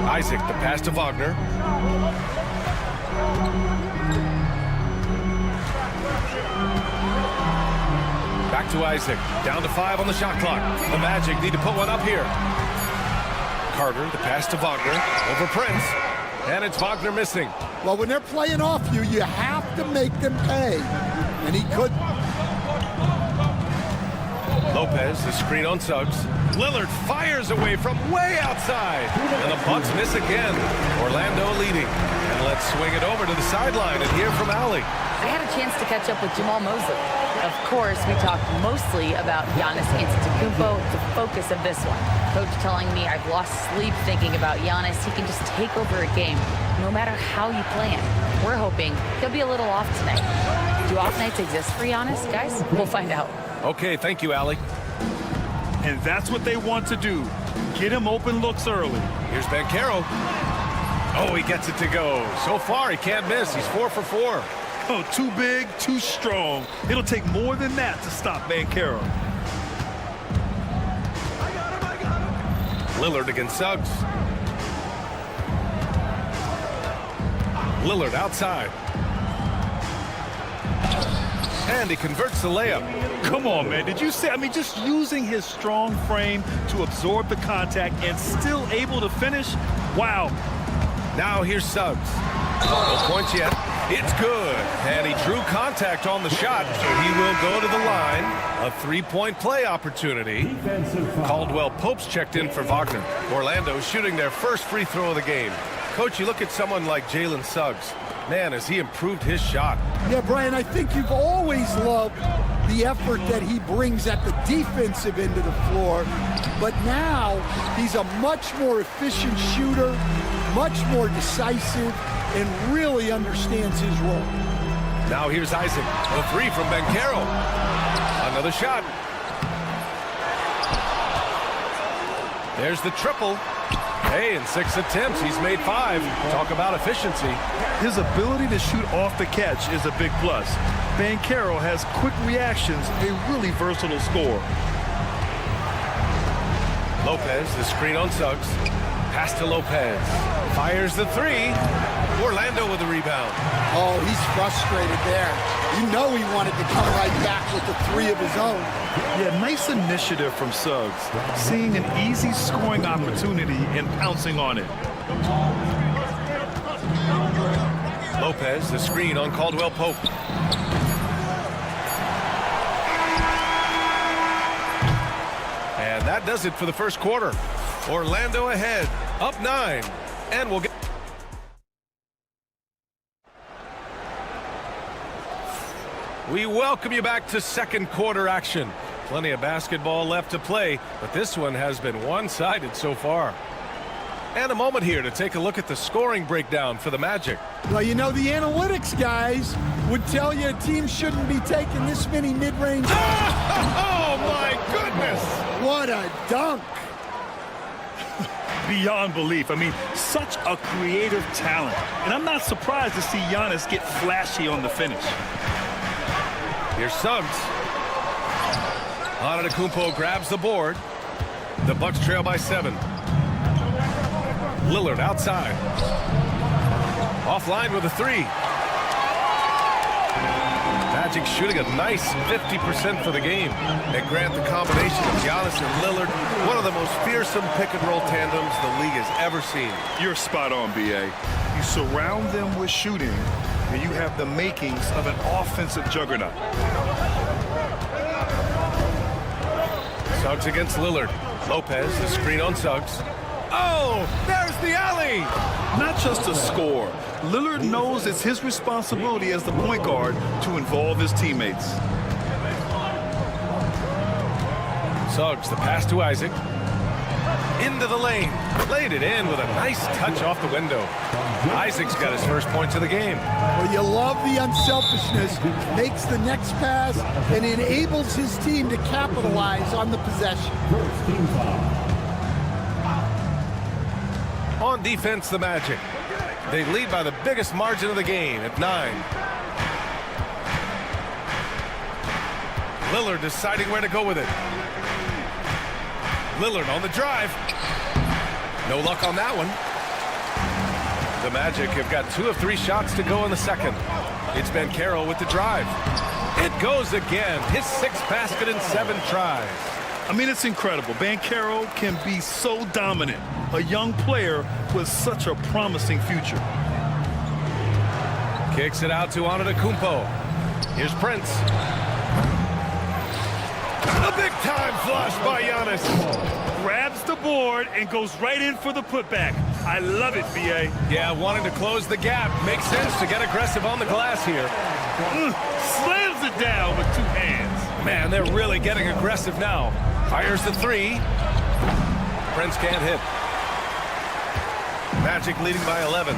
Isaac, the pass to Wagner. Back to Isaac. Down to 5 on the shot clock. The Magic need to put one up here. Carter, the pass to Wagner. Over Prince. And it's Wagner missing. Well, when they're playing off you, you have to make them pay. And he couldn't. Lopez, the screen on Suggs. Lillard fires away from way outside. And the Bucks miss again. Orlando leading. And let's swing it over to the sideline and hear from Allie. I had a chance to catch up with Jamal Mosley. Of course, we talked mostly about Giannis Antetokounmpo, the focus of this one. Coach telling me I've lost sleep thinking about Giannis. He can just take over a game, no matter how you play him. We're hoping he'll be a little off tonight. Do off nights exist for Giannis, guys? We'll find out. Okay, thank you, Allie. And that's what they want to do. Get him open looks early. Here's Banchero. Oh, he gets it to go. So far, he can't miss. He's 4 for 4. Oh, too big, too strong. It'll take more than that to stop Banchero. Lillard against Suggs. Lillard outside. And he converts the layup. Come on, man. Did you see? I mean, just using his strong frame to absorb the contact and still able to finish. Wow. Now here's Suggs. No points yet. It's good. And he drew contact on the shot, so he will go to the line. A 3-point play opportunity. Caldwell Pope's checked in for Wagner. Orlando shooting their first free throw of the game. Coach, you look at someone like Jalen Suggs. Man, has he improved his shot. Yeah, Brian, I think you've always loved the effort that he brings at the defensive end of the floor, but now he's a much more efficient shooter, much more decisive, and really understands his role. Now here's Isaac. The three from Banchero. Another shot. There's the triple. Hey, in 6 attempts, he's made 5. Talk about efficiency. His ability to shoot off the catch is a big plus. Banchero has quick reactions, a really versatile scorer. Lopez, the screen on Suggs. Pass to Lopez. Fires the 3. Orlando with the rebound. Oh, he's frustrated there. You know he wanted to come right back with the 3 of his own. Yeah, nice initiative from Suggs. Seeing an easy scoring opportunity and pouncing on it. Lopez, the screen on Caldwell Pope. And that does it for the first quarter. Orlando ahead, up 9. And we'll get... We welcome you back to second quarter action. Plenty of basketball left to play, but this one has been one-sided so far. And a moment here to take a look at the scoring breakdown for the Magic. Well, you know, the analytics guys would tell you a team shouldn't be taking this many mid-range. Oh, my goodness! What a dunk! Beyond belief. I mean, such a creative talent. And I'm not surprised to see Giannis get flashy on the finish. Here's Suggs. Antetokounmpo grabs the board. The Bucks trail by 7. Lillard outside. Offline with a 3. Magic shooting a nice 50% for the game. And Grant, the combination of Giannis and Lillard, one of the most fearsome pick-and-roll tandems the league has ever seen. You're spot on, B.A. You surround them with shooting, and you have the makings of an offensive juggernaut. Suggs against Lillard. Lopez, the screen on Suggs. Oh, there's the alley! Not just a score. Lillard knows it's his responsibility as the point guard to involve his teammates. Suggs, the pass to Isaac. Into the lane. Laid it in with a nice touch off the window. Isaac's got his first points of the game. Well, you love the unselfishness. Makes the next pass and enables his team to capitalize on the possession. On defense, the Magic. They lead by the biggest margin of the game at 9. Lillard deciding where to go with it. Lillard on the drive. No luck on that one. The Magic have got 2 of 3 shots to go in the second. It's Banchero with the drive. It goes again. His 6th basket in 7 tries. I mean, it's incredible. Banchero can be so dominant. A young player with such a promising future. Kicks it out to Antetokounmpo. Here's Prince. A big-time flush by Giannis. Grabs the board and goes right in for the putback. I love it, B.A. Yeah, wanting to close the gap. Makes sense to get aggressive on the glass here. Slams it down with 2 hands. Man, they're really getting aggressive now. Fires the 3. Prince can't hit. Magic leading by 11.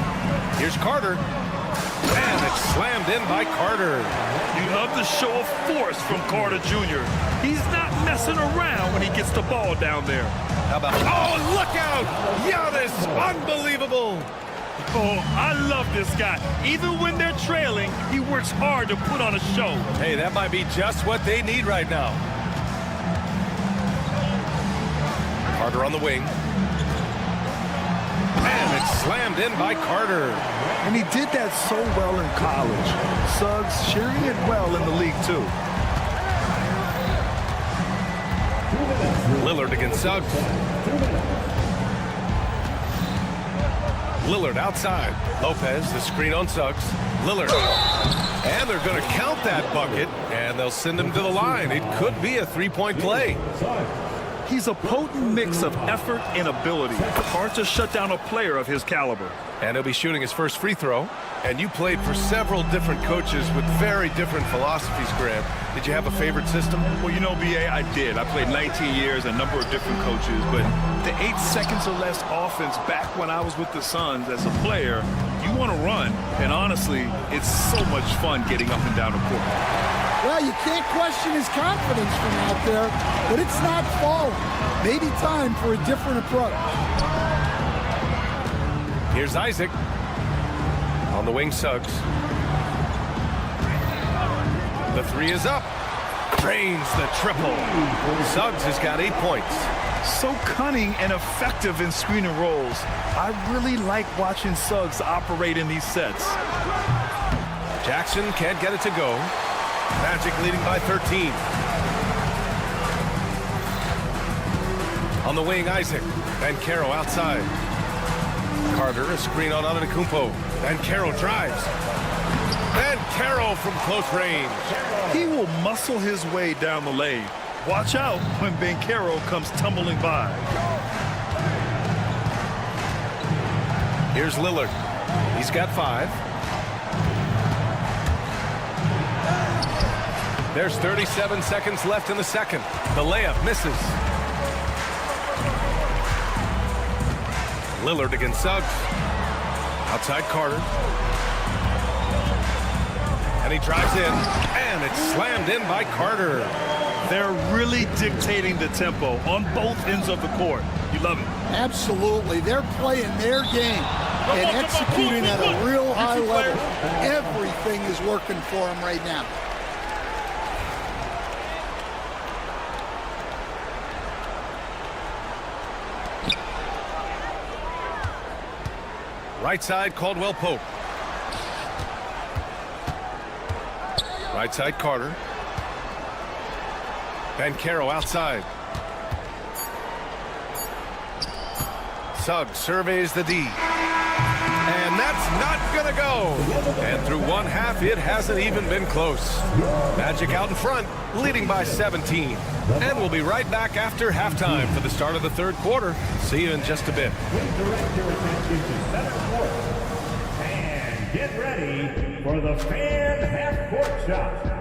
Here's Carter. And it's slammed in by Carter. You love the show of force from Carter Jr. He's not messing around when he gets the ball down there. How about... Oh, look out! Giannis, unbelievable! Oh, I love this guy. Even when they're trailing, he works hard to put on a show. Hey, that might be just what they need right now. Carter on the wing. And it's slammed in by Carter. And he did that so well in college. Suggs sharing it well in the league, too. Lillard against Suggs. Lillard outside. Lopez, the screen on Suggs. Lillard. And they're going to count that bucket, and they'll send him to the line. It could be a 3-point play. He's a potent mix of effort and ability. Hard to shut down a player of his caliber. And he'll be shooting his first free throw. And you played for several different coaches with very different philosophies, Grant. Did you have a favorite system? Well, you know, B.A., I did. I played 19 years, a number of different coaches, but the 8 seconds or less offense back when I was with the Suns as a player, you want to run, and honestly, it's so much fun getting up and down the court. Well, you can't question his confidence from out there, but it's not falling. Maybe time for a different approach. Here's Isaac. On the wing, Suggs. The three is up. Drains the triple. Suggs has got 8 points. So cunning and effective in screen and rolls. I really like watching Suggs operate in these sets. Jackson can't get it to go. Magic leading by 13. On the wing, Isaac. And Caro outside. Carter, a screen on Antetokounmpo. And Caro drives. And Caro from close range. He will muscle his way down the lane. Watch out when Caro comes tumbling by. Here's Lillard. He's got 5. There's 37 seconds left in the second. The layup misses. Lillard against Suggs. Outside Carter. And he drives in. And it's slammed in by Carter. They're really dictating the tempo on both ends of the court. You love it. Absolutely. They're playing their game and executing at a real high level. Everything is working for them right now. Right side, Caldwell Pope. Right side, Carter. And Caro outside. Suggs surveys the D. And that's not gonna go. And through one half, it hasn't even been close. Magic out in front, leading by 17. And we'll be right back after halftime for the start of the third quarter. See you in just a bit. And get ready for the fan half-court shot.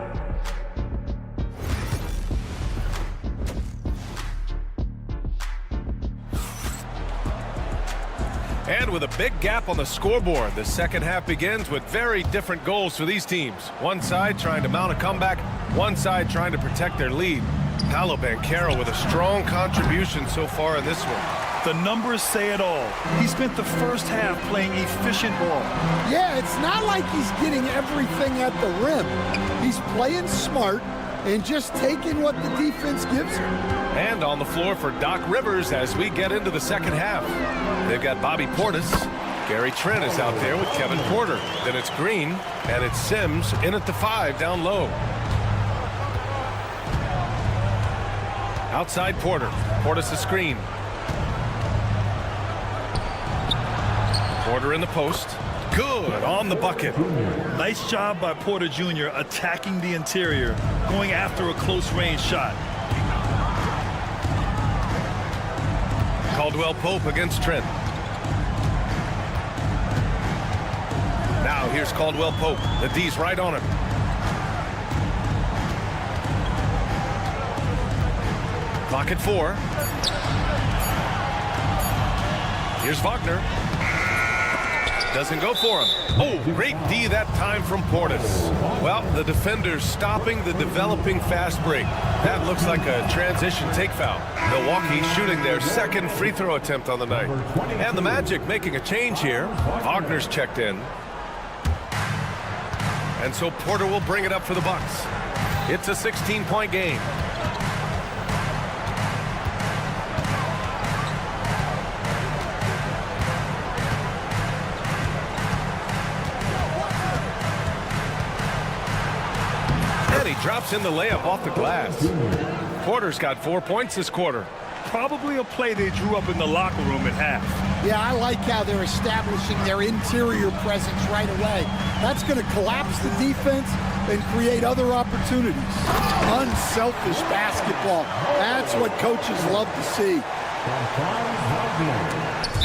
And with a big gap on the scoreboard, the second half begins with very different goals for these teams. One side trying to mount a comeback, one side trying to protect their lead. Paolo Banchero with a strong contribution so far in this one. The numbers say it all. He spent the first half playing efficient ball. Yeah, it's not like he's getting everything at the rim. He's playing smart and just taking what the defense gives him. And on the floor for Doc Rivers as we get into the second half. They've got Bobby Portis. Gary Trent is out there with Kevin Porter. Then it's Green, and it's Sims in at the 5 down low. Outside Porter. Portis a screen. Porter in the post. Good on the bucket. Nice job by Porter Jr. attacking the interior, going after a close-range shot. Caldwell Pope against Trent. Now here's Caldwell Pope. The D's right on him. Clock at 4. Here's Wagner. Doesn't go for him. Oh, great D that time from Portis. Well, the defender's stopping the developing fast break. That looks like a transition take foul. Milwaukee shooting their second free throw attempt on the night. And the Magic making a change here. Wagner's checked in. And so Porter will bring it up for the Bucks. It's a 16-point game. Drops in the layup off the glass. Porter's got 4 points this quarter. probably a play they drew up in the locker room at half. Yeah, I like how they're establishing their interior presence right away. That's going to collapse the defense and create other opportunities. Unselfish basketball. That's what coaches love to see.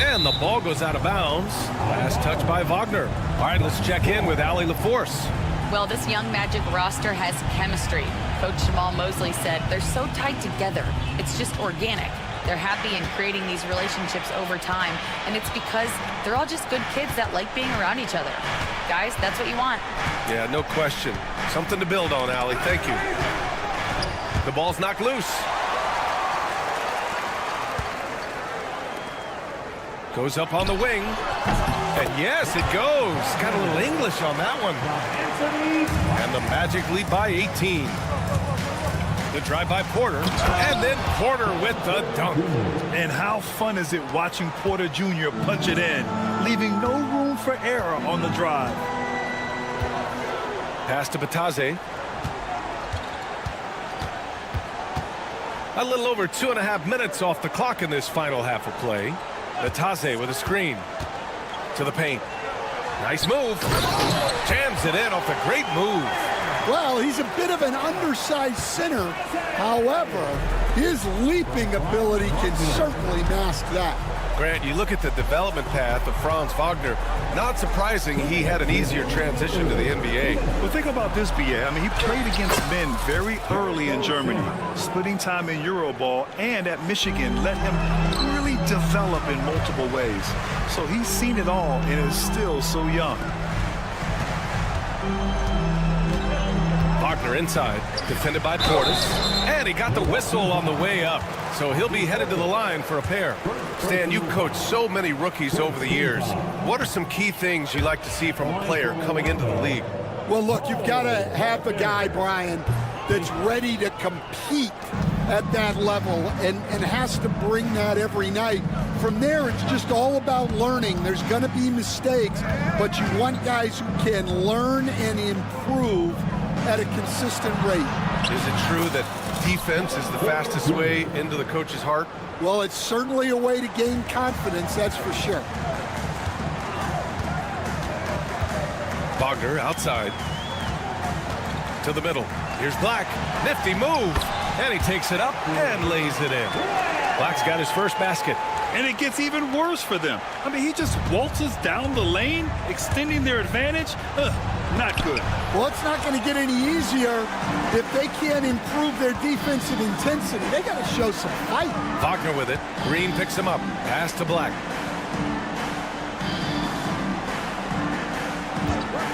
And the ball goes out of bounds. Last touch by Wagner. All right, let's check in with Allie LaForce. Well, this young Magic roster has chemistry. Coach Jamal Mosley said they're so tight together. It's just organic. They're happy in creating these relationships over time, and it's because they're all just good kids that like being around each other. Guys, that's what you want. Yeah, no question. Something to build on, Allie. Thank you. The ball's knocked loose. Goes up on the wing. And yes, it goes. Got a little English on that one. And the Magic lead by 18. The drive by Porter. And then Porter with the dunk. And how fun is it watching Porter Jr. punch it in, leaving no room for error on the drive. Pass to Bataze. A little over 2.5 minutes off the clock in this final half of play. Bataze with a screen to the paint. Nice move. Jams it in off the great move. Well, he's a bit of an undersized center. However, his leaping ability can certainly mask that. Grant, you look at the development path of Franz Wagner. Not surprising he had an easier transition to the NBA. Well, think about this, B.A. I mean, he played against men very early in Germany, splitting time in Euroball, and at Michigan let him really develop in multiple ways. So he's seen it all and is still so young. Wagner inside, defended by Portis, and he got the whistle on the way up. So he'll be headed to the line for a pair. Stan, you've coached so many rookies over the years. What are some key things you like to see from a player coming into the league? Well, look, you've got to have a guy, Brian, that's ready to compete at that level and has to bring that every night. From there, it's just all about learning. There's going to be mistakes, but you want guys who can learn and improve at a consistent rate. Is it true that defense is the fastest way into the coach's heart? Well, it's certainly a way to gain confidence, that's for sure. Wagner outside to the middle. Here's Black. Nifty move. And he takes it up and lays it in. Black's got his first basket. And it gets even worse for them. I mean, he just waltzes down the lane, extending their advantage. Not good. Well, it's not going to get any easier if they can't improve their defensive intensity. They got to show some fight. Wagner with it. Green picks him up. Pass to Black.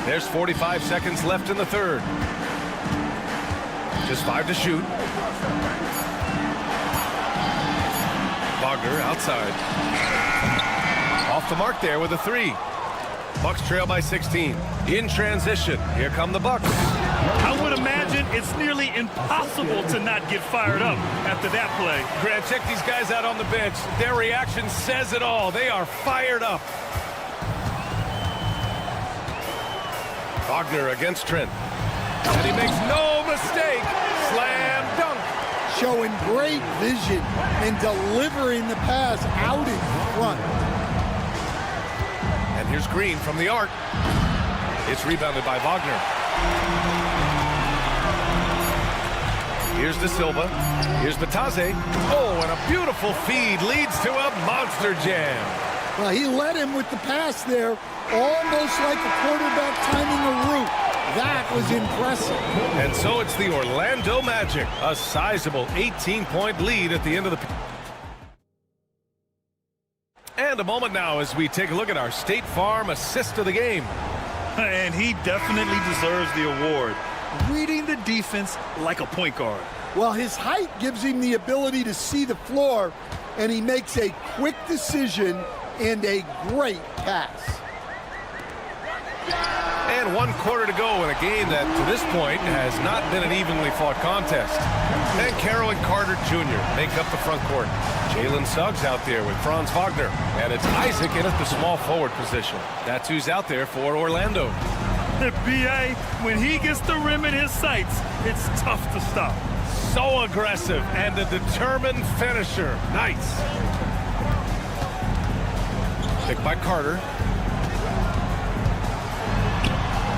There's 45 seconds left in the third. Just 5 to shoot. Wagner outside. Off the mark there with a 3. Bucks trail by 16. In transition, here come the Bucks. I would imagine it's nearly impossible to not get fired up after that play. Grant, check these guys out on the bench. Their reaction says it all. They are fired up. Wagner against Trent. And he makes no mistake. Slam dunk. Showing great vision and delivering the pass out in front. And here's Green from the arc. It's rebounded by Wagner. Here's De Silva. Here's Bataze. Oh, and a beautiful feed leads to a monster jam. Well, he led him with the pass there, almost like a quarterback timing a route. That was impressive. And so it's the Orlando Magic, a sizable 18-point lead at the end of the... And a moment now as we take a look at our State Farm assist of the game. And he definitely deserves the award. Reading the defense like a point guard. Well, his height gives him the ability to see the floor, and he makes a quick decision and a great pass. And 1 quarter to go in a game that, to this point, has not been an evenly fought contest. And Carroll and Carter Jr. make up the front court. Jalen Suggs out there with Franz Wagner. And it's Isaac in at the small forward position. That's who's out there for Orlando. B.A., when he gets the rim in his sights, it's tough to stop. So aggressive and a determined finisher. Nice. Pick by Carter.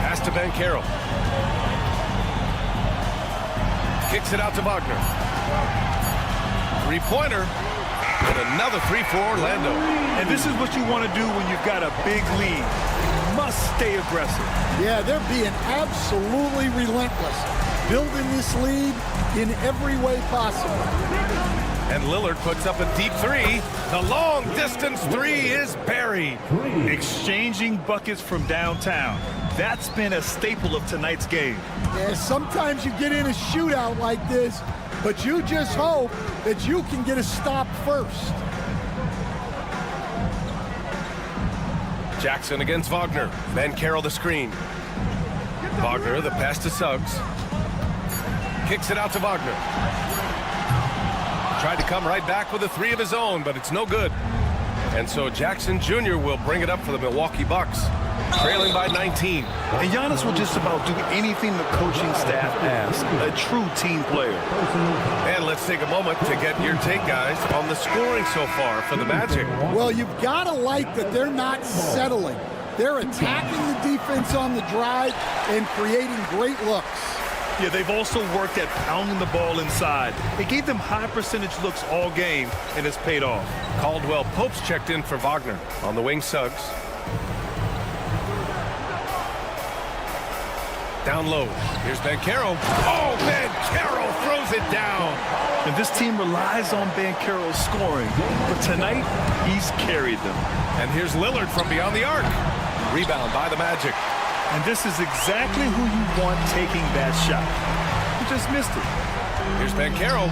Pass to Banchero. Kicks it out to Wagner. Three-pointer. And another three for Orlando. And this is what you want to do when you've got a big lead. You must stay aggressive. Yeah, they're being absolutely relentless, building this lead in every way possible. And Lillard puts up a deep three. The long-distance three is buried. Exchanging buckets from downtown. That's been a staple of tonight's game. Yeah, sometimes you get in a shootout like this, but you just hope that you can get a stop first. Jackson against Wagner. Banchero the screen. Wagner, the pass to Suggs. Kicks it out to Wagner. Tried to come right back with a three of his own, but it's no good. And so Jackson Jr. will bring it up for the Milwaukee Bucks, trailing by 19. And Giannis will just about do anything the coaching staff asks. A true team player. And let's take a moment to get your take, guys, on the scoring so far for the Magic. Well, you've got to like that they're not settling. They're attacking the defense on the drive and creating great looks. Yeah, they've also worked at pounding the ball inside. It gave them high percentage looks all game, and it's paid off. Caldwell Pope's checked in for Wagner. On the wing, Suggs. Down low. Here's Banchero. Oh, Banchero throws it down. And this team relies on Banchero's scoring, but tonight he's carried them. And here's Lillard from beyond the arc. Rebound by the Magic. And this is exactly who you want taking that shot. He just missed it. Here's Banchero.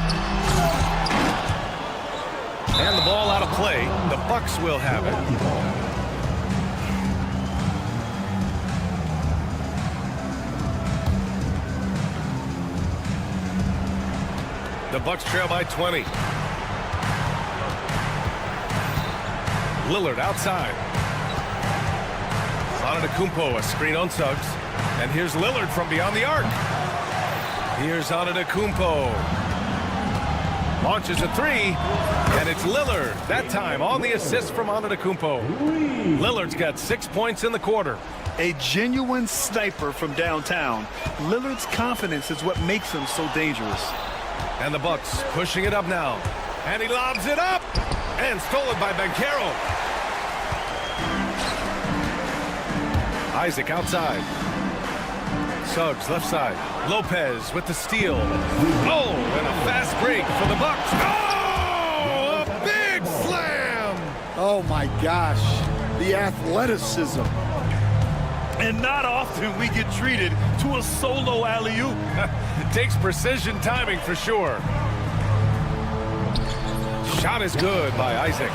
And the ball out of play. The Bucks will have it. The Bucks trail by 20. Lillard outside. Antetokounmpo, a screen on Suggs. And here's Lillard from beyond the arc. Here's Antetokounmpo. Launches a three, and it's Lillard. That time on the assist from Antetokounmpo. Lillard's got 6 points in the quarter. A genuine sniper from downtown. Lillard's confidence is what makes him so dangerous. And the Bucks pushing it up now. And he lobs it up. And stolen by Banchero. Isaac outside. Suggs left side. Lopez with the steal. Oh, and a fast break for the Bucks. Oh, a big slam. Oh, my gosh. The athleticism. And not often we get treated to a solo alley-oop. Takes precision timing for sure. Shot is good by Isaac.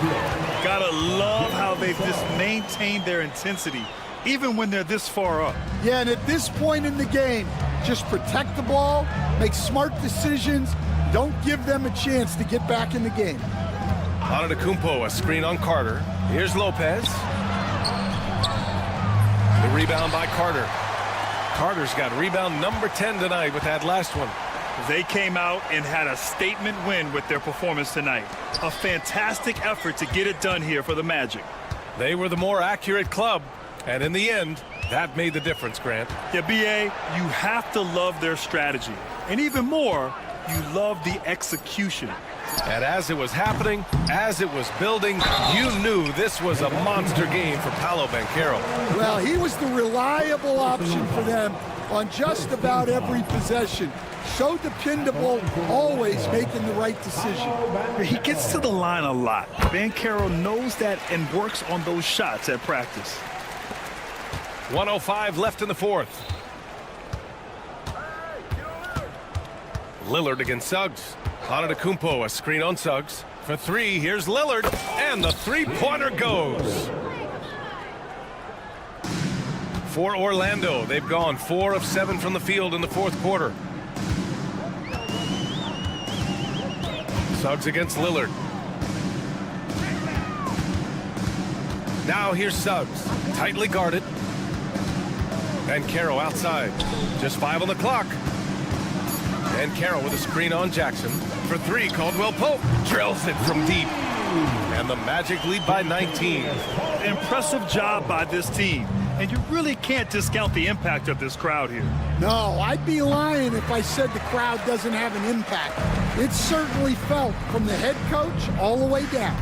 Gotta love how they've just maintained their intensity, even when they're this far up. Yeah, and at this point in the game, just protect the ball, make smart decisions, don't give them a chance to get back in the game. Antetokounmpo, a screen on Carter. Here's Lopez. The rebound by Carter. Carter's got rebound number 10 tonight with that last one. They came out and had a statement win with their performance tonight. A fantastic effort to get it done here for the Magic. They were the more accurate club, and in the end, that made the difference, Grant. Yeah, B.A., you have to love their strategy. And even more, you love the execution. And as it was happening, as it was building, you knew this was a monster game for Paolo Banchero. Well, he was the reliable option for them on just about every possession. So dependable, always making the right decision. He gets to the line a lot. Banchero knows that and works on those shots at practice. 1:05 left in the fourth. Lillard against Suggs. Antetokounmpo, a screen on Suggs. For three, here's Lillard, and the three-pointer goes. For Orlando, they've gone 4 of 7 from the field in the fourth quarter. Suggs against Lillard. Now here's Suggs, tightly guarded. Banchero outside. Just 5 on the clock. And Carroll with a screen on Jackson. For three, Caldwell Pope drills it from deep. And the Magic lead by 19. Impressive job by this team. And you really can't discount the impact of this crowd here. No, I'd be lying if I said the crowd doesn't have an impact. It's certainly felt from the head coach all the way down.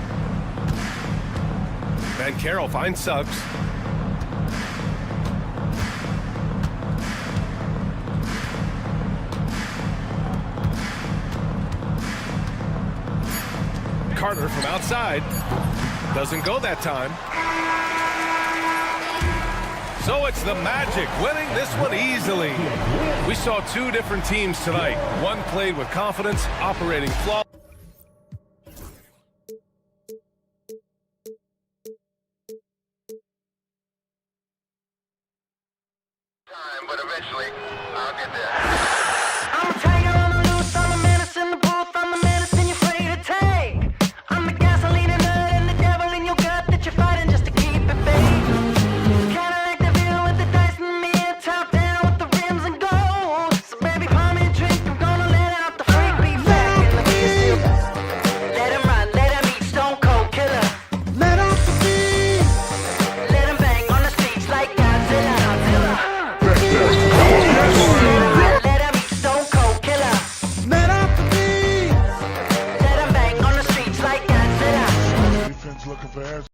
And Carroll finds Suggs. Carter from outside. Doesn't go that time. So it's the Magic winning this one easily. We saw two different teams tonight. One played with confidence, operating flawlessly. But eventually, I'll get there. I'm a tiger on the loose, I'm a menace in the booth, I'm the medicine you're afraid to take. I'm the gasoline and nut and the devil in your gut that you're fighting just to keep it baked. Kinda like the view with the dice and me, top down with the rims and gold. So baby, pour me a drink, I'm gonna let out the freak beat back in the kiss. Let him run, let him eat, stone cold killer. Let off the beat. Let him bang on the streets like Godzilla. Let him eat, stone cold killer. Let off the beat. Let him bang on the streets like Godzilla. Defense looking for answers.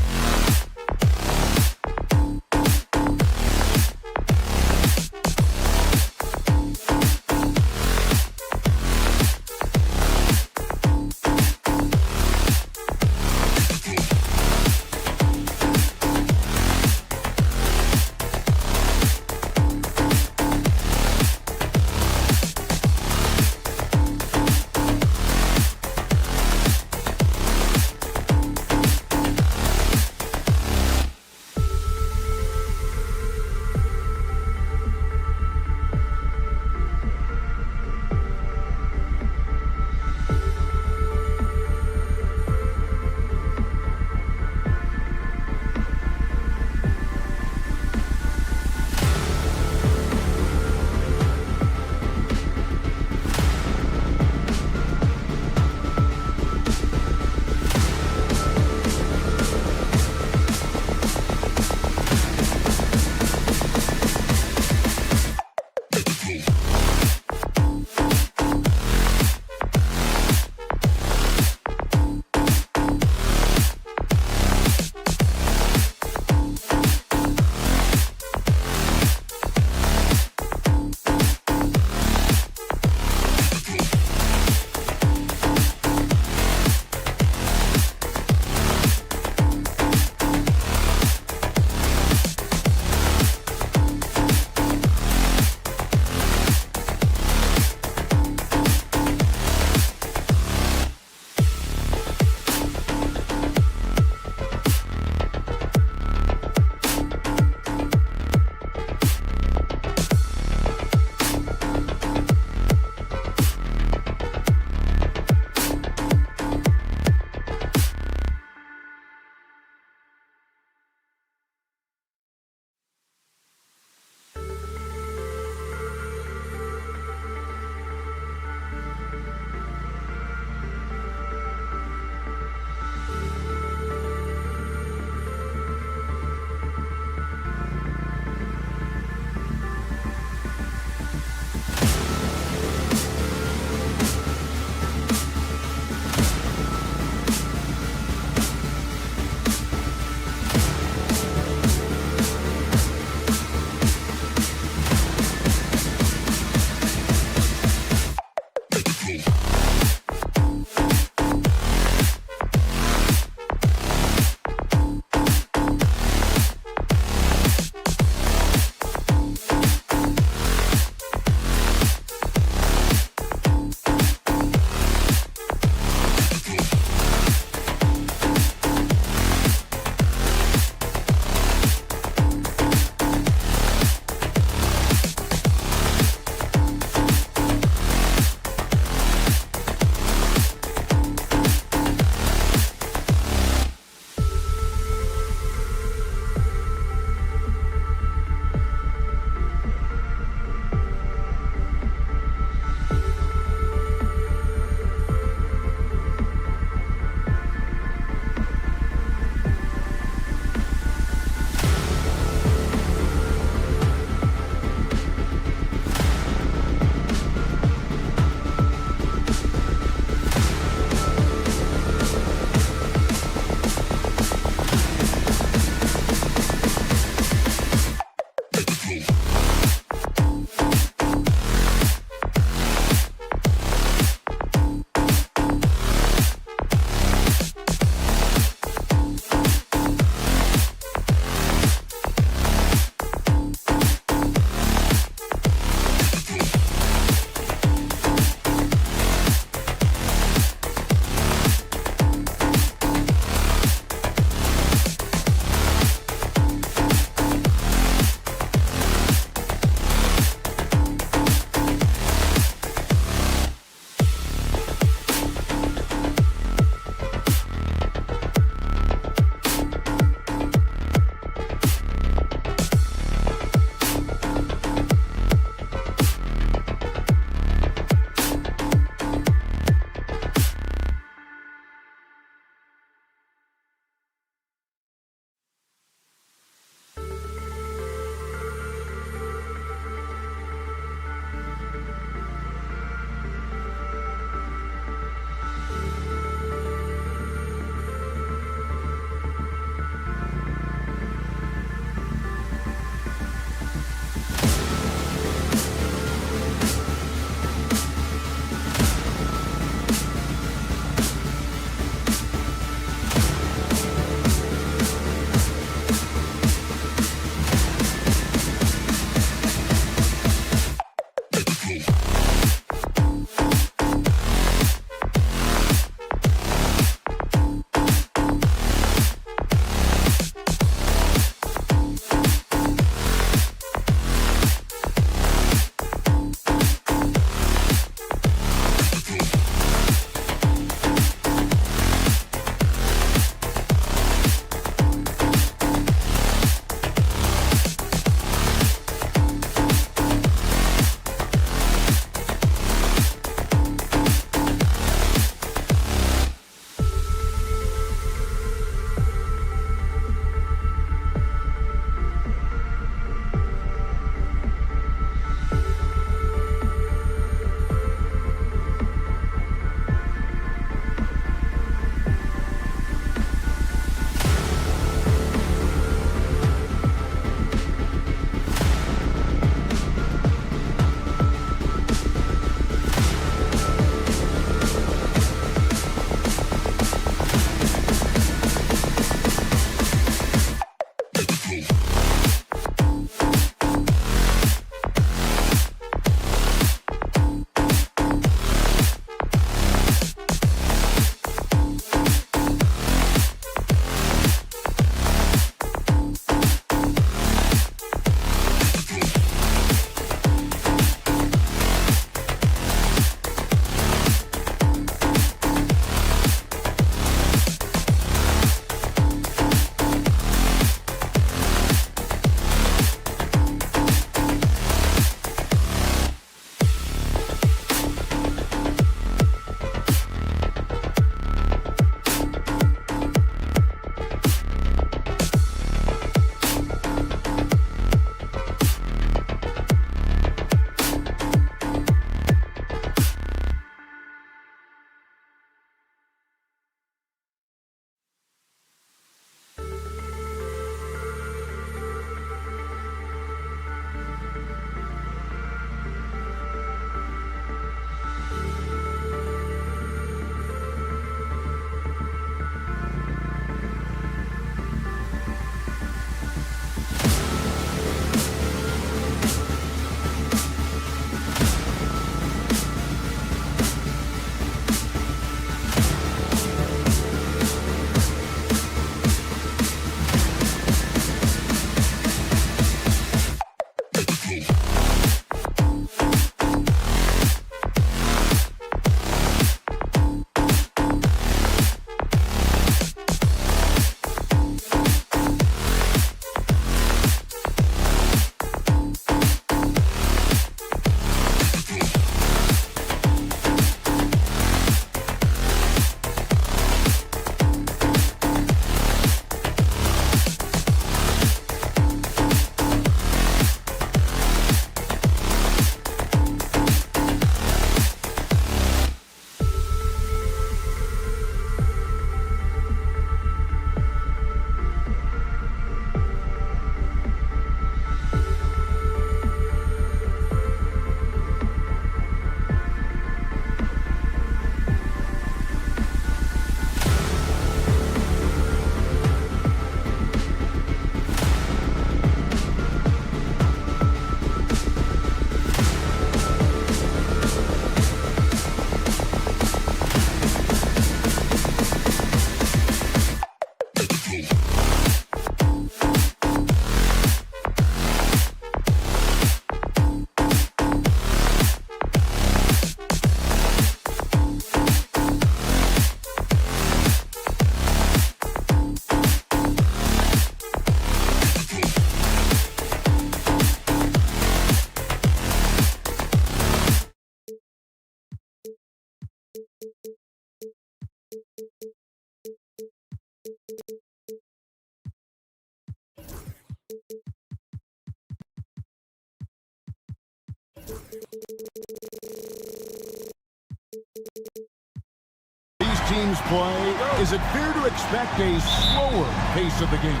teams play, is it fair to expect a slower pace of the game?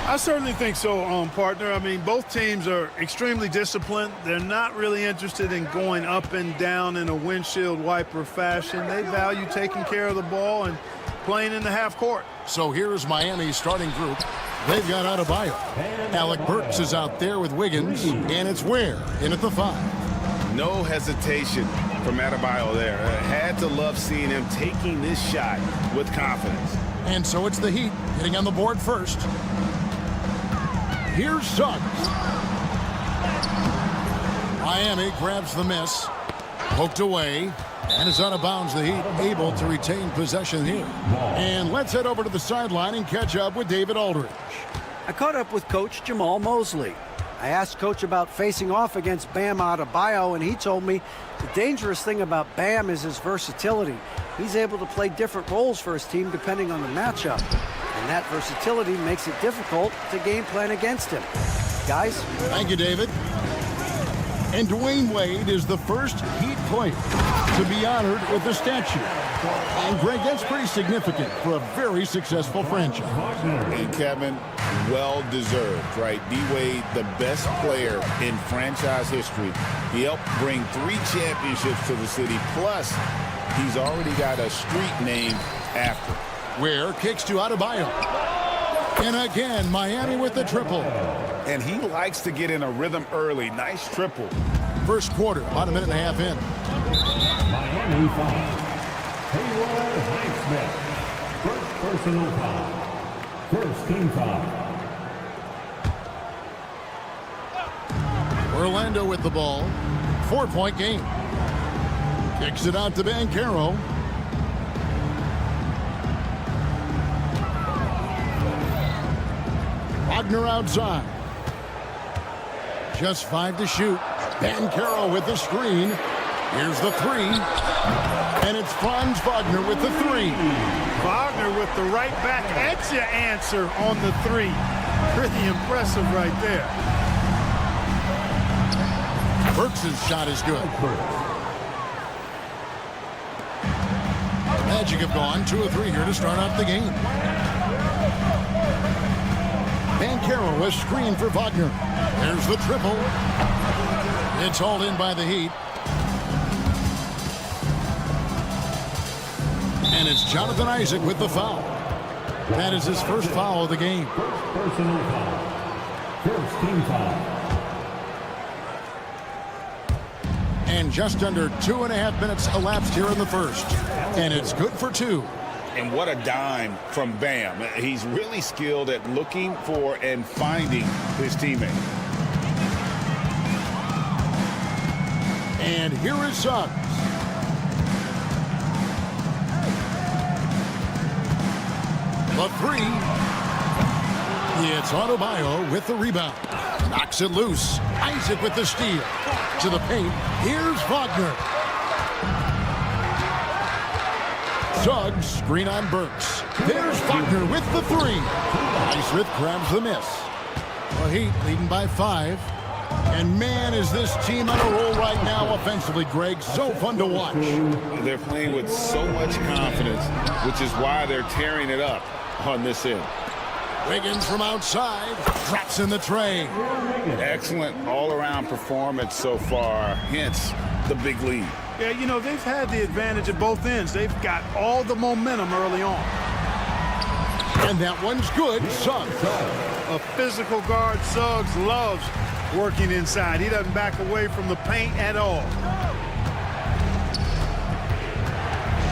I certainly think so, partner. I mean, both teams are extremely disciplined. They're not really interested in going up and down in a windshield wiper fashion. They value taking care of the ball and playing in the half court. So here's Miami's starting group. They've got Adebayo. Alec Burks is out there with Wiggins, and it's Ware in at the 5. No hesitation from Adebayo there. Had to love seeing him taking this shot with confidence. And so it's the Heat getting on the board first. Here's Suggs. Miami grabs the miss. Poked away. And is out of bounds. The Heat able to retain possession here. And let's head over to the sideline and catch up with David Aldridge. I caught up with Coach Jamal Mosley. I asked Coach about facing off against Bam Adebayo, and he told me the dangerous thing about Bam is his versatility. He's able to play different roles for his team depending on the matchup. And that versatility makes it difficult to game plan against him. Guys? Thank you, David. And Dwayne Wade is the first Heat player to be honored with a statue. And Greg, that's pretty significant for a very successful franchise. And Kevin, well-deserved, right? D-Wade, the best player in franchise history. He helped bring 3 championships to the city. Plus, he's already got a street named after. Ware kicks to Adebayo. And again, Miami with the triple. And he likes to get in a rhythm early. Nice triple. First quarter, about a minute and a half in. Miami foul. Hayward Highsmith. First personal foul. First team foul. Orlando with the ball. 4-point game. Kicks it out to Banchero. Wagner outside. Just 5 to shoot. Banchero with the screen. Here's the 3. And it's Franz Wagner with the 3. Wagner with the right back at your answer on the 3. Pretty impressive right there. Burks' shot is good. Magic have gone 2 of 3 here to start off the game. Banchero a screen for Wagner. There's the triple. It's hauled in by the Heat. And it's Jonathan Isaac with the foul. That is his first foul of the game. First personal foul. First team foul. And just under 2.5 minutes elapsed here in the first. And it's good for 2. And what a dime from Bam. He's really skilled at looking for and finding his teammate. And here is Suggs. The 3. It's Adebayo with the rebound. Knocks it loose. Isaac with the steal. To the paint. Here's Wagner. Suggs, screen on Burks. There's Wagner with the 3. Highsmith grabs the miss. The Heat leading by 5. And man, is this team on a roll right now offensively, Greg. So fun to watch. They're playing with so much confidence, which is why they're tearing it up on this end. Wiggins from outside drops in the tray. Excellent all-around performance so far, hence the big lead. Yeah, you know, they've had the advantage at both ends. They've got all the momentum early on. And that one's good. Suggs. A physical guard, Suggs loves working inside. He doesn't back away from the paint at all.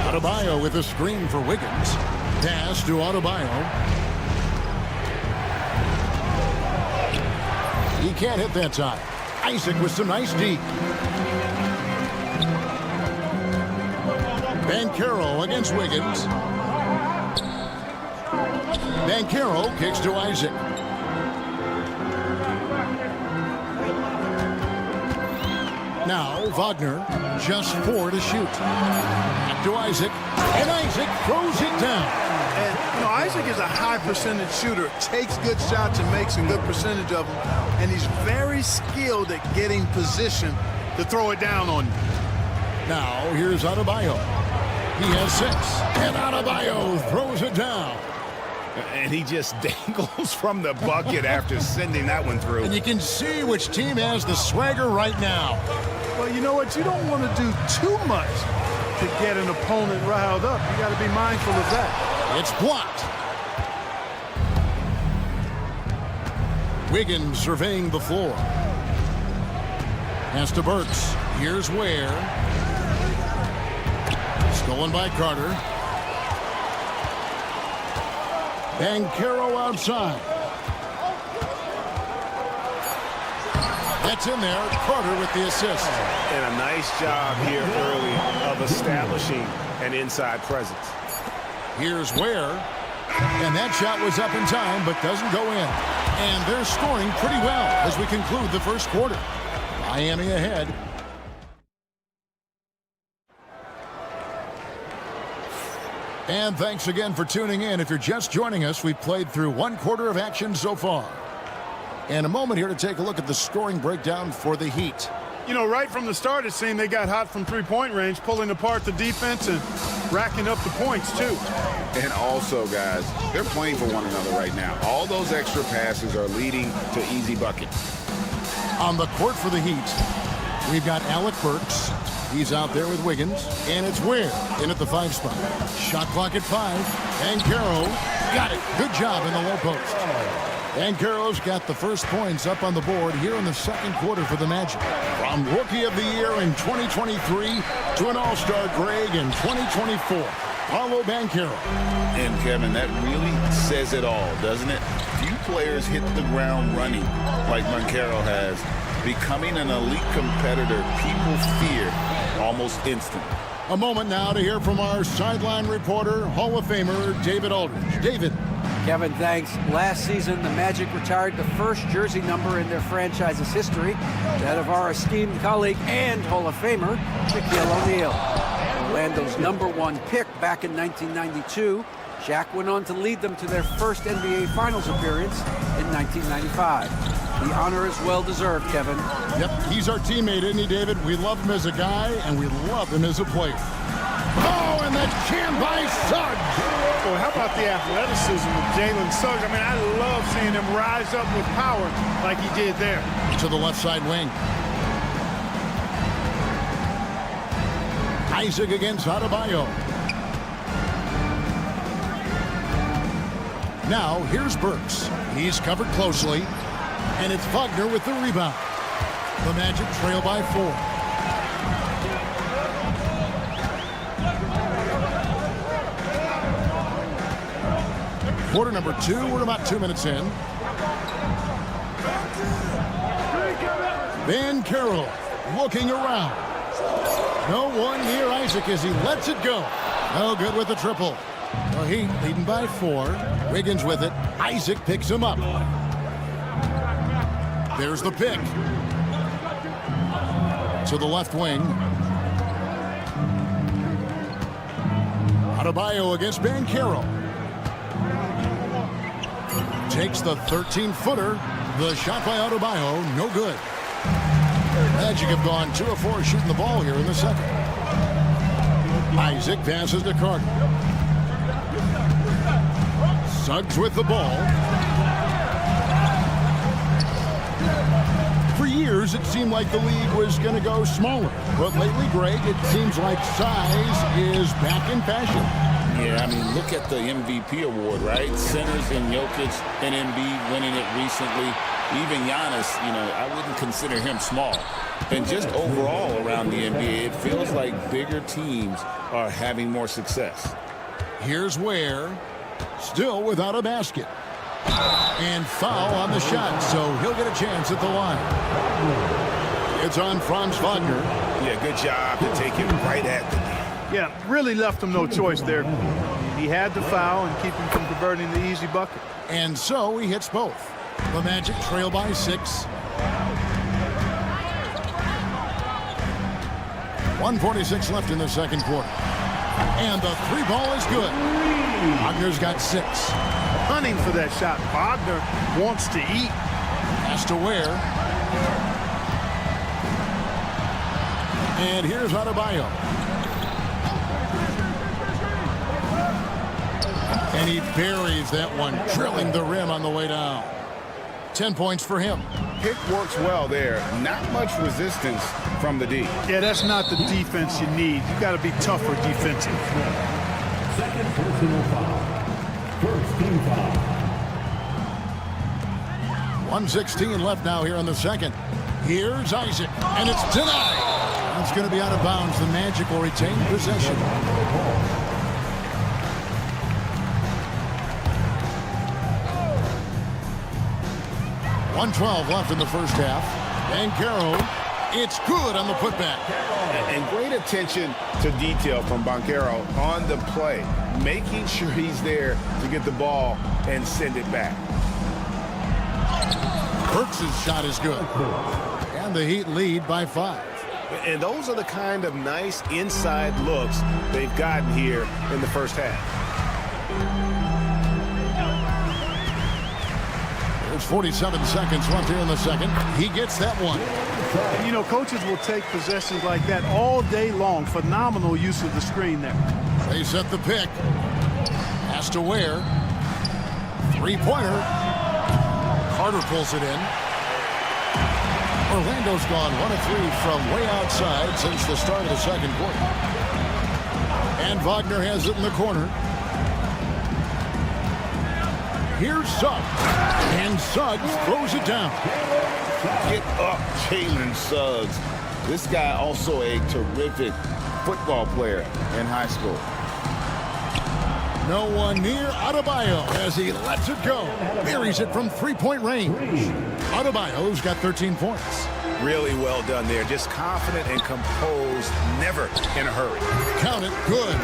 Adebayo with a screen for Wiggins. Pass to Adebayo. He can't hit that time. Isaac with some nice D. Banchero against Wiggins. Banchero kicks to Isaac. Now Wagner, just 4 to shoot. Back to Isaac, and Isaac throws it down. And, you know, Isaac is a high percentage shooter, takes good shots and makes a good percentage of them. And he's very skilled at getting position to throw it down on you. Now here's Adebayo. He has 6. And Adebayo throws it down. And he just dangles from the bucket after sending that one through. And you can see which team has the swagger right now. Well, you know what? You don't want to do too much to get an opponent riled up. You got to be mindful of that. It's blocked. Wiggins surveying the floor. Pass to Burks. Here's Ware. Stolen by Carter. Banchero outside. That's in there. Carter with the assist. And a nice job here early of establishing an inside presence. Here's Ware. And that shot was up in time, but doesn't go in. And they're scoring pretty well as we conclude the first quarter. Miami ahead. And thanks again for tuning in. If you're just joining us, we've played through 1 quarter of action so far. And a moment here to take a look at the scoring breakdown for the Heat. You know, right from the start, it seemed they got hot from three-point range, pulling apart the defense and racking up the points, too. And also, guys, they're playing for one another right now. All those extra passes are leading to easy buckets. On the court for the Heat, we've got Alec Burks. He's out there with Wiggins. And it's Ware in at the 5 spot. Shot clock at 5. Banchero got it. Good job in the low post. Banchero's got the first points up on the board here in the second quarter for the Magic. From Rookie of the Year in 2023 to an All-Star grade in 2024. Paolo Banchero. And, Kevin, that really says it all, doesn't it? Few players hit the ground running like Banchero has. Becoming an elite competitor, people fear almost instant. A moment now to hear from our sideline reporter, Hall of Famer David Aldridge. David. Kevin, thanks. Last season, the Magic retired the first jersey number in their franchise's history, that of our esteemed colleague and Hall of Famer, Shaquille O'Neal. Orlando's #1 pick back in 1992, Shaq went on to lead them to their first NBA Finals appearance in 1995. The honor is well-deserved, Kevin. Yep, he's our teammate, isn't he, David? We love him as a guy, and we love him as a player. Oh, and the jam by Suggs. Oh, how about the athleticism of Jalen Suggs? I mean, I love seeing him rise up with power like he did there. To the left side wing. Isaac against Adebayo. Now, here's Burks. He's covered closely. And it's Wagner with the rebound. The Magic trail by 4. Quarter number 2. We're about 2 minutes in. Banchero looking around. No one near Isaac as he lets it go. No good with the triple. The Heat leading by 4. Wiggins with it. Isaac picks him up. There's the pick. To the left wing. Adebayo against Banchero. Takes the 13-footer. The shot by Adebayo, no good. Magic have gone 2 of 4 shooting the ball here in the second. Isaac passes to Carter. Suggs with the ball. For years, it seemed like the league was going to go smaller. But lately, Greg, it seems like size is back in fashion. Yeah, I mean, look at the MVP award, right? Centers and Jokic and Embiid winning it recently. Even Giannis, you know, I wouldn't consider him small. And just overall around the NBA, it feels like bigger teams are having more success. Here's Ware, still without a basket. And foul on the shot, so he'll get a chance at the line. It's on Franz Wagner. Yeah, good job to take him right at the knee. Yeah, really left him no choice there. He had to foul and keep him from converting the easy bucket. And so he hits both. The Magic trail by 6. 1:46 left in the second quarter. And the 3 ball is good. Wagner's got 6. Hunting for that shot. Wagner wants to eat. Has to Ware. And here's Adebayo. And he buries that one, drilling the rim on the way down. 10 points for him. Pick works well there. Not much resistance from the D. Yeah, that's not the defense you need. You got to be tougher defensive. Second personal foul. First team foul. 1:16 left now here in the second. Here's Isaac, and it's denied. It's going to be out of bounds. The Magic will retain possession. 1:12 left in the first half. And Caro, it's good on the putback. And great attention to detail from Banchero on the play, making sure he's there to get the ball and send it back. Burks' shot is good. And the Heat lead by 5. And those are the kind of nice inside looks they've gotten here in the first half. There's 47 seconds left here in the second. He gets that one. And, you know, coaches will take possessions like that all day long. Phenomenal use of the screen there. They set the pick. Has to wear. Three-pointer. Carter pulls it in. Orlando's gone 1 of 3 from way outside since the start of the second quarter. And Wagner has it in the corner. Here's Suggs. And Suggs throws it down. Get up, Jalen Suggs. This guy also a terrific football player in high school. No one near Adebayo as he lets it go. Buries it from three-point range. Adebayo's got 13 points. Really well done there. Just confident and composed, never in a hurry. Count it, good.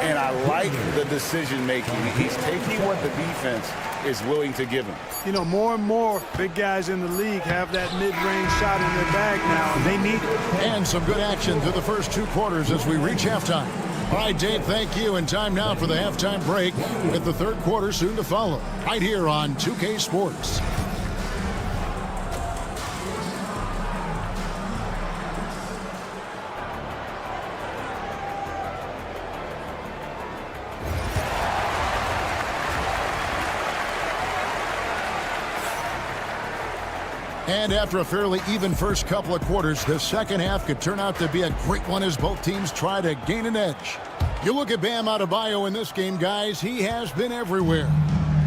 And I like the decision making. He's taking what the defense is willing to give him. You know, more and more big guys in the league have that mid-range shot in their bag now, and they need it. And some good action through the first 2 quarters as we reach halftime. All right, Dave, thank you. And time now for the halftime break with the third quarter soon to follow. Right here on 2K Sports. And after a fairly even first couple of quarters, the second half could turn out to be a great one as both teams try to gain an edge. You look at Bam Adebayo in this game, guys, he has been everywhere.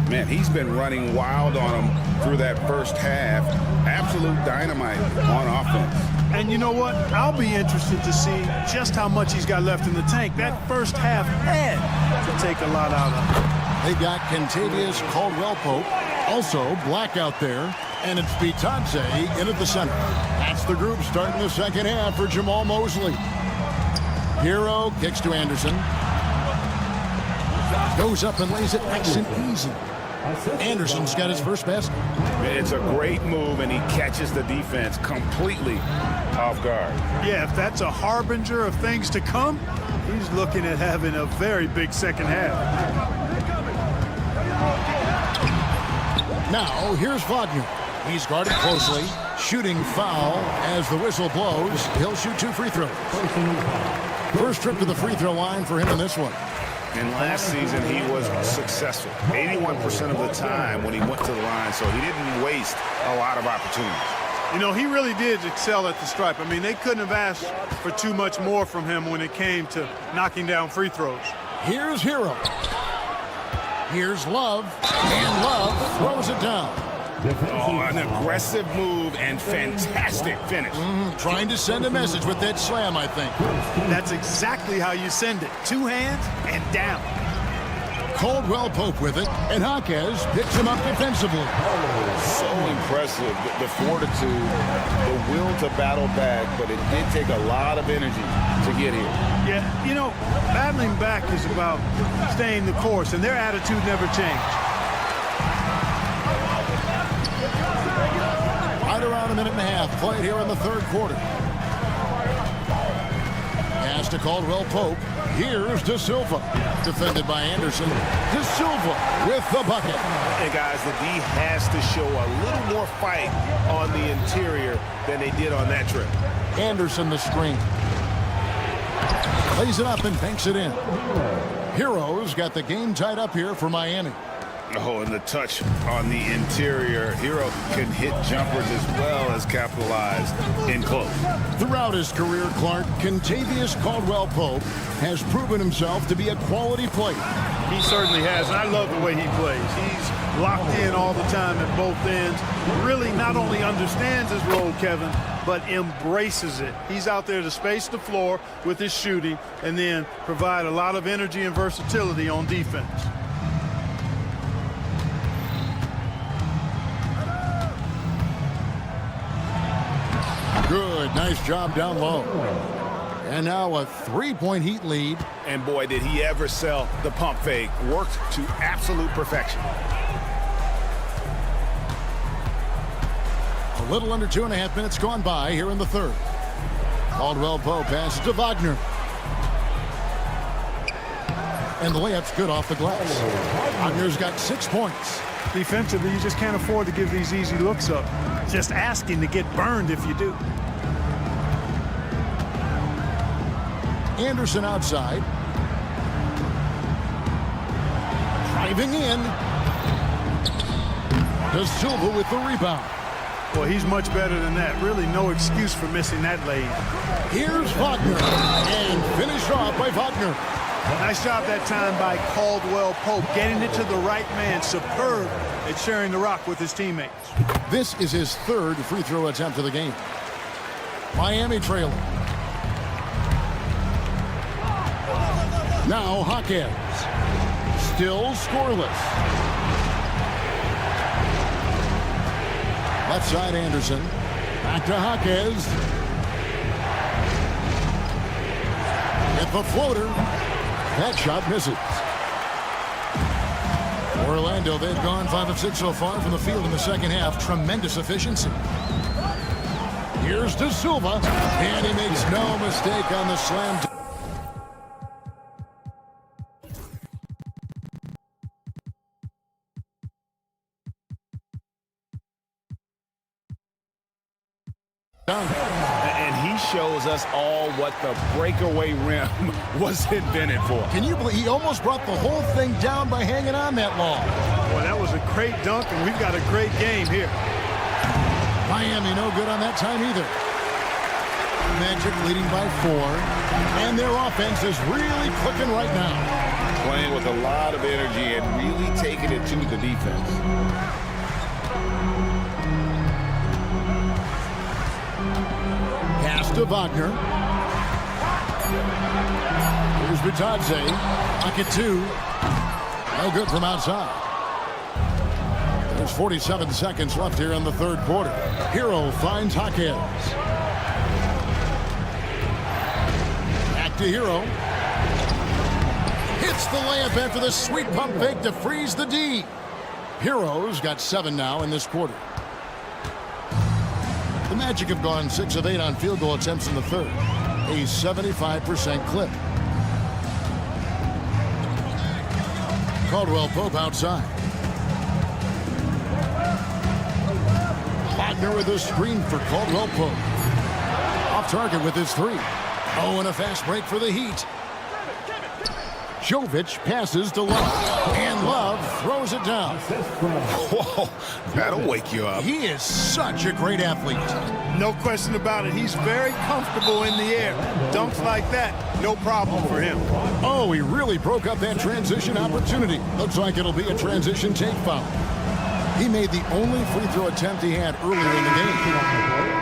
Man, he's been running wild on him through that first half. Absolute dynamite on offense. And you know what? I'll be interested to see just how much he's got left in the tank. That first half had to take a lot out of him. They've got Kentavious Caldwell-Pope, also Black out there. And it's Bitadze in at the center. That's the group starting the second half for Jamal Mosley. Hero kicks to Anderson. Goes up and lays it nice and easy. Anderson's got his first basket. It's a great move, and he catches the defense completely off guard. Yeah, if that's a harbinger of things to come, he's looking at having a very big second half. Now, here's Wagner. He's guarded closely. Shooting foul as the whistle blows. He'll shoot 2 free throws. First trip to the free throw line for him in this one. And last season, he was successful 81% of the time when he went to the line, so he didn't waste a lot of opportunities. You know, he really did excel at the stripe. I mean, they couldn't have asked for too much more from him when it came to knocking down free throws. Here's Hero. Here's Love. And Love throws it down. Oh, an aggressive move and fantastic finish. Trying to send a message with that slam, I think. That's exactly how you send it. 2 hands and down. Caldwell-Pope with it, and Jaquez picks him up defensively. So impressive, the fortitude, the will to battle back, but it did take a lot of energy to get here. Yeah, you know, battling back is about staying the course, and their attitude never changed. Right around a minute and a half played here in the third quarter. Pass to Caldwell-Pope. Here's De Silva. Defended by Anderson. De Silva with the bucket. And guys, the D has to show a little more fight on the interior than they did on that trip. Anderson the screen. Lays it up and banks it in. Heroes got the game tied up here for Miami. Oh, and the touch on the interior. Hero can hit jumpers as well as capitalize in close. Throughout his career, Clark, Kentavious Caldwell-Pope has proven himself to be a quality player. He certainly has, and I love the way he plays. He's locked in all the time at both ends. Really not only understands his role, Kevin, but embraces it. He's out there to space the floor with his shooting and then provide a lot of energy and versatility on defense. Good, nice job down low. And now a three-point Heat lead. And boy, did he ever sell the pump fake. Worked to absolute perfection. A little under 2.5 minutes gone by here in the third. Caldwell-Pope passes to Wagner. And the layup's good off the glass. Wagner's got 6 points. Defensively, you just can't afford to give these easy looks up. Just asking to get burned if you do. Anderson outside. Driving in. De Silva with the rebound. Well, he's much better than that. Really no excuse for missing that lane. Here's Wagner. And finished off by Wagner. Nice job that time by Caldwell-Pope, getting it to the right man. Superb at sharing the rock with his teammates. This is his third free throw attempt of the game. Miami trailing. Now Hawkins. Still scoreless. Left side Anderson. Back to Hawkins. Hit the floater. That shot misses. Orlando, they've gone 5 of 6 so far from the field in the second half. Tremendous efficiency. Here's De Silva. And he makes no mistake on the slam. And he shows us all what the breakaway rim was invented for. Can you believe he almost brought the whole thing down by hanging on that long? Well, that was a great dunk, and we've got a great game here. Miami no good on that time either. Magic leading by 4. And their offense is really clicking right now. Playing with a lot of energy and really taking it to the defense. Pass to Wagner. Here's Bitadze. Pocket 2. No good from outside. There's 47 seconds left here in the third quarter. Hero finds Hawkins. Back to Hero. Hits the layup after the sweet pump fake to freeze the D. Hero's got 7 now in this quarter. The Magic have gone 6 of 8 on field goal attempts in the third. A 75% clip. Caldwell-Pope outside. Wagner with a screen for Caldwell-Pope. Off target with his 3. Oh, and a fast break for the Heat. Jovic passes to Love. And Love throws it down. Whoa, that'll wake you up. He is such a great athlete. No question about it. He's very comfortable in the air. Dunks like that, no problem for him. Oh, he really broke up that transition opportunity. Looks like it'll be a transition take foul. He made the only free throw attempt he had earlier in the game.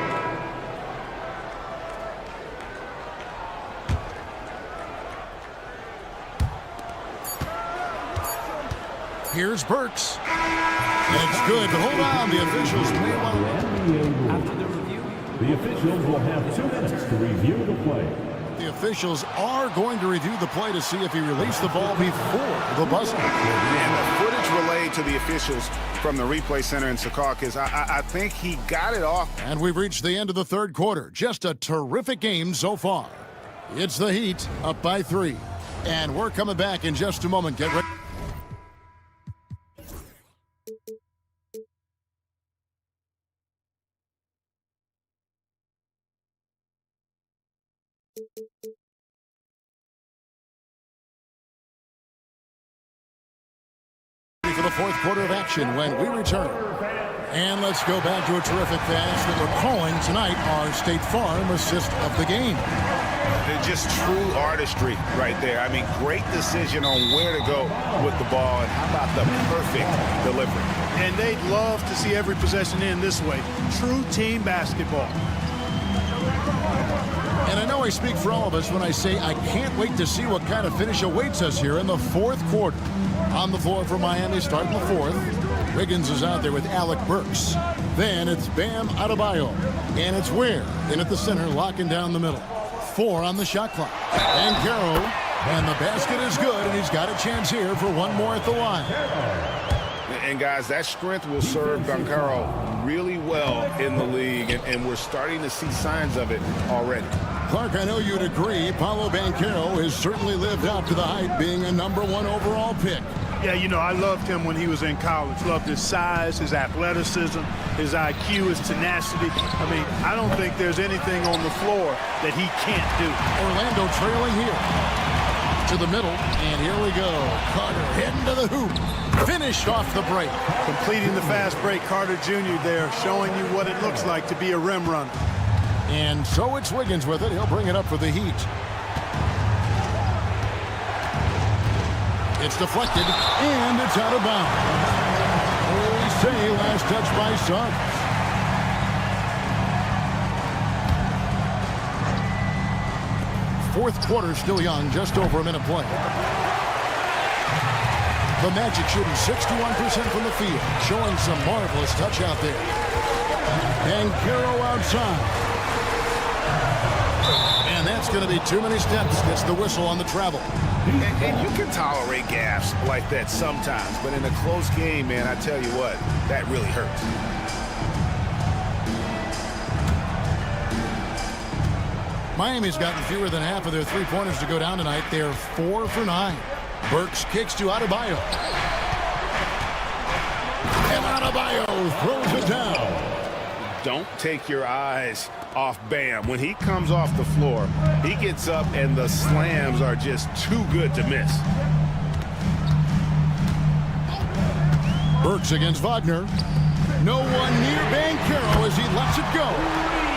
Here's Burks. It's good, but hold on. The officials may want to... After the review, the officials will have 2 minutes to review the play. The officials are going to review the play to see if he released the ball before the buzzer. And the footage relayed to the officials from the replay center in Secaucus, I think he got it off. And we've reached the end of the third quarter. Just a terrific game so far. It's the Heat up by 3. And we're coming back in just a moment. Get ready. the fourth quarter of action when we return. And let's go back to a terrific pass that we're calling tonight our State Farm assist of the game. Just true artistry right there. I mean, great decision on where to go with the ball, and how about the perfect delivery. And they'd love to see every possession end this way. True team basketball. And I know I speak for all of us when I say I can't wait to see what kind of finish awaits us here in the fourth quarter. On the floor for Miami starting the fourth. Wiggins is out there with Alec Burks. Then it's Bam Adebayo. And it's Ware in at the center, locking down the middle. 4 on the shot clock. And Caro. And the basket is good, and he's got a chance here for one more at the line. And guys, that strength will serve Bancaro really well in the league, and we're starting to see signs of it already. Clark, I know you'd agree, Paolo Banchero has certainly lived up to the hype, being a #1 overall pick. Yeah, you know, I loved him when he was in college. Loved his size, his athleticism, his IQ, his tenacity. I mean, I don't think there's anything on the floor that he can't do. Orlando trailing here. To the middle, and here we go. Carter heading to the hoop. Finished off the break. Completing the fast break, Carter Jr. there, showing you what it looks like to be a rim runner. And so it's Wiggins with it. He'll bring it up for the Heat. It's deflected, and it's out of bounds. We say last touch by Suggs. Fourth quarter still young, just over a minute play. The Magic shooting 61% from the field, showing some marvelous touch out there. And Caro outside. And that's going to be too many steps. Gets the whistle on the travel. And you can tolerate gaffes like that sometimes, but in a close game, man, I tell you what, that really hurts. Miami's gotten fewer than half of their three-pointers to go down tonight. They're 4 for 9. Burks kicks to Adebayo. And Adebayo throws it down. Don't take your eyes off Bam. When he comes off the floor, he gets up and the slams are just too good to miss. Burks against Wagner. No one near Banchero as he lets it go.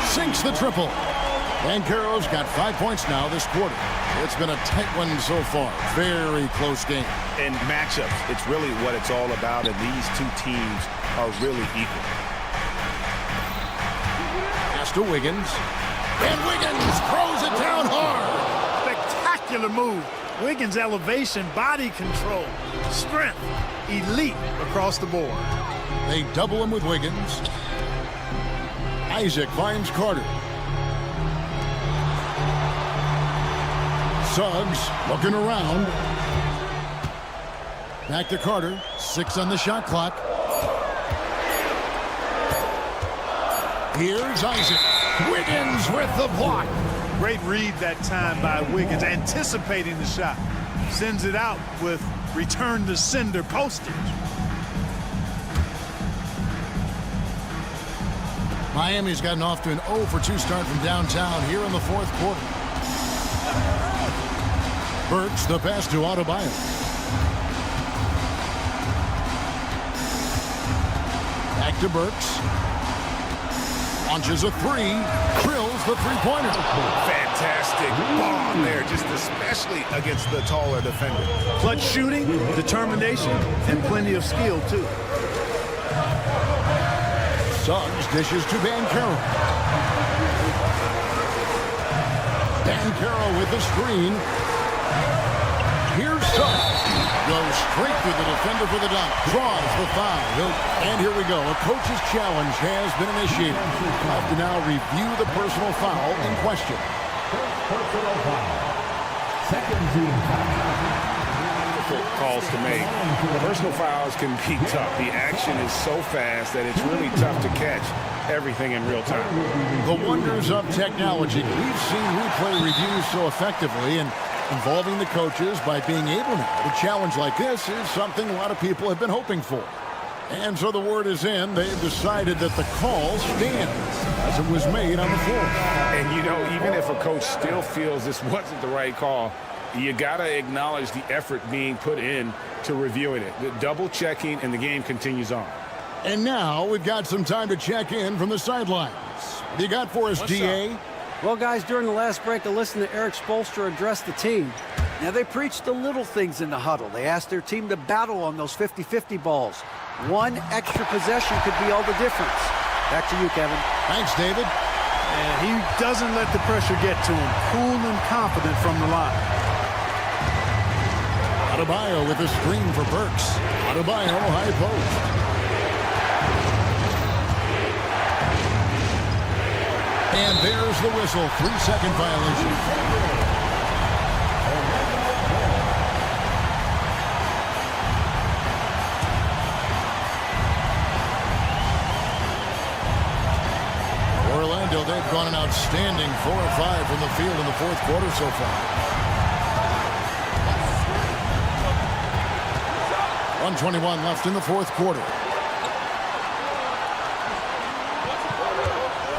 Sinks the triple. Banchero's got 5 points now this quarter. It's been a tight one so far. Very close game. And matchups, it's really what it's all about, and these two teams are really equal. Pass to Wiggins. And Wiggins throws it down hard. Spectacular move. Wiggins' elevation, body control, strength, elite across the board. They double him with Wiggins. Isaac finds Carter. Suggs looking around. Back to Carter. 6 on the shot clock. Here's Isaac. Wiggins with the block. Great read that time by Wiggins, anticipating the shot. Sends it out with return to sender postage. Miami's gotten off to an 0 for 2 start from downtown here in the fourth quarter. Burks, the pass to Adebayo. Back to Burks. Launches a 3. Drills the three-pointer. Fantastic bomb there, just especially against the taller defender. Clutch shooting, determination, and plenty of skill, too. Suggs dishes to Banchero. Banchero with the screen. Here's Suggs. Goes straight through the defender for the dunk. Draws the foul. And here we go. A coach's challenge has been initiated. We'll have to now review the personal foul in question. Personal foul. Second team foul. Calls to make. Personal fouls can be tough. The action is so fast that it's really tough to catch everything in real time. The wonders of technology. We've seen replay reviews so effectively, and involving the coaches by being able to challenge like this is something a lot of people have been hoping for. And so the word is in. They've decided that the call stands as it was made on the floor. And, you know, even if a coach still feels this wasn't the right call, You got to acknowledge the effort being put in to reviewing it. The double checking, and the game continues on. And now we've got some time to check in from the sidelines. What do you got for us, DA? Well, guys, during the last break, I listened to Eric Spoelstra address the team. Now, they preached the little things in the huddle. They asked their team to battle on those 50-50 balls. One extra possession could be all the difference. Back to you, Kevin. Thanks, David. And he doesn't let the pressure get to him. Cool and confident from the line. Adebayo with a screen for Burks. Adebayo, high post. And there's the whistle. 3-second violation. Orlando, they've gone an outstanding 4 of 5 from the field in the fourth quarter so far. 1:21 left in the fourth quarter.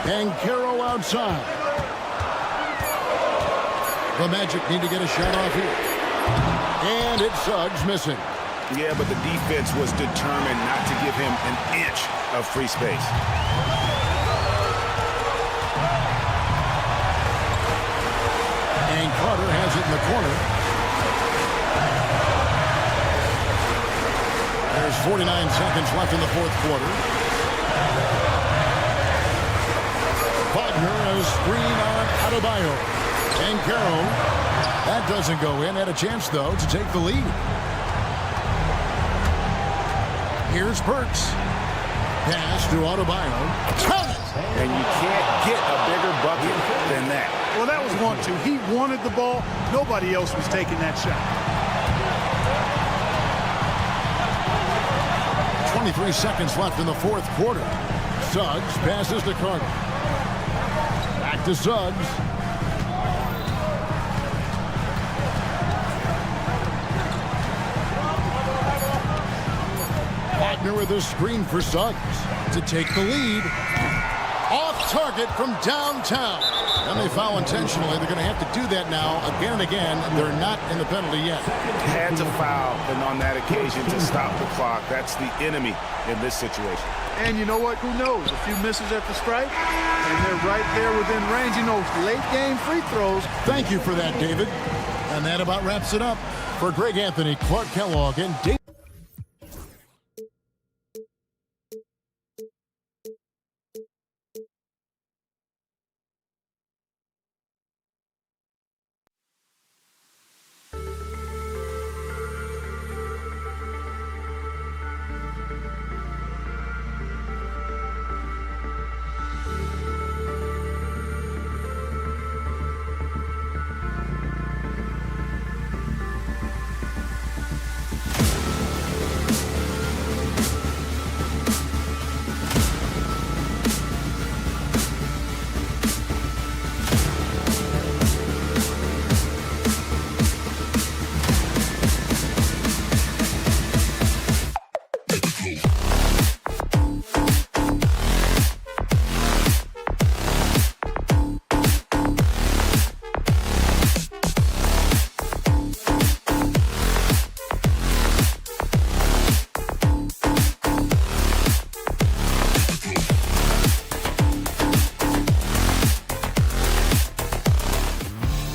And Caro outside. The Magic need to get a shot off here. And it's Suggs missing. Yeah, but the defense was determined not to give him an inch of free space. And Carter has it in the corner. There's 49 seconds left in the fourth quarter. Wagner, a screen on Adebayo. And Caro. That doesn't go in. Had a chance, though, to take the lead. Here's Burks. Pass to Adebayo. Count it! And you can't get a bigger bucket than that. Well, that was 1-2. He wanted the ball. Nobody else was taking that shot. 23 seconds left in the fourth quarter. Suggs passes to Carter. Back to Suggs. Wagner with a screen for Suggs to take the lead. Off target from downtown. And they foul intentionally. They're going to have to do that now again and again. They're not in the penalty yet. Had to foul, and on that occasion to stop the clock. That's the enemy in this situation. And you know what? Who knows? A few misses at the stripe, and they're right there within range. You know, late game free throws. Thank you for that, David. And that about wraps it up. For Greg Anthony, Clark Kellogg, and David.